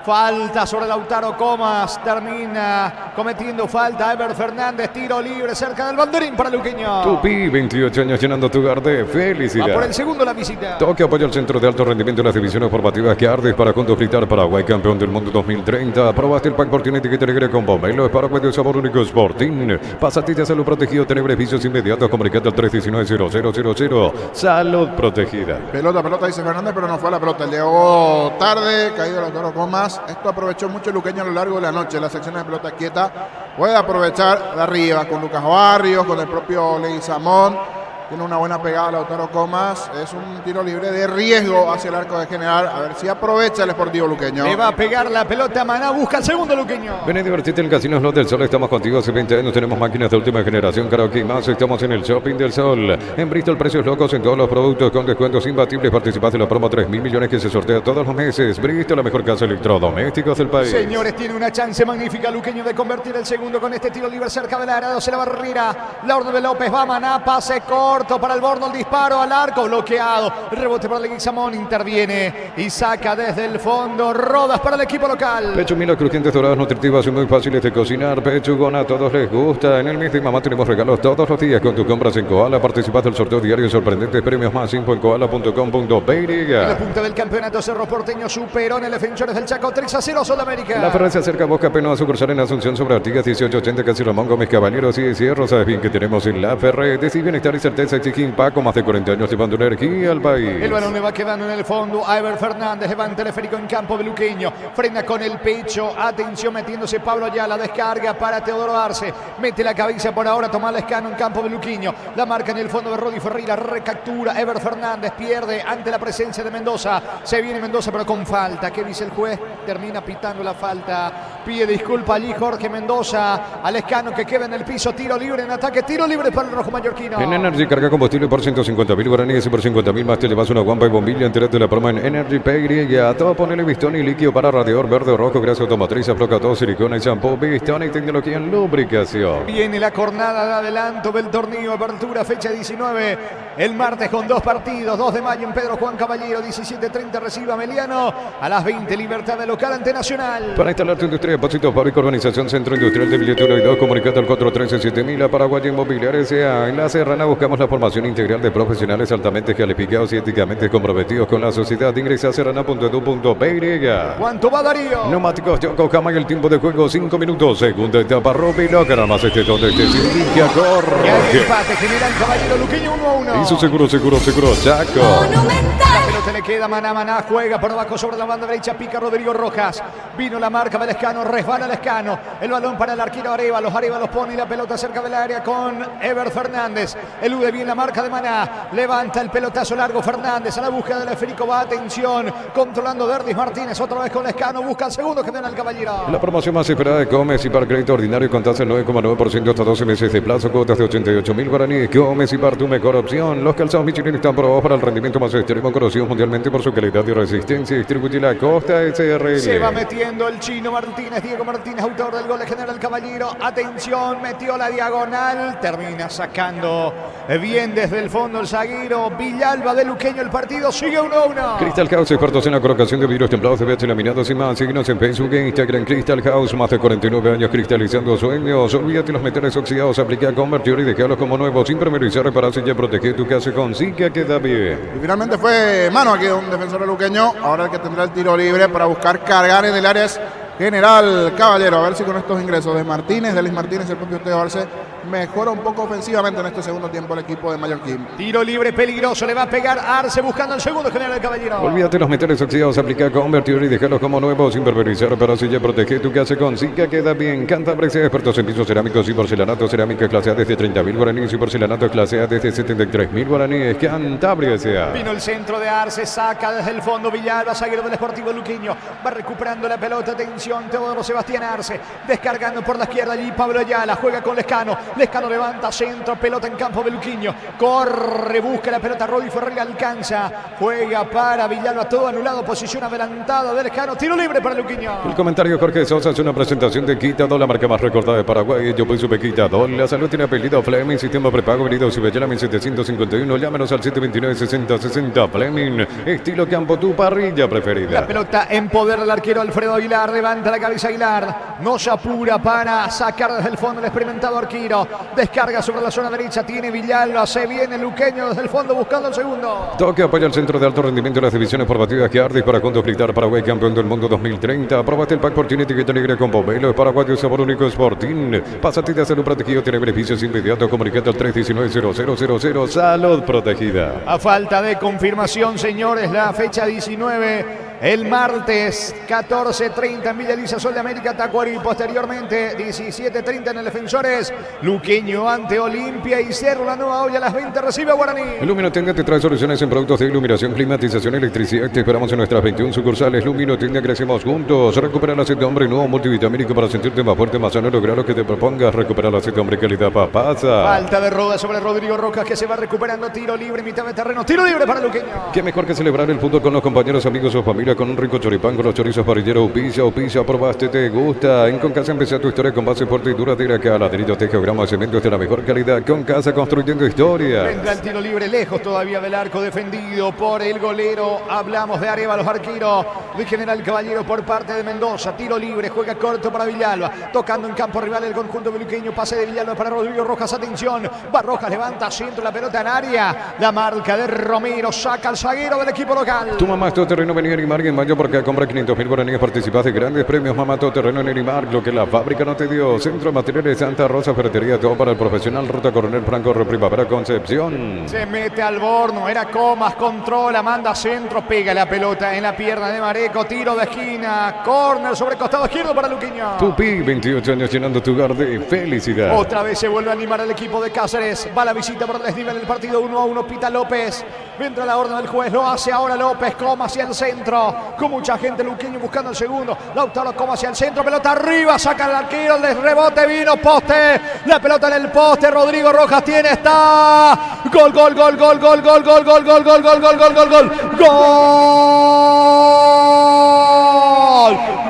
Falta sobre Lautaro Comas, termina cometiendo falta Ever Fernández, tiro libre cerca del banderín para Luqueño. Tupi, 28 años llenando tu hogar de felicidad. Va por el segundo la visita. Toque apoya al centro de alto rendimiento en las divisiones formativas que ardes para juntos gritar Paraguay campeón del mundo 2030. Probaste el pack por tiene etiqueta negra con pomelo, es Paraguay de sabor único Sporting. Pasatilla Salud Protegido, tener beneficios inmediatos, comunicate al 319-0000. Salud Protegida. Pelota, dice Fernández, pero no fue a la pelota. Llegó tarde, caído Lautaro Comas. Esto aprovechó mucho Luqueño a lo largo de la noche. Las secciones de pelota quieta puede aprovechar de arriba con Lucas Barrios, con el propio Leguizamón. Tiene una buena pegada Lautaro Comas. Es un tiro libre de riesgo hacia el arco de General. A ver si aprovecha el Sportivo Luqueño. Le va a pegar la pelota a Maná. Busca el segundo Luqueño. Ven a divertirte en el Casino Slot del Sol. Estamos contigo hace 20 años. Tenemos máquinas de última generación. Karaoke y más. Estamos en el Shopping del Sol. En Bristol, precios locos en todos los productos con descuentos imbatibles. Participás en la promo 3.000 millones que se sortea todos los meses. Bristol, la mejor casa de electrodomésticos del país. Señores, tiene una chance magnífica Luqueño de convertir el segundo con este tiro libre cerca del área. 12 la barrera. La orden de López va Maná. Pase corto para el Borno. Disparo al arco, bloqueado. Rebote para Leguizamón, interviene y saca desde el fondo. Rodas para el equipo local. Pechuguinas crujientes, doradas, nutritivas y muy fáciles de cocinar. Pechugona, a todos les gusta. En el mes de mamá tenemos regalos todos los días con tus compras en Koala. Participas del sorteo diario, sorprendentes premios, más info en koala.com.py. La punta del campeonato, Cerro Porteño superó en el Defensores del Chaco 3-0 Sudamérica. La Ferrer se acerca a Boca Peno a sucursal en Asunción sobre Artigas 1880, casi Ramón Gómez Caballeros y Cierro. Sabes bien que tenemos en La Ferrer. Decir bienestar y certeza exigen Paco, más de 40 años llevando energía al país. El balón le va quedando en el fondo a Ever Fernández, levanta el esférico en campo de Luqueño, frena con el pecho, atención metiéndose Pablo Ayala, descarga para Teodoro Arce, mete la cabeza por ahora, toma Lescano en campo de Luqueño, la marca en el fondo de Rodi Ferreira, recaptura Ever Fernández, pierde ante la presencia de Mendoza, se viene Mendoza pero con falta, ¿qué dice el juez? Termina pitando la falta, pide disculpa allí Jorge Mendoza, a Lescano que queda en el piso, tiro libre en ataque, tiro libre para el rojo mallorquino. En Energy recarga combustible por 150.000 guaraníes y por 50.000 más te llevas una guampa y bombilla entera de la promo en Energy Pay. Y a todo ponele Bistoni y líquido para radiador verde o rojo, grasa automotriz, afloca todo, silicona y shampoo. Bistoni, tecnología en lubricación. Viene la jornada de adelanto del torneo Apertura, fecha 19. El martes con 2 partidos, 2 de mayo en Pedro Juan Caballero, 17:30 recibe a Meliano. A las 20, Libertad de local ante Nacional. Para instalar tu industria, depósito fábrica, urbanización, centro industrial de billete 1 y 2, comunicate al 413-7000 a Paraguay Inmobiliaria S.A. En La Serrana buscamos la formación integral de profesionales altamente calificados y éticamente comprometidos con la sociedad. Ingresa a serrana.edu.py. ¿Cuánto va Darío? Neumáticos Yokohama y el tiempo de juego 5 minutos. Segunda etapa, Rubino, que nada más donde se indica, corre. Y hay empate, General Caballero Luqueño 1-1. Hizo seguro, Chaco. La pelota le queda mano a mano, juega por abajo sobre la banda derecha, pica Rodrigo Rojas. Vino la marca del Lescano, resbala el Lescano. El balón para el arquero Arévalos pone la pelota cerca del área con Ever Fernández. Elude bien la marca de Maná, levanta el pelotazo largo Fernández a la búsqueda del esférico, va atención, controlando Verdis Martínez, otra vez con Lescano, busca el segundo General Caballero. La promoción más esperada de Gómez y Par crédito ordinario con tasa del 9,9% hasta 12 meses de plazo, cuotas de 88.000 guaraníes. Gómez y Par, tu mejor opción. Los calzados Michelin están probados para el rendimiento más extremo, conocidos mundialmente por su calidad y resistencia. Distribuye la Costa SRL. Se va metiendo el chino Martínez, Diego Martínez, autor del gol de General Caballero. Atención, metió la diagonal, termina sacando bien desde el fondo el zaguero Villalba de Luqueño. El partido sigue 1-1. Crystal House, expertos en la colocación de vidrios templados de BH laminados y más. Síguenos en Facebook e Instagram. Crystal House, más de 49 años cristalizando sueños. Olvídate los metales oxidados, aplica convertir y dejarlos como nuevos. Sin permerizar, repararse y ya proteger tu casa con Zika queda bien. Y finalmente fue mano aquí de un defensor luqueño. Ahora el que tendrá el tiro libre para buscar cargar en el área es General Caballero. A ver si con estos ingresos de Martínez, de Luis Martínez, el propio Teo Arce, mejora un poco ofensivamente en este segundo tiempo el equipo de Mallorquín. Tiro libre peligroso, le va a pegar Arce buscando el segundo General Caballero. Olvídate los metales oxidados, aplica convertir y dejarlos como nuevos. Sin permerizar, para así ya proteger tu casa con Zika queda bien. Cantabria, expertos en pisos cerámicos y porcelanato. Cerámica clase A desde 30.000 guaraníes y porcelanato clase A desde 73.000 guaraníes. Cantabria S.A. Vino el centro de Arce, saca desde el fondo Villalba, zaguero del Sportivo Luqueño. Va recuperando la pelota, atención, Teodoro Sebastián Arce. Descargando por la izquierda allí Pablo Ayala, juega con Lescano. Lescano levanta centro, pelota en campo de Luqueño. Corre, busca la pelota, Rodi Ferreira alcanza. Juega para Villalba, todo anulado, posición adelantada de Lescano. Tiro libre para Luqueño. El comentario Jorge Sosa es una presentación de Quitado, la marca más recordada de Paraguay. Yo supe Quitado. La salud tiene apellido Fleming, sistema prepago, venido Cibellana 1751. Llámenos al 729-6060. Fleming, estilo campo, tu parrilla preferida. La pelota en poder del arquero Alfredo Aguilar, levanta la cabeza Aguilar. No se apura para sacar desde el fondo el experimentado arquero. Descarga sobre la zona derecha, tiene Villalba, se viene Luqueño desde el fondo buscando el segundo. Toque apoya el centro de alto rendimiento de las divisiones formativas que Ardis para juntos gritar Paraguay campeón del mundo 2030. Aprobaste el pack por tiene etiqueta negra con Pomelo, es Paraguay de sabor único Sporting. Pásate de salud protegido, tiene beneficios inmediatos, comunicate al 319-0000, salud protegida. A falta de confirmación, señores, la fecha 19. El martes 14:30 en Villa Elisa, Sol de América, Tacuary. Posteriormente 17:30 en el Defensores, Luqueño ante Olimpia y Cerro La Nueva Olla. A las 20 recibe a Guaraní. Luminotenga te trae soluciones en productos de iluminación, climatización, electricidad. Te esperamos en nuestras 21 sucursales. Luminotenga, crecemos juntos. Recupera el aceite de hombre nuevo multivitamínico para sentirte más fuerte, más sano. Lograr lo que te propongas. Recuperar el aceite de hombre calidad papasa. Falta de roda sobre Rodrigo Rojas, que se va recuperando. Tiro libre, mitad de terreno. Tiro libre para Luqueño. Qué mejor que celebrar el fútbol con los compañeros, amigos o familia, con un rico choripán, con los chorizos parrilleros Upicia, probaste, te gusta. En Concasa empecé tu historia con base fuerte y duradera. Acá ladrillos, teja, grama, cemento de la mejor calidad. Concasa, construyendo historia. Vendrá el tiro libre, lejos todavía del arco, defendido por el golero. Hablamos de Arévalos, arquero de General Caballero por parte de Mendoza. Tiro libre, juega corto para Villalba, tocando en campo rival el conjunto luqueño. Pase de Villalba para Rodrigo Rojas, atención, va Rojas, levanta centro, la pelota en área. La marca de Romero, saca al zaguero del equipo local. Tu mamá todo terreno venía a animar en mayo porque compra 500.000 guaraníes, participas de grandes premios. Mamá todo terreno en Nerimar, lo que la fábrica no te dio. Centro de Materiales Santa Rosa, ferretería, todo para el profesional. Ruta Coronel Franco, Primavera, Concepción. Se mete al borno, era Comas, controla, manda centro, pega la pelota en la pierna de Mareco, tiro de esquina, córner sobre costado izquierdo para Luqueño. Tupi, 28 años llenando tu hogar de felicidad. Otra vez se vuelve a animar el equipo de Cáceres, va la visita por el desnivel del partido 1-1, Pita López. Entra la orden del juez, lo hace ahora López, Comas hacia el centro. Luqueño. Con mucha gente, Luqueño buscando el segundo. Lautaro Comas hacia el centro, pelota arriba, saca el arquero, el rebote vino, poste. La pelota en el poste, Rodrigo Rojas tiene, está. Gol, gol, gol, gol, gol, gol, gol, gol, gol, gol, gol, gol, gol, gol, gol. Gol.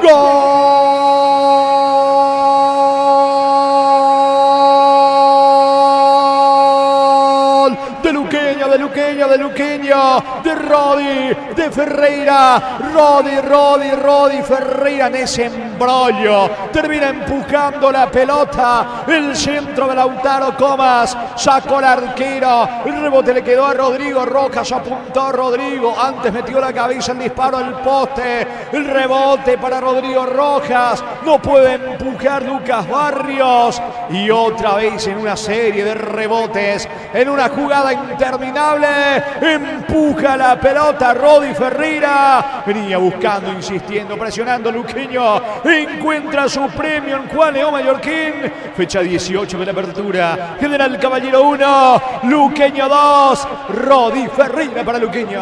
Gol. De Luqueño, de Luqueño, de Luqueño, de Rodi, de Ferreira, Rodi Ferreira en ese embrollo, termina empujando la pelota, el centro de Lautaro Comas, sacó el arquero, el rebote le quedó a Rodrigo Rojas, apuntó a Rodrigo, antes metió la cabeza, el disparo al poste, el rebote para Rodrigo Rojas, no puede empujar Lucas Barrios, y otra vez en una serie de rebotes, en una jugada interminable, empuja la pelota Rodi Ferreira, venía buscando, insistiendo, presionando Luqueño, encuentra su premio en Juan León Mallorquín, fecha 18 de la apertura, General Caballero 1, Luqueño 2, Rodi Ferreira para Luqueño.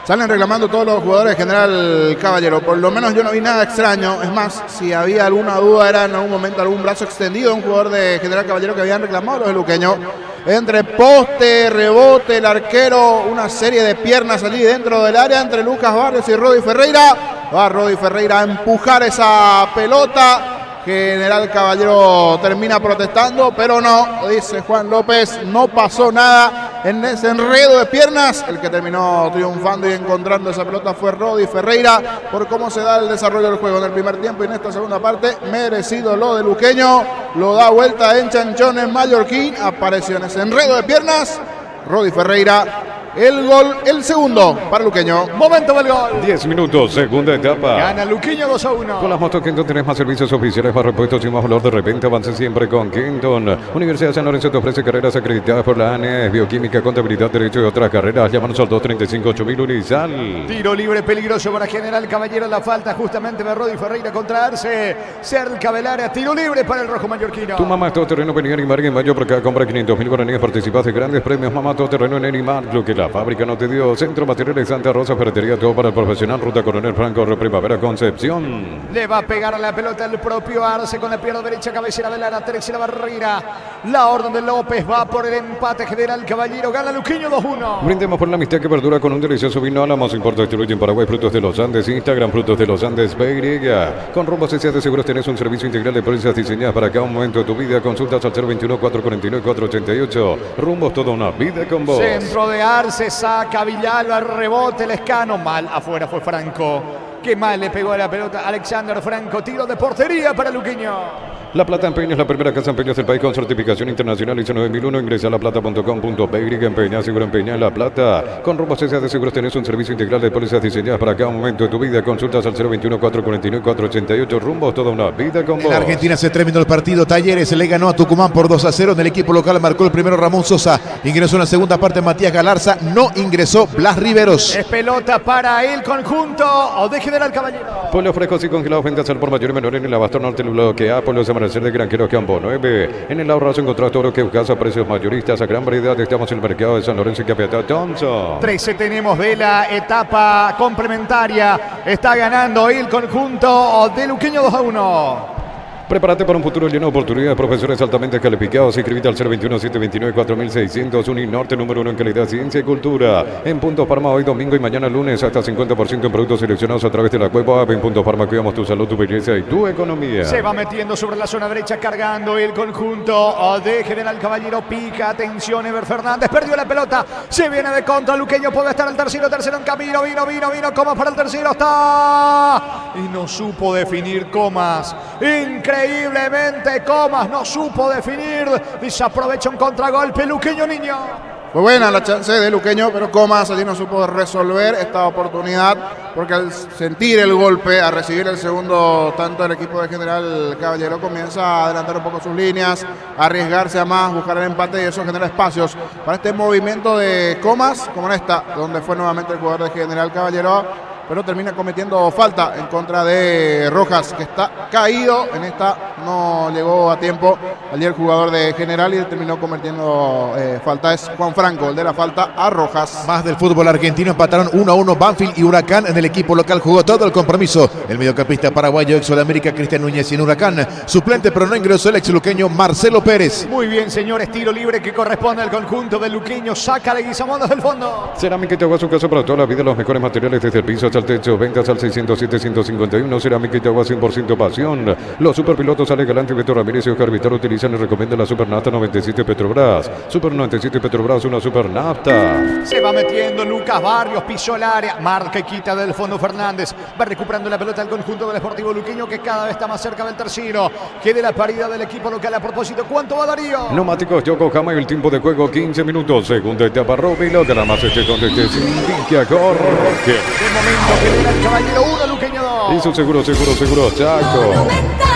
Salen reclamando todos los jugadores de General Caballero. Por lo menos yo no vi nada extraño. Es más, si había alguna duda era en algún momento algún brazo extendido de un jugador de General Caballero que habían reclamado los de Luqueño. Entre poste, rebote, el arquero, una serie de piernas allí dentro del área entre Lucas Barrios y Rodi Ferreira. Va Rodi Ferreira a empujar esa pelota. General Caballero termina protestando, pero no, dice Juan López, no pasó nada en ese enredo de piernas. El que terminó triunfando y encontrando esa pelota fue Rodi Ferreira, por cómo se da el desarrollo del juego en el primer tiempo y en esta segunda parte. Merecido lo de Luqueño, lo da vuelta en chanchones Mallorquín, apareció en ese enredo de piernas Rodi Ferreira. El gol, el segundo para Luqueño. Momento del gol. 10 minutos, segunda etapa. Gana Luqueño 2-1. Con las motos Kenton tenés más servicios oficiales, más repuestos y más valor de repente. Avance siempre con Kenton. Universidad de San Lorenzo te ofrece carreras acreditadas por la ANES, bioquímica, contabilidad, derecho y otras carreras. Llámanos al 235-8000 Unisal. Tiro libre peligroso para General Caballero. La falta justamente de Rodi Ferreira contra Arce. Cerca del área. Tiro libre para el rojo mallorquino. Tu mamá todo terreno venía en Margen Mayo por cada compra 500.000 guaraníes. Participas de grandes premios. Mamá todo terreno en Neymar. Lo que la fábrica no te dio. Centro Materiales Santa Rosa, ferretería, todo para el profesional. Ruta Coronel Franco, Primavera, Concepción. Le va a pegar a la pelota el propio Arce con la pierna derecha, cabecera de Lara, tercera barrera. La orden de López va por el empate. General Caballero gana Luqueño 2-1. Brindemos por la amistad que perdura con un delicioso vino Álamos. Importa distribuye en Paraguay Frutos de los Andes. Instagram Frutos de los Andes Beiriga. Con Rumbo CCA de Seguros tenés un servicio integral de pólizas diseñadas para cada momento de tu vida. Consultas al 021-449-488. Rumbos, toda una vida con vos. Centro de Arce, saca Villalba, rebote Lescano, mal afuera fue Franco. Qué mal le pegó a la pelota Alexander Franco, tiro de portería para Luqueño. La Plata Empeña es la primera casa empeños del país con certificación internacional ISO 9001. Ingresa a laplata.com.py. Empeña, seguro empeña en La Plata. Con Rumbo CCA de Seguros tenés un servicio integral de pólizas diseñadas para cada momento de tu vida. Consultas al 021-449-488. Rumbo, toda una vida con vos. En Argentina se terminó el partido. Talleres le ganó a Tucumán por 2-0. En el equipo local marcó el primero Ramón Sosa. Ingresó en la segunda parte Matías Galarza. No ingresó Blas Riveros. Es pelota para el conjunto de General Caballero. Pollos frescos y congelados, ventas al por mayor y menor en el Abastor Norte, el bloquea. Pollos de Amanecer de Granjeros Campo 9. En el ahorrazo encontrás todo lo que buscas a precios mayoristas, a gran variedad. Estamos en el mercado de San Lorenzo y Capiatá Thompson. 13 tenemos de la etapa complementaria. Está ganando el conjunto de Luqueño 2-1. Prepárate para un futuro lleno de oportunidades. Profesores altamente calificados. Inscribite al 021-729-4600. Uninorte, número 1 en calidad, ciencia y cultura. En Punto Farma hoy domingo y mañana lunes hasta 50% en productos seleccionados a través de la web app. En Punto Farma cuidamos tu salud, tu belleza y tu economía. Se va metiendo sobre la zona derecha, cargando el conjunto de General Caballero. Pica, atención, Ever Fernández. Perdió la pelota. Se viene de contra. Luqueño puede estar el tercero en camino. Vino Comas para el tercero. Está. Y no supo definir Comas. Increíblemente Comas no supo definir. Desaprovecha un contragolpe. Luqueño, niño. Fue buena la chance de Luqueño, pero Comas allí no supo resolver esta oportunidad, porque al sentir el golpe, a recibir el segundo tanto del equipo de General Caballero, comienza a adelantar un poco sus líneas, a arriesgarse a más, buscar el empate, y eso genera espacios para este movimiento de Comas, como en esta, donde fue nuevamente el jugador de General Caballero, pero termina cometiendo falta en contra de Rojas, que está caído. En esta no llegó a tiempo allí el jugador de General y terminó cometiendo falta. Es Juan Franco, el de la falta a Rojas. Más del fútbol argentino, empataron 1-1 Banfield y Huracán. En el equipo local jugó todo el compromiso el mediocampista paraguayo ex Sudamérica Cristian Núñez, y en Huracán suplente, pero no ingresó el ex luqueño Marcelo Pérez. Muy bien, señores, tiro libre que corresponde al conjunto del luqueño. Saca de Guisamondos del fondo. Cerámica Itagua, su casa para toda la vida, los mejores materiales desde el piso hasta el techo. Ventas al 607-151. Cerámica Itagua, 100% pasión. Los superpilotos Ale Galante, Beto Ramírez y Oscar Vitor utilizan y recomiendan la Supernafta 97 Petrobras. Super 97 Petrobras, una Supernafta. Se va metiendo Lucas Barrios, pisó el área, marca y quita del fondo Fernández. Va recuperando la pelota al conjunto del Sportivo Luqueño, que cada vez está más cerca del tercero. Que de la paridad del equipo local. A propósito, ¿cuánto va Darío? Neumáticos Yokohama y el tiempo de juego 15 minutos. Segunda etapa Robilo, que nada más este donde te indica Jorge. De momento General Caballero 1, Luqueño 2. Y su seguro Chaco.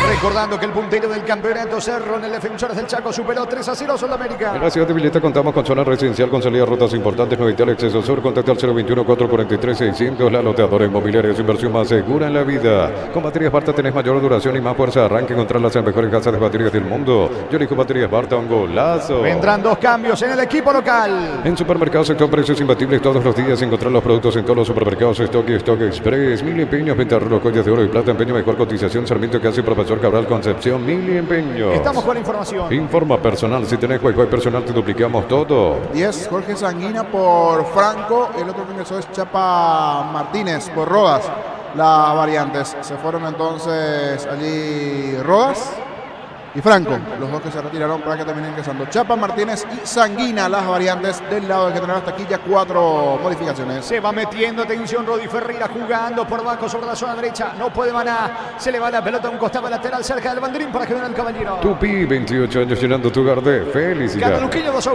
Recordando que el puntero del campeonato Cerro en el Defensores del Chaco superó 3-0 Sudamérica. En la ciudad de Villeta contamos con zona residencial con salida a rutas importantes, no vital, acceso sur. Contacta al 021-443-600. La loteadora inmobiliaria es inversión más segura en la vida. Con baterías Barta tenés mayor duración y más fuerza de arranque. Encontrarlas en las mejores casas de baterías del mundo. Yo elijo baterías Barta, un golazo. Vendrán 2 cambios en el equipo local. En supermercados sector precios imbatibles todos los días. Encontrar los productos en todos los supermercados Stock y Stock Express. Mil empeños, venta de joyas de oro y plata, empeño, mejor cotización. Sarmiento que hace Profesor Cabral Concepción, Mil empeños. Estamos con la información. Informa personal, si tenés Wi-Fi personal te duplicamos todo. 10 Jorge Sanguina por Franco, el otro que ingresó es Chapa Martínez por Rodas. Las variantes se fueron entonces allí Rodas y Franco, los dos que se retiraron para que terminen ingresando Chapa Martínez y Sanguina. Las variantes del lado de General hasta aquí ya 4 modificaciones. Se va metiendo, atención, Rodi Ferreira jugando por bajo sobre la zona derecha, no puede Maná, se le va la pelota a un costado lateral cerca del banderín para General Caballero. Tupi, 28 años llenando tu hogar de felicidad. Gana Luqueño 2-1.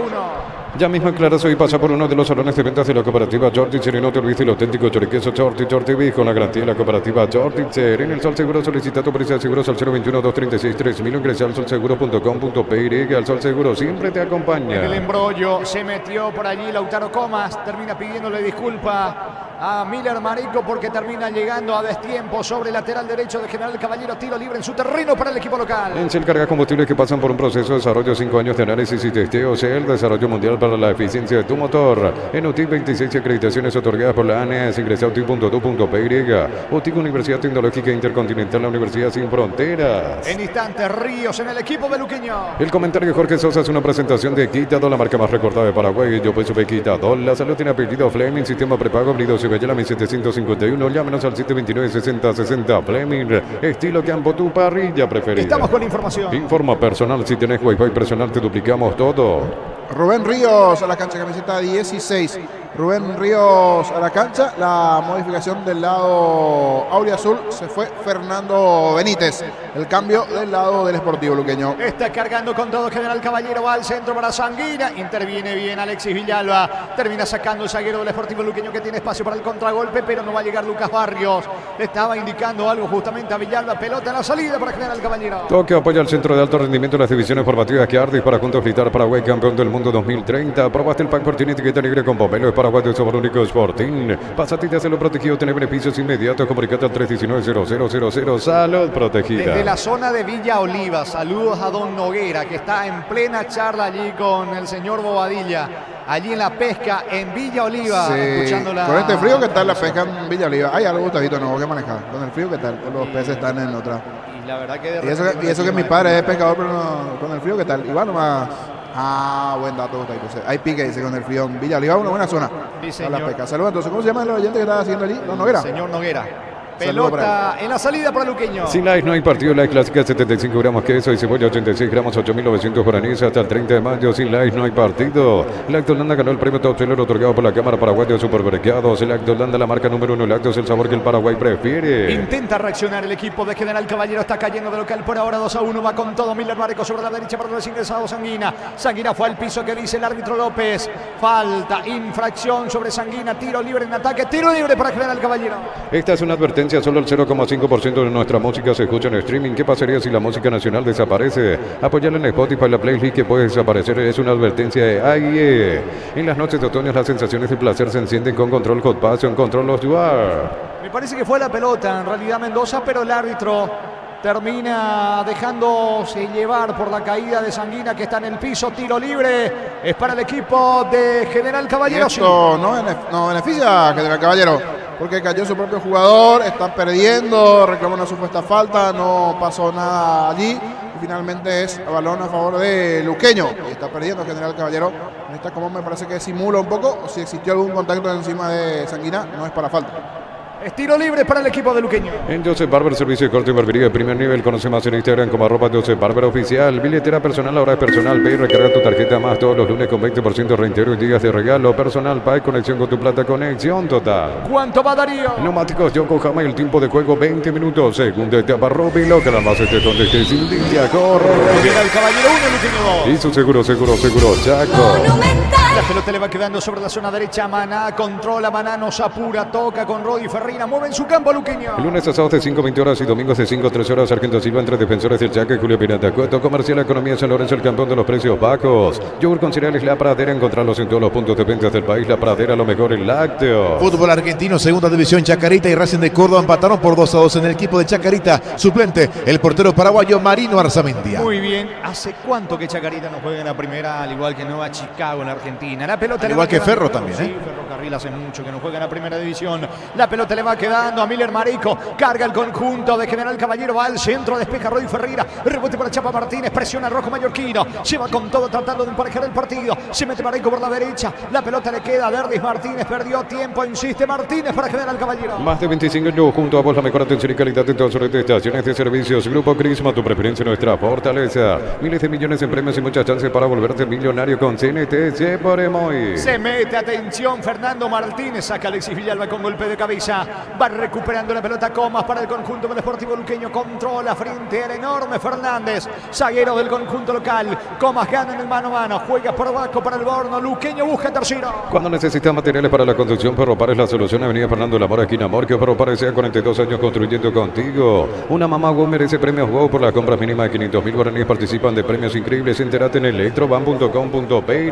Ya mismo aclaras hoy pasa por uno de los salones de ventas de la cooperativa Jortitzer y no te olvides el auténtico choriqueso Jordi con la garantía de la cooperativa Jortitzer. En el Sol Seguro solicita tu precio de seguros al 021-236-3000. Ingresa al solseguro.com.py. Al Sol Seguro siempre te acompaña. En el embrollo se metió por allí Lautaro Comas, termina pidiéndole disculpa a Miller Marico porque termina llegando a destiempo sobre el lateral derecho de General Caballero. Tiro libre en su terreno para el equipo local. En Shell carga combustibles que pasan por un proceso de desarrollo, 5 años de análisis y testeo. Shell, desarrollo mundial para la eficiencia de tu motor. En UTIC 26 acreditaciones otorgadas por la ANES. Ingresa a utic.edu.py. UTIC, Universidad Tecnológica Intercontinental, la Universidad Sin Fronteras. En instantes Ríos en el equipo de Luqueño. El comentario de Jorge Sosa es una presentación de Quitado, la marca más recordada de Paraguay. Yo pues supe Quitado. La salud tiene apellido Fleming, sistema prepago, Blido Cibellala 1751. Llámenos al 729-6060. Fleming, estilo campo, tu parrilla preferida. Estamos con información. Informa personal, si tenés Wi-Fi personal te duplicamos todo. Rubén Ríos a la cancha, camiseta 16. Rubén Ríos a la cancha. La modificación del lado auriazul se fue Fernando Benítez. El cambio del lado del Sportivo Luqueño. Está cargando con todo General Caballero. Va al centro para Sanguina. Interviene bien Alexis Villalba. Termina sacando el zaguero del Sportivo Luqueño, que tiene espacio para el contragolpe, pero no va a llegar Lucas Barrios. Le estaba indicando algo justamente a Villalba. Pelota en la salida para General Caballero. Toque apoya al centro de alto rendimiento en las divisiones formativas que Ardis para juntos gritar Paraguay campeón del mundo 2030. Aprobaste el pack por tiene etiqueta negra con pomelo. Es Paraguay de Sabor Único Sporting. Pasate y te hace lo protegido. Tener beneficios inmediatos. Comunicate al 319-0000. Salud protegida. Desde la zona de Villa Oliva, saludos a Don Noguera, que está en plena charla allí con el señor Bobadilla. Allí en la pesca en Villa Oliva. Sí. Escuchando la... Con este frío, ¿qué tal la pesca en Villa Oliva? Hay algo gustadito nuevo que manejar. Con el frío, ¿qué tal? Los peces están en otra. Y la verdad que Y eso que mi padre es pescador, pero no, con el frío, ¿qué tal? Igual nomás. Ah, buen dato, gustadito. Hay pique, dice, con el frío en Villa Oliva, una buena zona. Sí, señor. Para la pesca. Saludos, entonces, ¿cómo se llama el oyente que estaba haciendo allí? ¿Don Noguera? Señor Noguera. Pelota en la salida para Luqueño. Sin Light no hay partido. Light clásica 75 gramos queso y cebolla 86 gramos 8.900 guaraníes hasta el 30 de mayo. Sin Light no hay partido. Lacto Holanda ganó el premio Top Seller otorgado por la Cámara Paraguaya de Supermercados. Lacto Holanda, la marca número 1. Lacto es el sabor que el Paraguay prefiere. Intenta reaccionar el equipo de General Caballero. Está cayendo de local por ahora 2-1. Va con todo Miller Mareco sobre la derecha para los ingresados Sanguina. Sanguina fue al piso que dice el árbitro López. Falta, infracción sobre Sanguina. Tiro libre en ataque. Tiro libre para General Caballero. Esta es una advertencia advertencia, solo el 0,5% de nuestra música se escucha en streaming. ¿Qué pasaría si la música nacional desaparece? Apoyar en Spotify la playlist que puede desaparecer es una advertencia de AIE. En las noches de otoño las sensaciones de placer se encienden con Control Hot Passion, Control Los Duar. Me parece que fue la pelota en realidad Mendoza, pero el árbitro termina dejándose llevar por la caída de Sanguina, que está en el piso. Tiro libre es para el equipo de General Caballero. Esto no beneficia a General Caballero, porque cayó su propio jugador, está perdiendo, reclamó una supuesta falta, no pasó nada allí y finalmente es balón a favor de Luqueño. Y está perdiendo General Caballero. En esta como me parece que simula un poco, o si existió algún contacto encima de Sanguina, no es para falta. Es tiro libre para el equipo de Luqueño. En Joseph Barber, servicio de corte y barbería de primer nivel. Conoce más en Instagram como @Joseph Barber Oficial. Billetera personal, ahora es personal. Pay, recarga tu tarjeta más todos los lunes con 20% reintegro y días de regalo. Personal Pay, conexión con tu plata, conexión total. ¿Cuánto va Darío? Neumáticos Yokohama, el tiempo de juego 20 minutos. Segunda etapa, Rubilo, que la más esté donde esté sin línea, corre. General Caballero 1, Luqueño 2. Y su seguro, Chaco. La pelota le va quedando sobre la zona derecha. Maná controla, Maná nos apura, toca con Rodi Ferreira, mueve en su campo Luqueño. Lunes a sábados de 5:20 horas y domingos de 5 a 3 horas. Sargento Silva entre defensores del Chaco y Julio Pirata. Cueto Comercial Economía San Lorenzo, el campeón de los precios bajos. Yogur con cereales La Pradera, encontrarlos en todos los puntos de venta del país. La Pradera, lo mejor en lácteos. Fútbol argentino, segunda división. Chacarita y Racing de Córdoba empataron por 2-2 en el equipo de Chacarita. Suplente, el portero paraguayo Marino Arzamendia. Muy bien. ¿Hace cuánto que Chacarita no juega en la primera, al igual que Nueva Chicago en Argentina? La pelota al igual que Ferro también, Sí, Ferrocarril hace mucho que no juega en la primera división. La pelota le va quedando a Miller Marico. Carga el conjunto de General Caballero. Va al centro, despeja Rodi Ferreira. Rebote para Chapa Martínez. Presiona al rojo mallorquino. Lleva con todo tratando de emparejar el partido. Se mete Marico por la derecha. La pelota le queda a Derdis Martínez. Perdió tiempo. Insiste Martínez para General Caballero. Más de 25 años junto a vos, la mejor atención y calidad en todas las estaciones de servicios. Grupo Crisma, tu preferencia, nuestra fortaleza. Miles de millones en premios y muchas chances para volverte millonario con CNTC por Emoy. Se mete, atención, Fernando Martínez. Saca Alexis Villalba con golpe de cabeza. Va recuperando la pelota Comas para el conjunto del Sportivo Luqueño. Controla frente al enorme Fernández, zaguero del conjunto local. Comas gana en el mano a mano. Juega por abajo para el Borno. Luqueño busca tercero. Cuando necesitas materiales para la construcción, Ferropar es la solución. Avenida Fernando Lamora, esquina Morquio. Ferropar desea 42 años construyendo contigo. Una mamá Wow merece premios Wow por las compras mínimas de 500.000 guaraníes. Participan de premios increíbles. Entérate en electroban.com.py.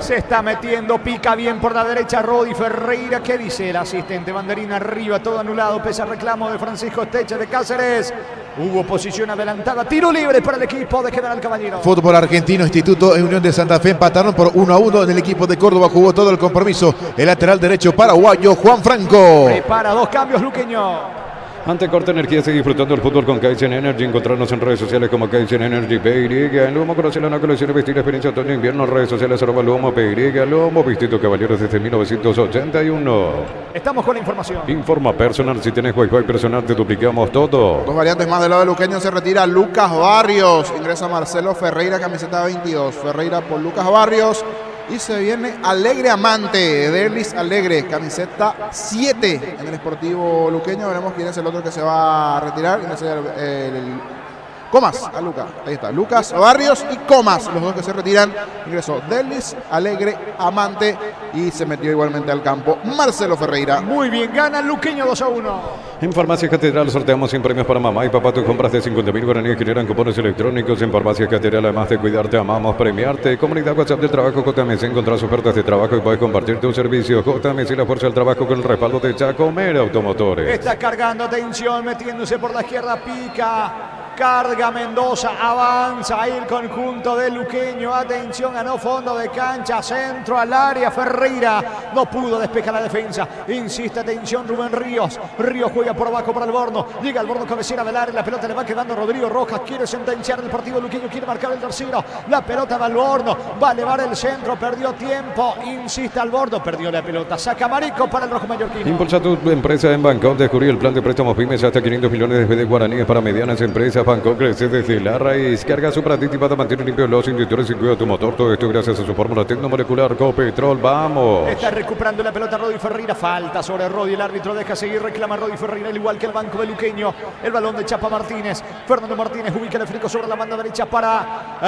Se está metiendo, pica bien por la derecha Rodi Ferreira. ¿Qué dice el asistente? Banderina arriba, todo anulado. Pese al reclamo de Francisco Esteche de Cáceres. Hubo posición adelantada. Tiro libre para el equipo de General Caballero. Fútbol argentino, Instituto e Unión de Santa Fe empataron por 1-1 en el equipo de Córdoba. Jugó todo el compromiso el lateral derecho paraguayo Juan Franco. Prepara dos cambios Luqueño. Ante Corte Energía, sigue disfrutando el fútbol con Kaizen Energy. Encontrarnos en redes sociales como Kaizen Energy PY. En Lomo, conoce la nueva colección de vestir, experiencia otoño-invierno. Redes sociales @Lomo PY. Lomo, Distrito Caballeros desde 1981. Estamos con la información. Informa Personal, si tenés Wi-Fi personal te duplicamos todo. Dos variantes más del lado de Luqueño. Se retira Lucas Barrios. Ingresa Marcelo Ferreira, camiseta 22. Ferreira por Lucas Barrios. Y se viene Alegre Amante, Derlis Alegre, camiseta 7 en el Sportivo Luqueño. Veremos quién es el otro que se va a retirar. Comas a Lucas, ahí está, Lucas Barrios y Comas, los dos que se retiran. Ingresó Derlis Alegre Amante y se metió igualmente al campo Marcelo Ferreira. Muy bien, gana Luqueño 2-1. En Farmacia Catedral sorteamos 100 premios para mamá y papá. Tus compras de 50.000 guaraníes generan cupones electrónicos. En Farmacia Catedral, además de cuidarte, amamos premiarte. Comunidad WhatsApp del trabajo JMC. Encontrás ofertas de trabajo y puedes compartir tus servicios. JMC, la fuerza del trabajo con el respaldo de Chacomer Automotores. Está cargando, atención, metiéndose por la izquierda, pica. Carga Mendoza, avanza ahí el conjunto de Luqueño. Atención, ganó fondo de cancha, centro al área. Ferreira no pudo despejar la defensa. Insiste, atención, Rubén Ríos. Ríos juega por abajo para el Borno. Llega al Borno, cabecera del área. La pelota le va quedando a Rodrigo Rojas. Quiere sentenciar el partido Luqueño, quiere marcar el tercero. La pelota va al Borno, va a elevar el centro. Perdió tiempo, insiste al Borno. Perdió la pelota. Saca Marico para el rojo mallorquino. Impulsa tu empresa en Bangkok. Descubrí el plan de préstamos pymes hasta 500 millones de guaraníes para medianas empresas. Bangkok crece desde la raíz. Carga su práctica para mantener limpios los inductores y cuida tu motor. Todo esto gracias a su fórmula tecnomolecular Copetrol. Vamos. Está recuperando la pelota Rodi Ferreira. Falta sobre Rodi. El árbitro deja seguir. Reclama Rodi Ferreira, al igual que el banco de Luqueño. El balón de Chapa Martínez. Fernando Martínez ubica el frico sobre la banda derecha para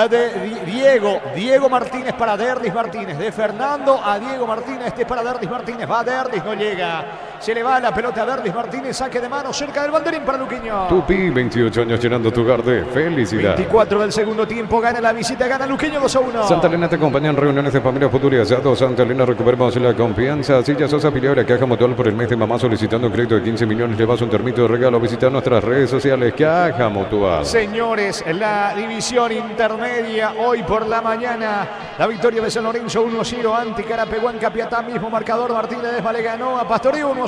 Diego Martínez para Derdis Martínez. De Fernando a Diego Martínez. Este para Derdis Martínez. Va Derdis, no llega. Se le va la pelota a Derdis Martínez, saque de mano cerca del banderín para Luqueño. Tupi, 28 años llenando tu hogar de felicidad. 24 del segundo tiempo, gana la visita, gana Luqueño 2-1. Santa Elena te acompaña en reuniones de familia, futuro y asado. Santa Elena, recuperamos la confianza. Silla Sosa Piliora, Caja Mutual por el mes de mamá solicitando un crédito de 15 millones. Llevas un termito de regalo. Visitar nuestras redes sociales. Caja Mutual. Señores, la división intermedia hoy por la mañana. La victoria de San Lorenzo 1-0 ante Carapeguán Capiatá. Mismo marcador, Martínez Desma le ganó a Pastoreo 1-0.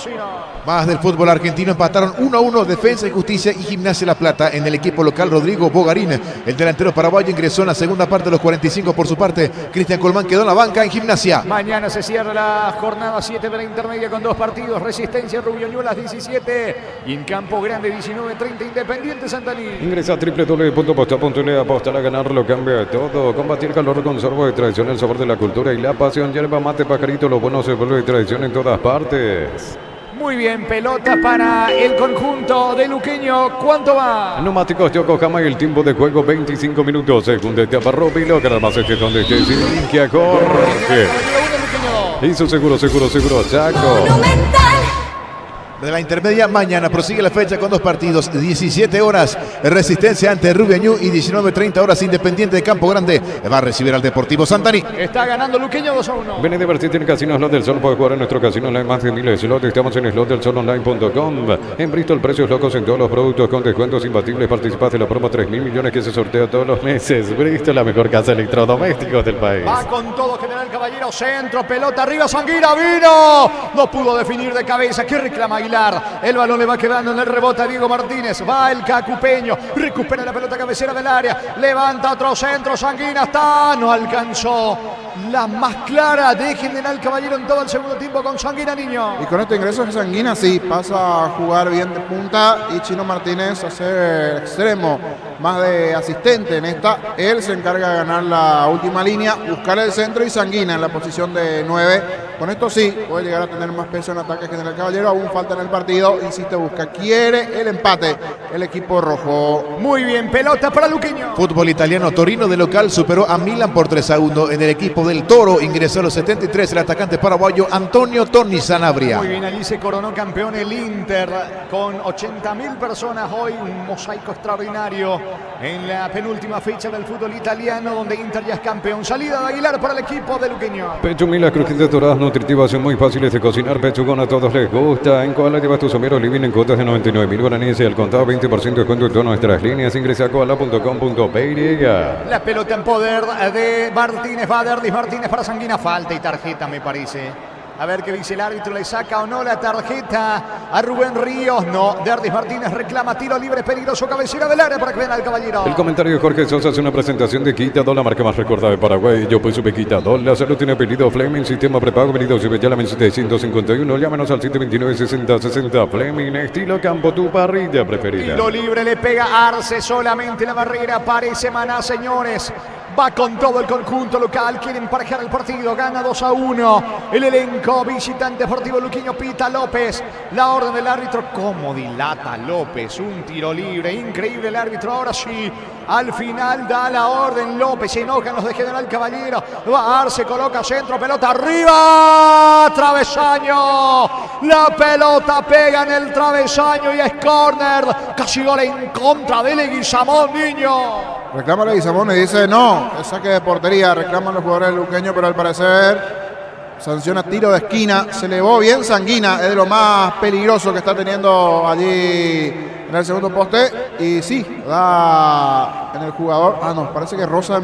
Más del fútbol argentino, empataron 1-1 Defensa y Justicia y Gimnasia La Plata. En el equipo local, Rodrigo Bogarín, el delantero paraguayo, ingresó en la segunda parte de los 45 por su parte. Cristian Colmán quedó en la banca en Gimnasia. Mañana se cierra la jornada 7 de la intermedia con 2 partidos. Resistencia Rubio Ñu a las 17 y en Campo Grande 19:30 Independiente Santaní. Ingresa a www.posta.le, apostar a ganar lo cambia todo. Combatir calor con sorbo de tradición, el sabor de la cultura y la pasión. Yerba mate, pajarito, lo bueno se vuelve de tradición en todas partes. Muy bien, pelota para el conjunto de Luqueño. ¿Cuánto va? Neumáticos Yokohama y el tiempo de juego 25 minutos. Segunda etapa, Robilo, que más es donde esté Silvia Jorge. Hizo seguro, Chaco. De la intermedia, mañana prosigue la fecha con 2 partidos, 17 horas Resistencia ante Rubio Ñu y 19:30 horas Independiente de Campo Grande va a recibir al Deportivo Santaní. Está ganando Luqueño 2-1. Ven a divertirte en Casino Slot del Sol. Puedes jugar en nuestro casino online más de miles de slots. Estamos en slotdelsolonline.com. En Bristol, precios locos en todos los productos con descuentos imbatibles. Participás de la promo 3.000 millones que se sortea todos los meses. Bristol, la mejor casa de electrodomésticos del país. Va con todo General Caballero, centro, pelota arriba, Sanguina, vino. No pudo definir de cabeza. ¿Qué reclama Aguilar? El balón le va quedando en el rebote a Diego Martínez. Va el cacupeño. Recupera la pelota cabecera del área. Levanta otro centro. Sanguina está. No alcanzó. La más clara de General Caballero en todo el segundo tiempo con Sanguina, niño. Y con este ingreso de Sanguina sí pasa a jugar bien de punta y Chino Martínez a ser extremo, más de asistente en esta. Él se encarga de ganar la última línea, buscar el centro y Sanguina en la posición de 9. Con esto sí puede llegar a tener más peso en ataque General Caballero. Aún falta en el partido. Insiste, busca, quiere el empate el equipo rojo. Muy bien, pelota para Luqueño. Fútbol italiano, Torino de local superó a Milan por 3-1 en el equipo del Toro. Ingresó a los 73 el atacante paraguayo Antonio Toni Sanabria. Muy bien, allí se coronó campeón el Inter con 80.000 personas hoy. Un mosaico extraordinario en la penúltima fecha del fútbol italiano donde Inter ya es campeón. Salida de Aguilar para el equipo de Luqueño. Pechumilas crujientes doradas nutritivas son muy fáciles de cocinar. Pechugón a todos les gusta. En Koala llevas tu somero living en cuotas de 99.000 guaraníes y al contado 20% de descuento en todas nuestras líneas. Ingresa a koala.com.py. La pelota en poder de Martínez. Va Derdis Martínez para Sanguina. Falta y tarjeta, me parece. A ver qué dice el árbitro, le saca o no la tarjeta a Rubén Ríos. No, Derdis Martínez reclama tiro libre, peligroso, cabecera del área para que venga el Caballero. El comentario de Jorge Sosa es una presentación de Quitadol, la marca más recordada de Paraguay. Yo pues supe Quitadol, la salud tiene apellido Fleming, sistema prepago, venido sube ya la 751, llámanos al 729-6060 Fleming, estilo campo, tu parrilla preferida. Tiro libre, le pega Arce, solamente la barrera, aparece Maná, señores. Va con todo el conjunto local, quiere emparejar el partido, gana 2-1. El elenco visitante Deportivo Luqueño, pita López. La orden del árbitro, cómo dilata López, un tiro libre, increíble el árbitro, ahora sí. Al final da la orden López, se enojan los de General Caballero. Va Arce, coloca centro, pelota arriba, travesaño. La pelota pega en el travesaño y es córner. Casi gol en contra de Leguizamón, niño. Reclama Leguizamón y dice no, es saque de portería. Reclaman los jugadores luqueños, pero al parecer sanciona tiro de esquina. Se elevó bien Sanguina, es de lo más peligroso que está teniendo allí en el segundo poste. Y sí, da en el jugador. Ah, no, parece que rosa.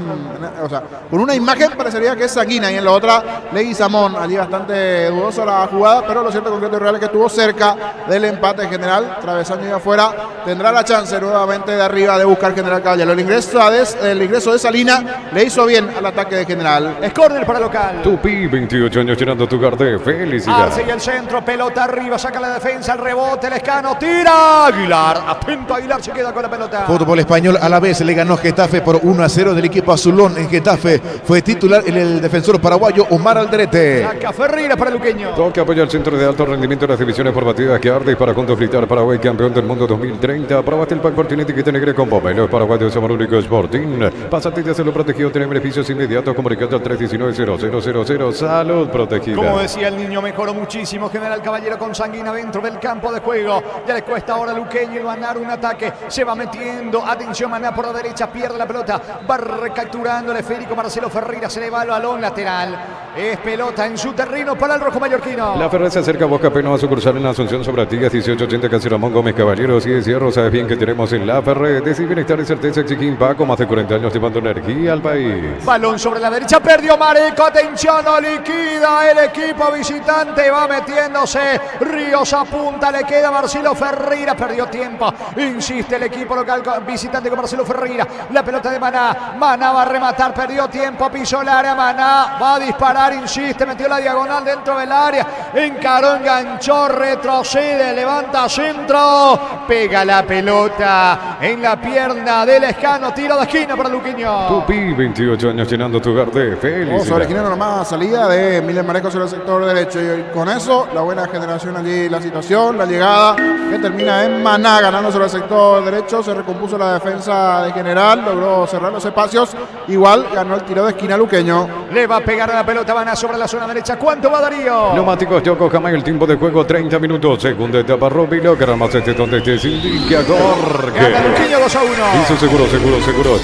O sea, con una imagen parecería que es Sanguina y en la otra Leguizamón. Allí bastante dudosa la jugada, pero lo cierto, concreto y real es que estuvo cerca del empate General. Travesaño y afuera. Tendrá la chance nuevamente de arriba de buscar General Caballero. El ingreso de Salina le hizo bien al ataque de General. Es córner para local. Tupi, 28 años llenando tu hogar de felicidad. Arce y el centro, pelota arriba, saca la defensa, el rebote, el escano, tira. Aguilar, atento Aguilar, se queda con la pelota. fútbol español. A la vez le ganó Getafe por 1-0 del equipo azulón. En Getafe fue titular el defensor paraguayo Omar Alderete. Saca Ferreira para Luqueño. Toque apoya al centro de alto rendimiento de las divisiones formativas que arde para juntos gritar Paraguay campeón del mundo 2030. Aprobaste el pack Fortinet y que te negre con Pomelo. Paraguayos somos el único Sporting. Pásate y hacerlo protegido. Tiene beneficios inmediatos. Comunicate al 319-0000. Salud protegida. Como decía el niño, mejoró muchísimo General Caballero con Sanguina dentro del campo de juego. Ya le cuesta ahora a Luqueño ganar un ataque. Se va metiendo. Atención, Maná por la derecha. Pierde la pelota. Va recapturando el esférico Marcelo Ferreira. Se le va el balón lateral. Es pelota en su terreno para el rojo mallorquino. La Ferrer se acerca a Boca Peno a sucursal en Asunción sobre Artigas 1880 Casi Ramón Gómez Caballeros y de Cierro. Sabes bien que tenemos en La Ferrer. Decir bienestar y certeza Chiquín Paco. Más de 40 años llevando energía al país. Balón sobre la derecha. Perdió Mareco. Atención, lo liquida el equipo visitante. Va metiéndose. Ríos apunta. Le queda Marcelo Ferreira. Perdió tiempo. Insiste el equipo local visitante con Marcelo Ferreira. La pelota de Maná. Maná va a rematar. Perdió tiempo. Pisó el área. Maná va a disparar. Insiste. Metió la diagonal dentro del área. Encaró, enganchó. Retrocede. Levanta centro. Pega la pelota en la pierna del Escano. Tiro de esquina para Luqueño. Tupi, 28 años llenando tu hogar de felicidad. Sobre esquina nomás, salida de Milen Mareco sobre el sector derecho. Y con eso, la buena generación allí, la situación, la llegada que termina en Maná, ganando sobre el sector derecho. Se recompuso la defensa de General, logró cerrar los espacios. Igual ganó el tiro de esquina Luqueño. Le va a pegar a la pelota, Maná sobre la zona derecha. ¿Cuánto va Darío? Neumáticos Yokohama, el tiempo de juego 30 minutos. Segunda etapa Robilo, que más este donde te indica Jorge. Gana Luqueño 2-1. Hizo seguro,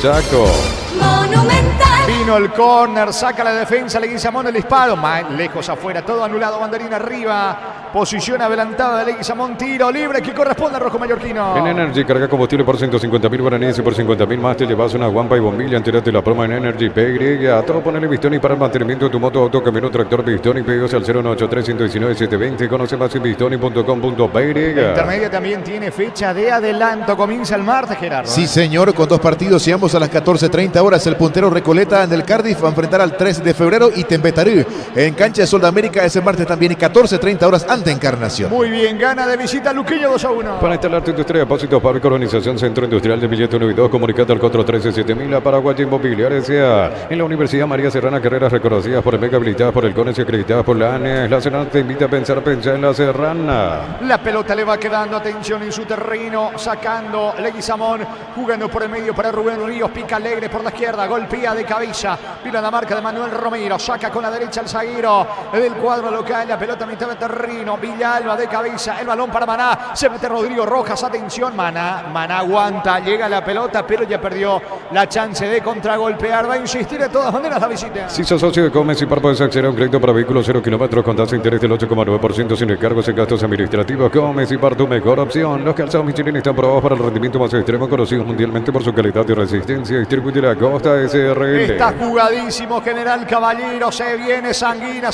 Chaco. Vino el córner, saca la defensa, Leguizamón el disparo, más lejos afuera, todo anulado, banderina arriba, posición adelantada de Leguizamón, tiro libre que corresponde al rojo mallorquino. En Energy carga combustible por 150.000 guaraníes y por 50.000 más te llevas una guampa y bombilla. Entérate la promo en Energy PY. A todo ponerle Bistoni para el mantenimiento de tu moto, auto, camión, tractor. Bistoni, pedidos al 0983119-720. Conoce más en bistoni.com.py. Intermedia también tiene fecha de adelanto, comienza el martes, Gerardo. Sí, señor, con 2 partidos y ambos a las 14:30 horas. El puntero Recoleta en el Cardiff va a enfrentar al 3 de febrero y Tembetarú en cancha de Sol de América ese martes también y 14:30 horas ante Encarnación. Muy bien, gana de visita Luqueño 2-1. Para instalar tu industria de depósitos para organización Centro Industrial de Billete 1 y 2, comunicate al 413-7000 a Paraguay Inmobiliaria S.A. En la Universidad María Serrana, carreras reconocidas por el MEC, habilitadas por el CONES y acreditadas por la ANE. La Serrana te invita a pensar en la Serrana. La pelota le va quedando, atención en su terreno, sacando Leguizamón, jugando por el medio para Rubén Ríos, pica alegre por la izquierda, golpea de cabeza, vino la marca de Manuel Romero, saca con la derecha el zaguero del cuadro local, la pelota a mitad de terreno, Villalba de cabeza, el balón para Maná, se mete Rodrigo Rojas, atención, Maná aguanta, llega la pelota, pero ya perdió la chance de contragolpear, va a insistir de todas maneras la visita. Si sos socio de Comes y Par, puedes acceder a un crédito para vehículos 0 kilómetros con tasa de interés del 8,9% sin recargos y gastos administrativos. Comes y Par, tu mejor opción. Los calzados Michelin están probados para el rendimiento más extremo, conocidos mundialmente por su calidad y resistencia. Distribuye la Costa SRL. Está jugadísimo General Caballero, se viene Sanguina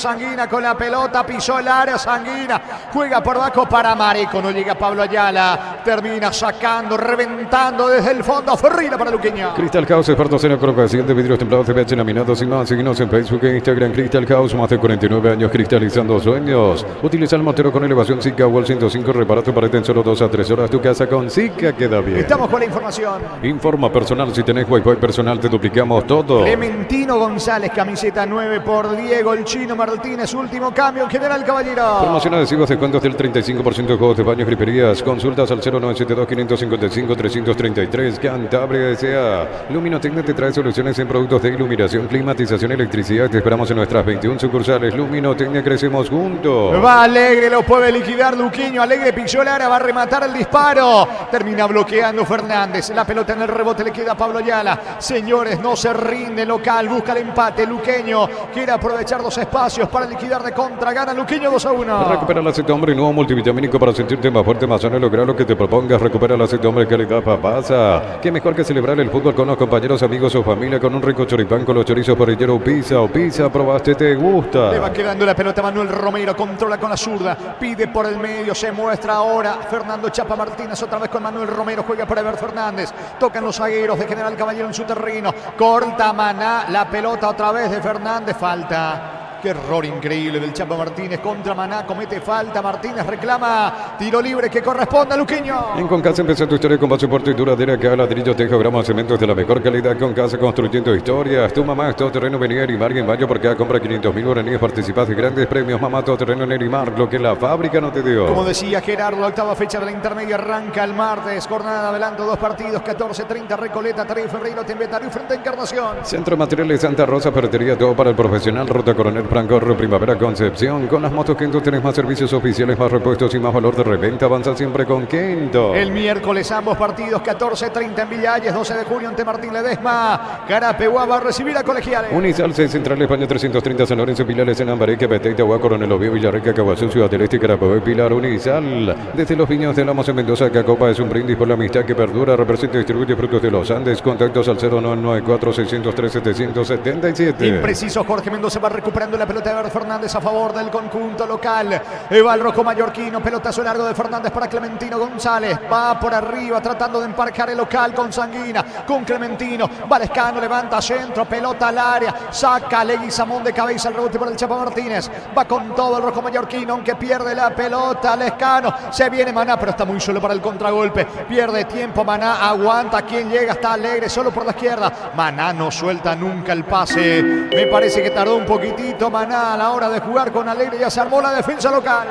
con la pelota, pisó el área, Sanguina juega por abajo para Mareco, no llega Pablo Ayala, termina sacando, reventando desde el fondo, Ferreira para Luqueño. Crystal House, expertos en la colocación de vidrios templados, CBH laminados y más. Síguenos en Facebook e Instagram. Crystal House, más de 49 años cristalizando sueños. Utiliza el motero con elevación Zika Wall 105, repara tu pared en solo 2 a 3 horas. Tu casa con Zika queda bien. Estamos con la información. Informa personal, si tenés Wi-Fi personal te duplicamos todo. Clementino González, camiseta 9 por Diego el Chino Martínez, último cambio en General Caballero. Promoción adhesivos, descuentos del 35% de juegos de baños, griperías. Consultas al 0972-555-333. Cantabria S.A. Luminotecnia te trae soluciones en productos de iluminación, climatización, electricidad. Te esperamos en nuestras 21 sucursales. Luminotecnia, crecemos juntos. Va Alegre, lo puede liquidar Luqueño. Alegre pisó el área, va a rematar el disparo. Termina bloqueando Fernández. La pelota en el rebote le queda a Pablo Ayala. Señores, no se rinde local, busca el empate. Luqueño quiere aprovechar los espacios para liquidar de contra. Gana Luqueño 2-1. Recupera el aceite hombre nuevo multivitamínico para sentirte más fuerte, más sano y lograr lo que te propongas. Recupera el aceite hombre calidad papasa. Qué mejor que celebrar el fútbol con los compañeros, amigos o familia con un rico choripán con los chorizos parrillero pizza o pizza. Probaste, te gusta. Le va quedando la pelota Manuel Romero, controla con la zurda, pide por el medio, se muestra ahora Fernando Chapa Martínez, otra vez con Manuel Romero, juega para Ever Fernández, tocan los zagueros de General Caballero en su terreno, corta Maná, la pelota otra vez de Fernández, falta Qué error increíble del Chapa Martínez contra Maná. Comete falta. Martínez reclama tiro libre que corresponde a Luqueño. En Concasa empezó tu historia con base fuerte y duradera. Cada ladrillo, teja, grama, cementos de la mejor calidad. Concasa construyendo historias. Tu mamá es todo terreno. Venía a Nerimar y en mayo por cada compra 500.000 guaraníes. Participás de grandes premios. Mamá, todo terreno en Nerimar. Lo que la fábrica no te dio. Como decía Gerardo, la octava fecha de la intermedia arranca el martes. Jornada de adelanto, 2 partidos. 14:30 Recoleta, 3 de febrero. Tembetario frente a Encarnación. Centro Materiales Santa Rosa, ferretería, todo para el profesional. Ruta Coronel Franco, Primavera Concepción. Con las motos Kento tenés más servicios oficiales, más repuestos y más valor de reventa. Avanza siempre con Kento. El miércoles ambos partidos, 14:30 en Villalles, 12 de junio ante Martín Ledesma. Carapeguá va a recibir a Colegiales. Unisal 6 Central España 330 San Lorenzo, Pilares en Ambareque, Petey, Tahuá, Coronel Oviedo, Villarrica, Caguazú, Ciudad del Este, Carapeguá y Pilar. Unisal desde los Viños de Lamos en Mendoza. Cacopa es un brindis por la amistad que perdura. Representa y distribuye frutos de los Andes. Contactos al 0994 603 777. Impreciso, Jorge Mendoza va recuperando la pelota de Ever Fernández a favor del conjunto local. Va el rojo mallorquino, pelotazo largo de Fernández para Clementino González. Va por arriba tratando de emparcar el local con Sanguina, con Clementino. Va Lescano, levanta centro, pelota al área. Saca Leguizamón de cabeza, el rebote por el Chapa Martínez. Va con todo el rojo mallorquino, aunque pierde la pelota. Lescano, se viene Maná, pero está muy solo para el contragolpe. Pierde tiempo Maná, aguanta. Quien llega está Alegre, solo por la izquierda. Maná no suelta nunca el pase. Me parece que tardó un poquitito Maná a la hora de jugar con Alegre. Ya se armó la defensa local.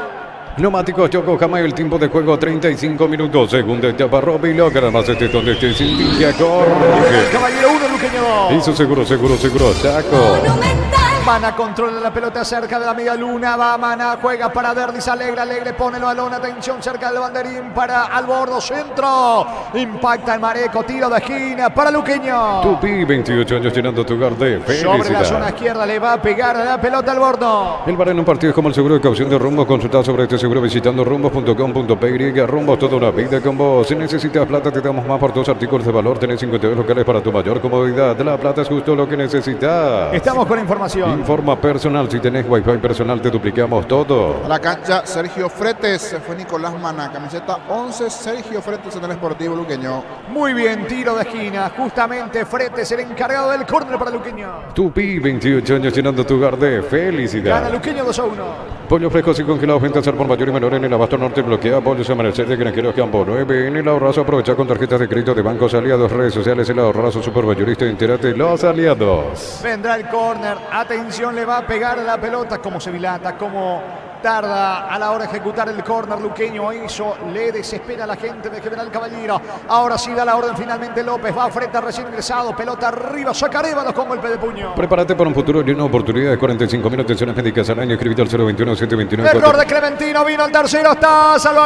Neumáticos Yokohama, el tiempo de juego 35 minutos. Segunda etapa, Robin logra más donde esté Cintia corre. Caballero 1, Luqueño 2. Hizo seguro, Chaco. Maná controla la pelota cerca de la media luna. Va Maná, juega para Derdis. Alegre pone el balón. Atención cerca del banderín para Albordo. Centro. Impacta el Mareco. Tiro de esquina para Luqueño. Tupi, 28 años llenando tu hogar de felicidad. Sobre la zona izquierda le va a pegar la pelota al Albordo. El bar en un partido es como el seguro de caución de Rumbos. Consulta sobre este seguro visitando rumbos.com.py. Rumbos, toda una vida con vos. Si necesitas plata, te damos más por 2 artículos de valor. Tenés 52 locales para tu mayor comodidad. La plata es justo lo que necesitas. Estamos con información. Informa personal, si tenés wifi personal te duplicamos todo. A la cancha Sergio Fretes, se fue Nicolás Maná, camiseta 11, Sergio Fretes en el Sportivo Luqueño. Muy bien, tiro de esquina, justamente Fretes el encargado del córner para Luqueño. Tupi, 28 años llenando tu hogar de felicidad. Gana Luqueño 2-1. Pollos frescos y congelados, ventas al por mayor y menor en el Abasto Norte, bloquea pollos amanecer de Granjeros Campo 9. En el Ahorrazo aprovecha con tarjetas de crédito de bancos aliados, redes sociales, el Ahorrazo Supermayorista, entérate los aliados. Vendrá el córner, atención, le va a pegar la pelota, como se dilata, como tarda a la hora de ejecutar el córner Luqueño. Eso le desespera a la gente de General Caballero. Ahora sí da la orden finalmente López, va frente a recién ingresado, pelota arriba, saca Arévalos con golpe de puño. Prepárate para un futuro lleno de oportunidades, 45.000 atenciones médicas al año, escribite al 021-729. Error de Clementino, vino el tercero, está salvo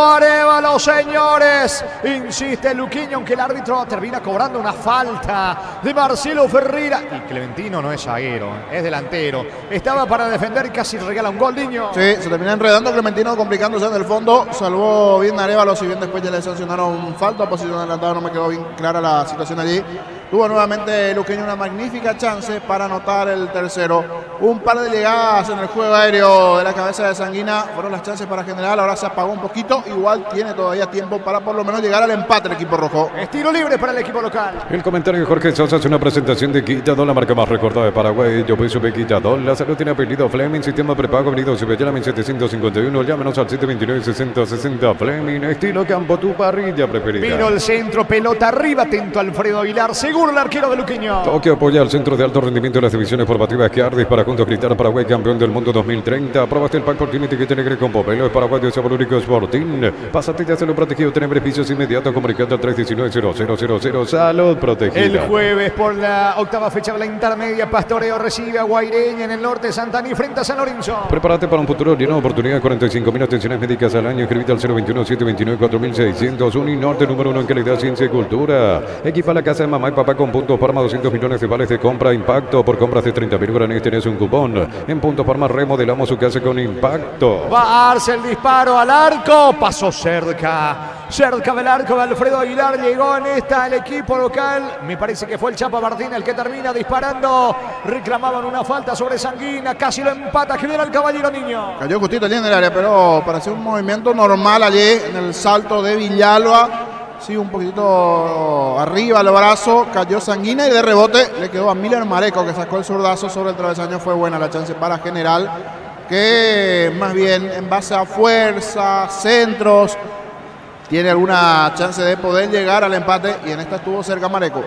Arévalos, señores. Insiste Luqueño, aunque el árbitro termina cobrando una falta de Marcelo Ferreira. Y Clementino no es zaguero, es delantero. Estaba para defender y casi regala un gol, Niño. Sí, se termina enredando Clementino, complicándose en el fondo. Salvó bien Arévalos, y bien después ya le sancionaron falta, posición adelantada, no me quedó bien clara la situación allí. Tuvo nuevamente Luqueño una magnífica chance para anotar el tercero. Un par de llegadas en el juego aéreo de la cabeza de Sanguina fueron las chances para General. Ahora se apagó un poquito. Igual tiene todavía tiempo para por lo menos llegar al empate el equipo rojo. Es tiro libre para el equipo local. El comentario de Jorge Sosa es una presentación de Quitadol, la marca más recordada de Paraguay. Yo supe Quitadol. La salud tiene apellido Fleming. Sistema prepago venido Subellana 1751. Llámenos al 729-6060 Fleming. Estilo campo, tu parrilla preferida. Vino el centro, pelota arriba. Atento Alfredo Aguilar. Seguro el arquero de Luqueño. Toque apoya al centro de alto rendimiento de las divisiones formativas que Ardis para juntos gritar Paraguay campeón del mundo 2030. Aprobaste el pack por Team Etiqueta Negre con Popelo de Paraguay de Sabor Único Sporting. Pásate ya se lo protegido. Tener beneficios inmediatos comunicando al 319-0000. Salud protegida. El jueves por la octava fecha de la intermedia, Pastoreo recibe a Guaireña en el norte de Santaní frente a San Lorenzo. Prepárate para un futuro lleno de oportunidades. 45.000 atenciones médicas al año. Escribite al 021-729-4600. Uninorte número 1 en calidad, ciencia y cultura. Equipa la casa de mamá y papá con Puntos Parma, 200 millones de vales de compra Impacto. Por compras de 30.000 guaraníes tenés un cupón. En Puntos Parma remodelamos su casa con Impacto. Va a darse el disparo al arco. Pasó cerca del arco de Alfredo Aguilar. Llegó en esta el equipo local. Me parece que fue el Chapa Martínez el que termina disparando. Reclamaban una falta sobre Sanguina. Casi lo empata General Caballero, Niño. Cayó justito allí en el área, pero para hacer un movimiento normal allí en el salto de Villalba. Sí, un poquitito arriba el brazo, cayó Sanguina y de rebote le quedó a Miller Mareco, que sacó el zurdazo sobre el travesaño. Fue buena la chance para General, que más bien en base a fuerza, centros, tiene alguna chance de poder llegar al empate, y en esta estuvo cerca Mareco.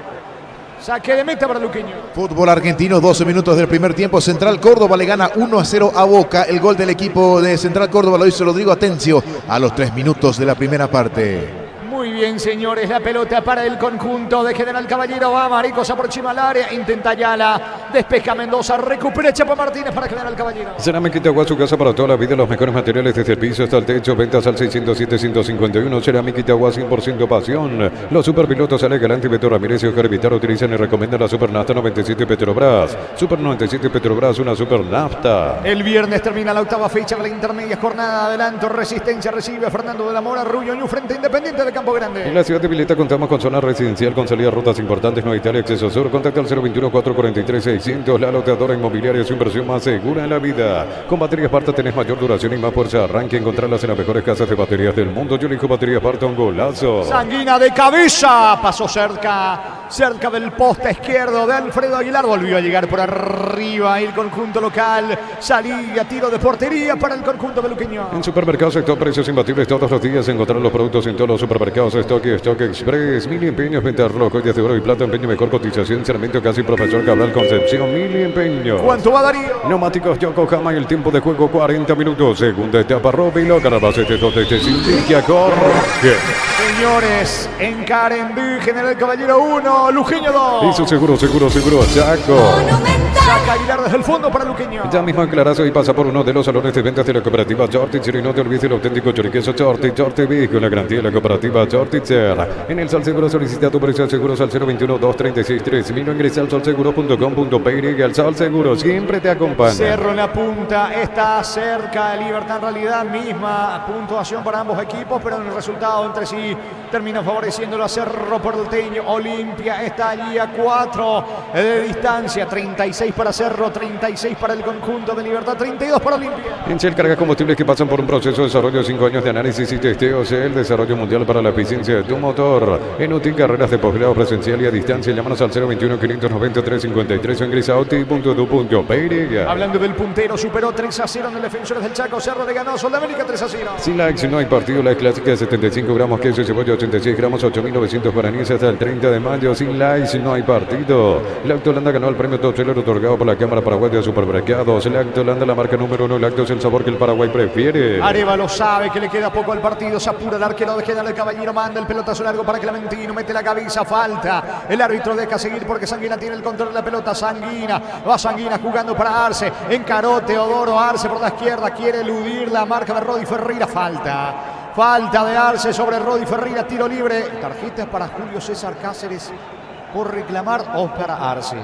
Saque de meta para Luqueño. Fútbol argentino, 12 minutos del primer tiempo. Central Córdoba le gana 1-0 a Boca. El gol del equipo de Central Córdoba lo hizo Rodrigo Atencio a los 3 minutos de la primera parte. Muy bien, señores, la pelota para el conjunto de General Caballero. Va Mareco, se aproxima al área, intenta Ayala, despeja Mendoza, recupera Chapo Martínez para General Caballero. Cerámica Itagua, su casa para toda la vida, los mejores materiales desde el piso hasta el techo. Ventas al 607-151. Cerámica Itagua, 100% pasión. Los superpilotos Ale Galante y Beto Ramírez y Oscar Vitar utilizan y recomiendan la Super Nafta 97 Petrobras. Super 97 Petrobras, una Super Nafta. El viernes termina la octava fecha de la intermedia jornada. Adelanto, Resistencia recibe a Fernando de la Mora, Rubio Ñu frente a Independiente de Campo Grande. En la ciudad de Vileta contamos con zona residencial con salida a rutas importantes, no Italia, acceso sur. Contacta al 021-443-600. La loteadora inmobiliaria, su inversión más segura en la vida. Con baterías Parta tenés mayor duración y más fuerza. Arranque, encontrarlas en las mejores casas de baterías del mundo. Yo elijo baterías Parta, un golazo. Sanguina de cabeza, pasó cerca del poste izquierdo de Alfredo Aguilar. Volvió a llegar por arriba el conjunto local. Salía, tiro de portería para el conjunto beluqueño. En supermercados Stock, precios imbatibles todos los días. Encontrar los productos en todos los supermercados Stock y Stock Express. Mili Empeños, venta de reloj, joyas de oro y plata, empeño, mejor cotización, Sarmiento Casi, Profesor Cabral, Concepción. Mili Empeños. ¿Cuánto va Darío? Neumáticos Yokohama y el tiempo de juego 40 minutos. Segunda etapa, Robilo, Carabacete, Totete, Sintiquia, Corre. Señores, en Carendí, General Caballero 1, Luqueño 2. Hizo seguro, Chaco. Saca Aguilar desde el fondo para Luqueño. Ya mismo aclarazo y pasa por uno de los salones de ventas de la cooperativa Chortitzer. Y no te olvides el auténtico choriqueso Chortitzer con la garantía de la cooperativa Chortitzer. En el Salseguro solicita tu precio de seguros al 021-236-3000 o ingresa al solseguro.com.py y al Salseguro siempre te acompaña. Cerro en la punta, está cerca de Libertad, en realidad misma puntuación para ambos equipos, pero en el resultado entre sí termina favoreciéndolo a Cerro Porteño. Olimpia está allí a 4 de distancia, 36 para Cerro, 36 para el conjunto de Libertad, 32 para Olimpia. En Shell carga combustibles que pasan por un proceso de desarrollo de 5 años de análisis y testeos. El desarrollo mundial para la eficiencia de tu motor. En UTI, carreras de posgrado presencial y a distancia. Llámanos al 021-590-353 o ingresa a uti.edu.py. Hablando del puntero, superó 3-0 en el Defensores del Chaco. Cerro le ganó Sol de América 3-0. Sin la no hay partido. La clásica de 75 gramos, queso y cebolla 86 gramos, 8.900 guaraníes hasta el 30 de mayo. Sin likes no hay partido. Lactolanda ganó el premio Top Seller otorgado por la Cámara Paraguaya de Supermercados. Lactolanda, la marca número 1. Lacto es el sabor que el Paraguay prefiere. Arevalo sabe que le queda poco al partido. Se apura el arquero de General Caballero. Manda el pelotazo largo para Clementino. Mete la cabeza. Falta. El árbitro deja seguir porque Sanguina tiene el control de la pelota. Sanguina. Va Sanguina jugando para Arce. Encaró Teodoro Arce por la izquierda. Quiere eludir la marca de Rodi Ferreira. Falta de Arce sobre Rodi Ferreira. Tiro libre. Tarjeta para Julio César Cáceres por reclamar o para Arce.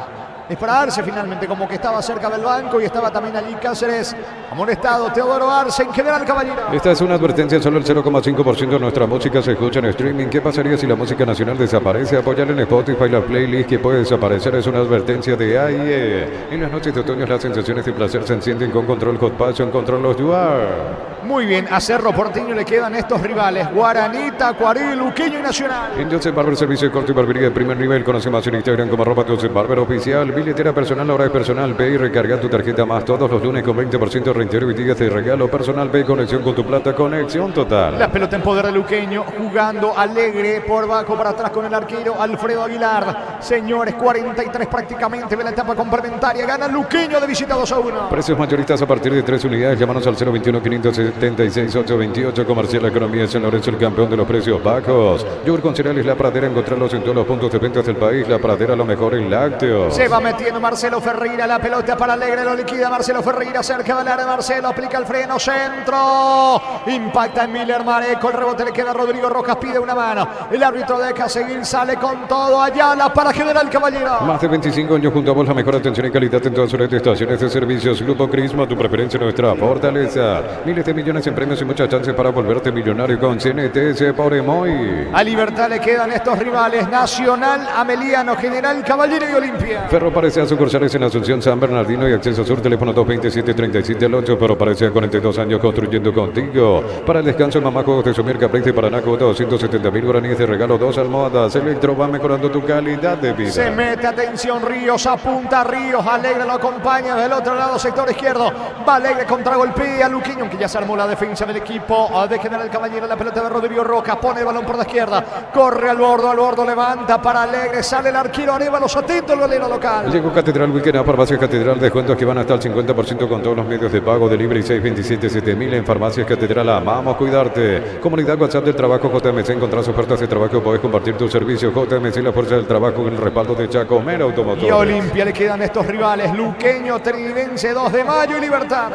Es para Arce finalmente, como que estaba cerca del banco y estaba también allí Cáceres. Amonestado Teodoro Arce en General Caballero. Esta es una advertencia, solo el 0,5% de nuestra música se escucha en streaming. ¿Qué pasaría si la música nacional desaparece? Apoyar en Spotify la playlist que puede desaparecer es una advertencia de AIE. En las noches de otoño las sensaciones de placer se encienden con Control Hot Passion, Control Los Duar. Muy bien, a Cerro Porteño le quedan estos rivales: Guaranita, Cuaril, Luqueño y Nacional. En Joseph Barber, servicio de corte y barbería de primer nivel. Conoce más en Instagram como @Joseph Barber Oficial. Billetera personal, ahora es Personal Pay. Recarga tu tarjeta más todos los lunes con 20% de reintegro y días de regalo. Personal Pay, conexión con tu plata, conexión total. La pelota en poder de Luqueño, jugando alegre por Baco para atrás con el arquero Alfredo Aguilar. Señores, 43 prácticamente de la etapa complementaria. Gana Luqueño de visita 2-1. Precios mayoristas a partir de 3 unidades. Llámanos al 021-576-828. Comercial Economía San Lorenzo, el campeón de los precios bajos. Yogur con cereales La Pradera, encontrarlos en todos los puntos de ventas del país. La Pradera, lo mejor en lácteos. Se va metiendo Marcelo Ferreira, la pelota para Alegre, lo liquida Marcelo Ferreira, cerca del área. Marcelo aplica el freno, centro, impacta en Miller Mareco, el rebote le queda a Rodrigo Rojas, pide una mano, el árbitro deja seguir, sale con todo. Ayala para General Caballero. Más de 25 años junto a vos, la mejor atención y calidad en todas sus estaciones de servicios. Grupo Crisma, tu preferencia, nuestra fortaleza. Miles de millones en premios y muchas chances para volverte millonario con CNTS por Emoy. A Libertad le quedan estos rivales: Nacional, Ameliano, General Caballero y Olimpia. Ferro Aparece a sucursales en Asunción, San Bernardino y Acceso Sur, teléfono 227-37-8, pero aparece a 42 años construyendo contigo. Para el descanso, mamá juegos de Sumir Caprice para Naco, 270.000 guaraníes de regalo, 2 almohadas. Electro va mejorando tu calidad de vida. Se mete, atención, Ríos, apunta Ríos, Alegre lo acompaña del otro lado, sector izquierdo. Va Alegre, contragolpea a Luquiño, que ya se armó la defensa del equipo de General Caballero. La pelota de Rodrigo Roca, pone el balón por la izquierda, corre al bordo, levanta para Alegre, sale el arquero Arévalos, atento el golero local. Llegó Catedral Weekend a Farmacias Catedral, descuentos que van hasta el 50% con todos los medios de pago, delivery 627-7000 en Farmacias Catedral. Amamos cuidarte. Comunidad WhatsApp del trabajo JMC, encontrás ofertas de trabajo, podés compartir tu servicio. JMC, la fuerza del trabajo con el respaldo de Chacomera Automotor. Y Olimpia le quedan estos rivales, Luqueño, Trinidense, 2 de mayo y Libertad.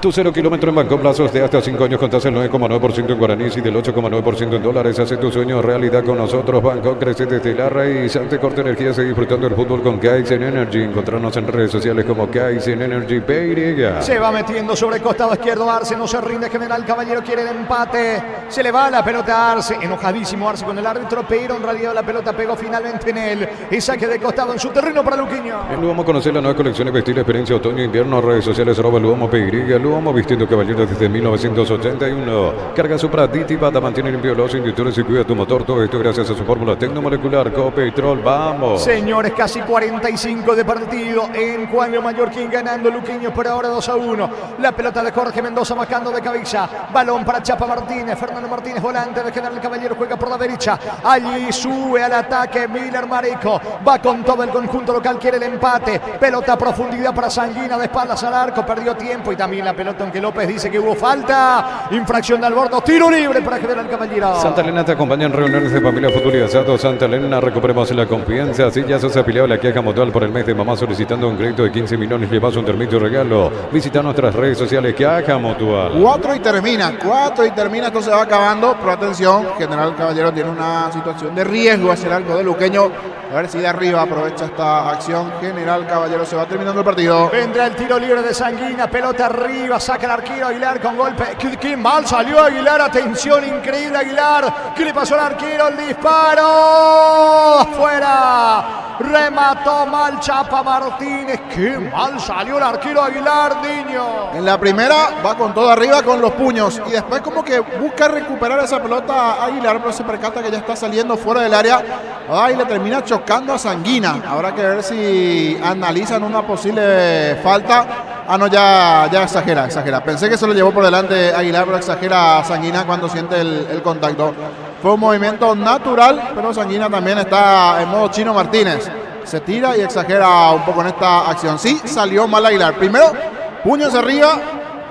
Tu 0 kilómetro en Banco plazos de hasta 5 años con tasa del 9,9% en guaraníes y del 8,9% en dólares. Hace tu sueño realidad con nosotros. Banco crece desde la raíz. Ante Corte Energía, sigue disfrutando del fútbol con Kaizen Energy. Encontrarnos en redes sociales como Kaizen Energy PY. Se va metiendo sobre el costado izquierdo Arce, no se rinde. General Caballero quiere el empate. Se le va la pelota a Arce. Enojadísimo Arce con el árbitro, pero en realidad la pelota pegó finalmente en él. Y saque de costado en su terreno para Luquiño. En Luomo, conocer la nueva colección de vestir experiencia otoño-invierno. Redes sociales @Luomo PY. Luomo, vistiendo caballeros desde 1981. Carga Supra aditivada, mantiene limpio los inductores y cuida tu motor. Todo esto gracias a su fórmula tecnomolecular Copetrol. Vamos. Señores, casi 45 de partido en Cuadro Mallorquín, ganando Luquiño por ahora 2-1. La pelota de Jorge Mendoza bajando de cabeza. Balón para Chapa Martínez. Fernando Martínez, volante de General Caballero, juega por la derecha. Allí sube al ataque Miller Marico. Va con todo el conjunto local, quiere el empate. Pelota a profundidad para Sanguina, de espaldas al arco, perdió tiempo y también la pelota, aunque López dice que hubo falta. Infracción de Alborno, tiro libre para General Caballero. Santa Elena te acompaña en reuniones de familia, fútbol y asado. Santa Elena, recuperemos la confianza. Si ya sos afiliado a la Caja Mutual por el mes de mamá solicitando un crédito de 15 millones, llevas un termito regalo. Visita nuestras redes sociales Caja Mutual. 4 y termina, esto se va acabando, pero atención, General Caballero tiene una situación de riesgo hacia el arco de Luqueño. A ver si de arriba aprovecha esta acción. General Caballero, se va terminando el partido. Vendrá el tiro libre de Sanguina, pelota arriba, saca el arquero Aguilar con golpe. Qué mal salió Aguilar, atención, increíble Aguilar. ¿Qué le pasó al arquero? El disparo afuera. Remató mal Chapa Martínez. Qué mal salió el arquero Aguilar, niño. En la primera va con todo arriba con los puños y después como que busca recuperar esa pelota Aguilar, pero se percata que ya está saliendo fuera del área. Y le termina chocando a Sanguina. Habrá que ver si analizan una posible falta. No, ya exagera. Pensé que se lo llevó por delante Aguilar, pero exagera Sanguina cuando siente el contacto. Fue un movimiento natural, pero Sanguina también está en modo Chino Martínez. Se tira y exagera un poco en esta acción. Sí, salió mal Aguilar. Primero, puños arriba.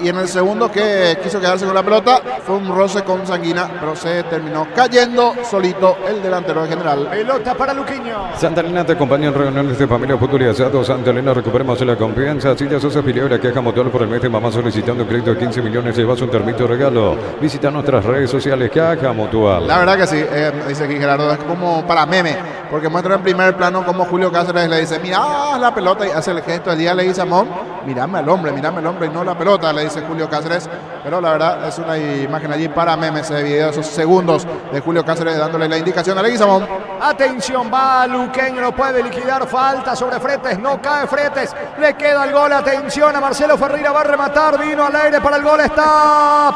Y en el segundo, que quiso quedarse con la pelota, fue un roce con Sanguina, pero se terminó cayendo solito el delantero de General. Pelota para Luquiño. Santa Elena te acompaña en reuniones de familia, fútbol y asado. Santa Elena, recuperemos la confianza. Si ya sos afiliado a la Caja Mutual por el mes de mamá solicitando un crédito de 15 millones, llevas un termito regalo. Visita nuestras redes sociales Caja Mutual. La verdad que sí, dice aquí Gerardo, es como para meme, porque muestra en primer plano como Julio Cáceres le dice, mira la pelota, y hace el gesto. El día le dice a Mon, mírame al hombre y no la pelota, le dice Julio Cáceres, pero la verdad es una imagen allí para memes, ese video, esos segundos de Julio Cáceres dándole la indicación a Leguizamón. Atención, va Luqueño, lo puede liquidar, falta sobre Fretes, no cae Fretes, le queda el gol, atención a Marcelo Ferreira, va a rematar, vino al aire para el gol,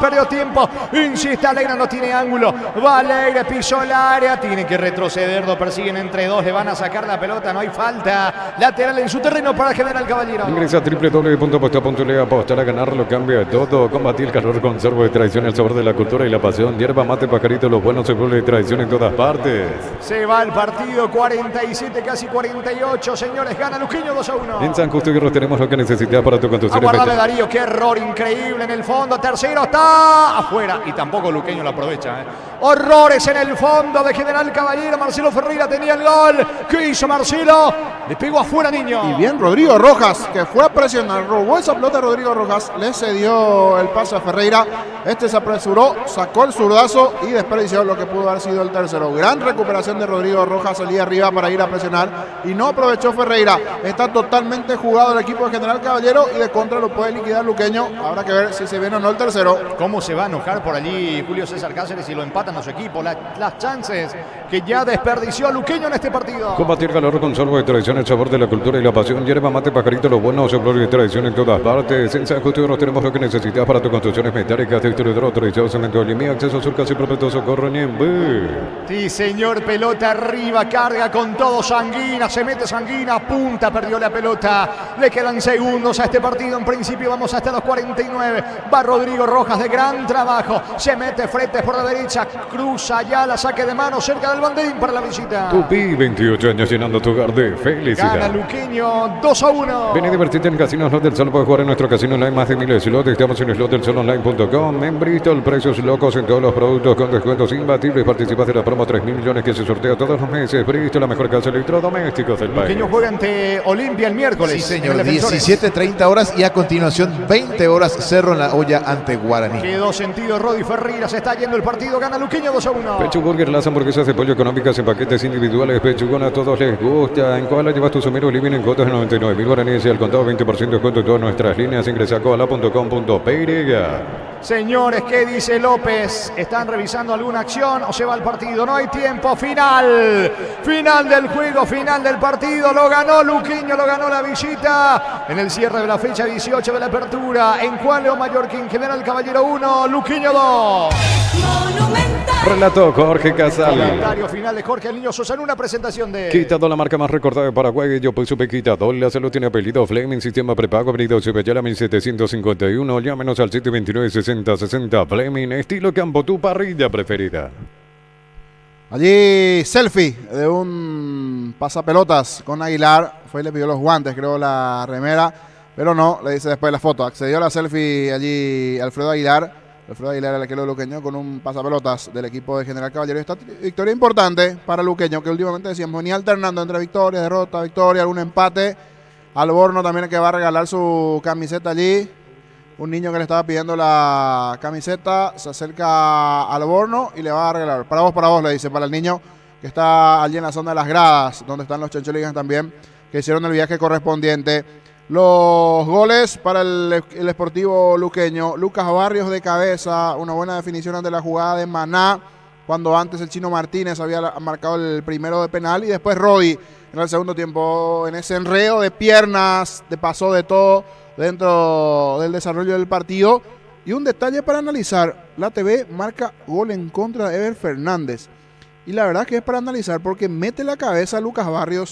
perdió tiempo, insiste Alegre, no tiene ángulo, va Alegre, pisó el área, tiene que retroceder, lo persiguen entre dos, le van a sacar la pelota, no hay falta, lateral en su terreno para General Caballero. Ingresa a www.aposta.le, apostar a ganar lo cambia todo. Combatir el calor con sorbo de tradición, el sabor de la cultura y la pasión. Hierba mate, pajarito, los buenos se de tradición en todas partes. Se va el partido, 47, casi 48. Señores, gana Luqueño 2-1. En San Justo y Guerrero tenemos lo que necesitas para tu construcción. Aguardame Darío, qué error increíble en el fondo. Tercero está afuera y tampoco Luqueño lo aprovecha. Horrores en el fondo de General Caballero. Marcelo Ferreira tenía el gol. ¿Qué hizo Marcelo? Le pegó afuera, niño. Y bien Rodrigo Rojas, que fue a presionar, robó esa pelota Rodrigo Rojas, le cedió dio el paso a Ferreira. Este se apresuró, sacó el zurdazo y desperdició lo que pudo haber sido el tercero. Gran recuperación de Rodrigo Rojas, salía arriba para ir a presionar y no aprovechó Ferreira. Está totalmente jugado el equipo de General Caballero y de contra lo puede liquidar Luqueño. Habrá que ver si se viene o no el tercero. ¿Cómo se va a enojar por allí Julio César Cáceres si lo empatan a su equipo? Las chances que ya desperdició Luqueño en este partido. Combatir calor con sorbo de tradición, el sabor de la cultura y la pasión. Yerba mate, pajarito, lo bueno, sabor y tradición en todas partes. En San Justo tenemos lo que necesitas para tus construcciones metálicas, distribuidor autorizado, cemento de Limía, acceso sur, casi propeto, socorro, Niembé. Sí, señor, pelota arriba, carga con todo Sanguina, se mete Sanguina, punta, perdió la pelota. Le quedan segundos a este partido, en principio vamos hasta los 49. Va Rodrigo Rojas de gran trabajo, se mete frente por la derecha, cruza ya la saque de mano cerca del banderín para la visita. Tupi, 28 años llenando tu hogar de felicidad. Gana Luqueño 2-1. Ven y divertirte en Casinos Slot del Sol. Puedes jugar en nuestro casino online más de miles de slots. Estamos en slotdelsolonline.com. En Bristol, precios locos en todos los productos con descuentos imbatibles. Participas de la promo 3.000 millones que se sortea todos los meses. Bristol, la mejor casa de electrodomésticos del país. Luqueño juega ante Olimpia el miércoles. Sí, señor. 17:30 horas y a continuación 20 horas Cerro en la Olla ante Guaraní. Quedó sentido Rodi Ferreira. Se está yendo el partido. Gana Luqueño 2-1. Pechu Burger, las hamburguesas de pollo económicas en paquetes individuales. Pechugón, a todos les gusta. En Koala llevas tu somero living en cuotas de 99.000 guaraníes y al contado 20% de descuento en todas nuestras líneas. Ingresa a koala.com.py. Señores, ¿qué dice López? ¿Están revisando alguna acción o se va al partido? No hay tiempo. Final. Final del juego, final del partido. Lo ganó Luqueño, lo ganó la visita en el cierre de la fecha 18 de la apertura. En Cualeo Mallorquín, General Caballero 1, Luqueño 2. Relato Jorge Casal. Comentario final de Jorge El Niño Sosa en una presentación de Quitador, la marca más recordada de Paraguay. Yo pues supe Quitador. La salud tiene apellido Fleming. Sistema prepago. Avenida Cepillala 1751. Llámenos al 729-6060. Fleming. Estilo campo. Tu parrilla preferida. Allí selfie de un pasapelotas con Aguilar. Fue y le pidió los guantes, creo, la remera. Pero no, le dice después la foto. Accedió a la selfie allí Alfredo Aguilar. Alfredo Aguilar, el arquero Luqueño, con un pasapelotas del equipo de General Caballero. Esta victoria importante para Luqueño, que últimamente decíamos venía alternando entre victoria, derrota, victoria, algún empate. Alborno también, que va a regalar su camiseta allí. Un niño que le estaba pidiendo la camiseta se acerca a Alborno y le va a regalar. Para vos, le dice, para el niño que está allí en la zona de las gradas, donde están los chencholigas también, que hicieron el viaje correspondiente. Los goles para el Sportivo Luqueño. Lucas Barrios de cabeza, una buena definición ante la jugada de Maná, cuando antes el Chino Martínez había marcado el primero de penal, y después Rodi en el segundo tiempo, en ese enredo de piernas, de paso de todo dentro del desarrollo del partido. Y un detalle para analizar, la TV marca gol en contra de Ever Fernández. Y la verdad que es para analizar porque mete la cabeza a Lucas Barrios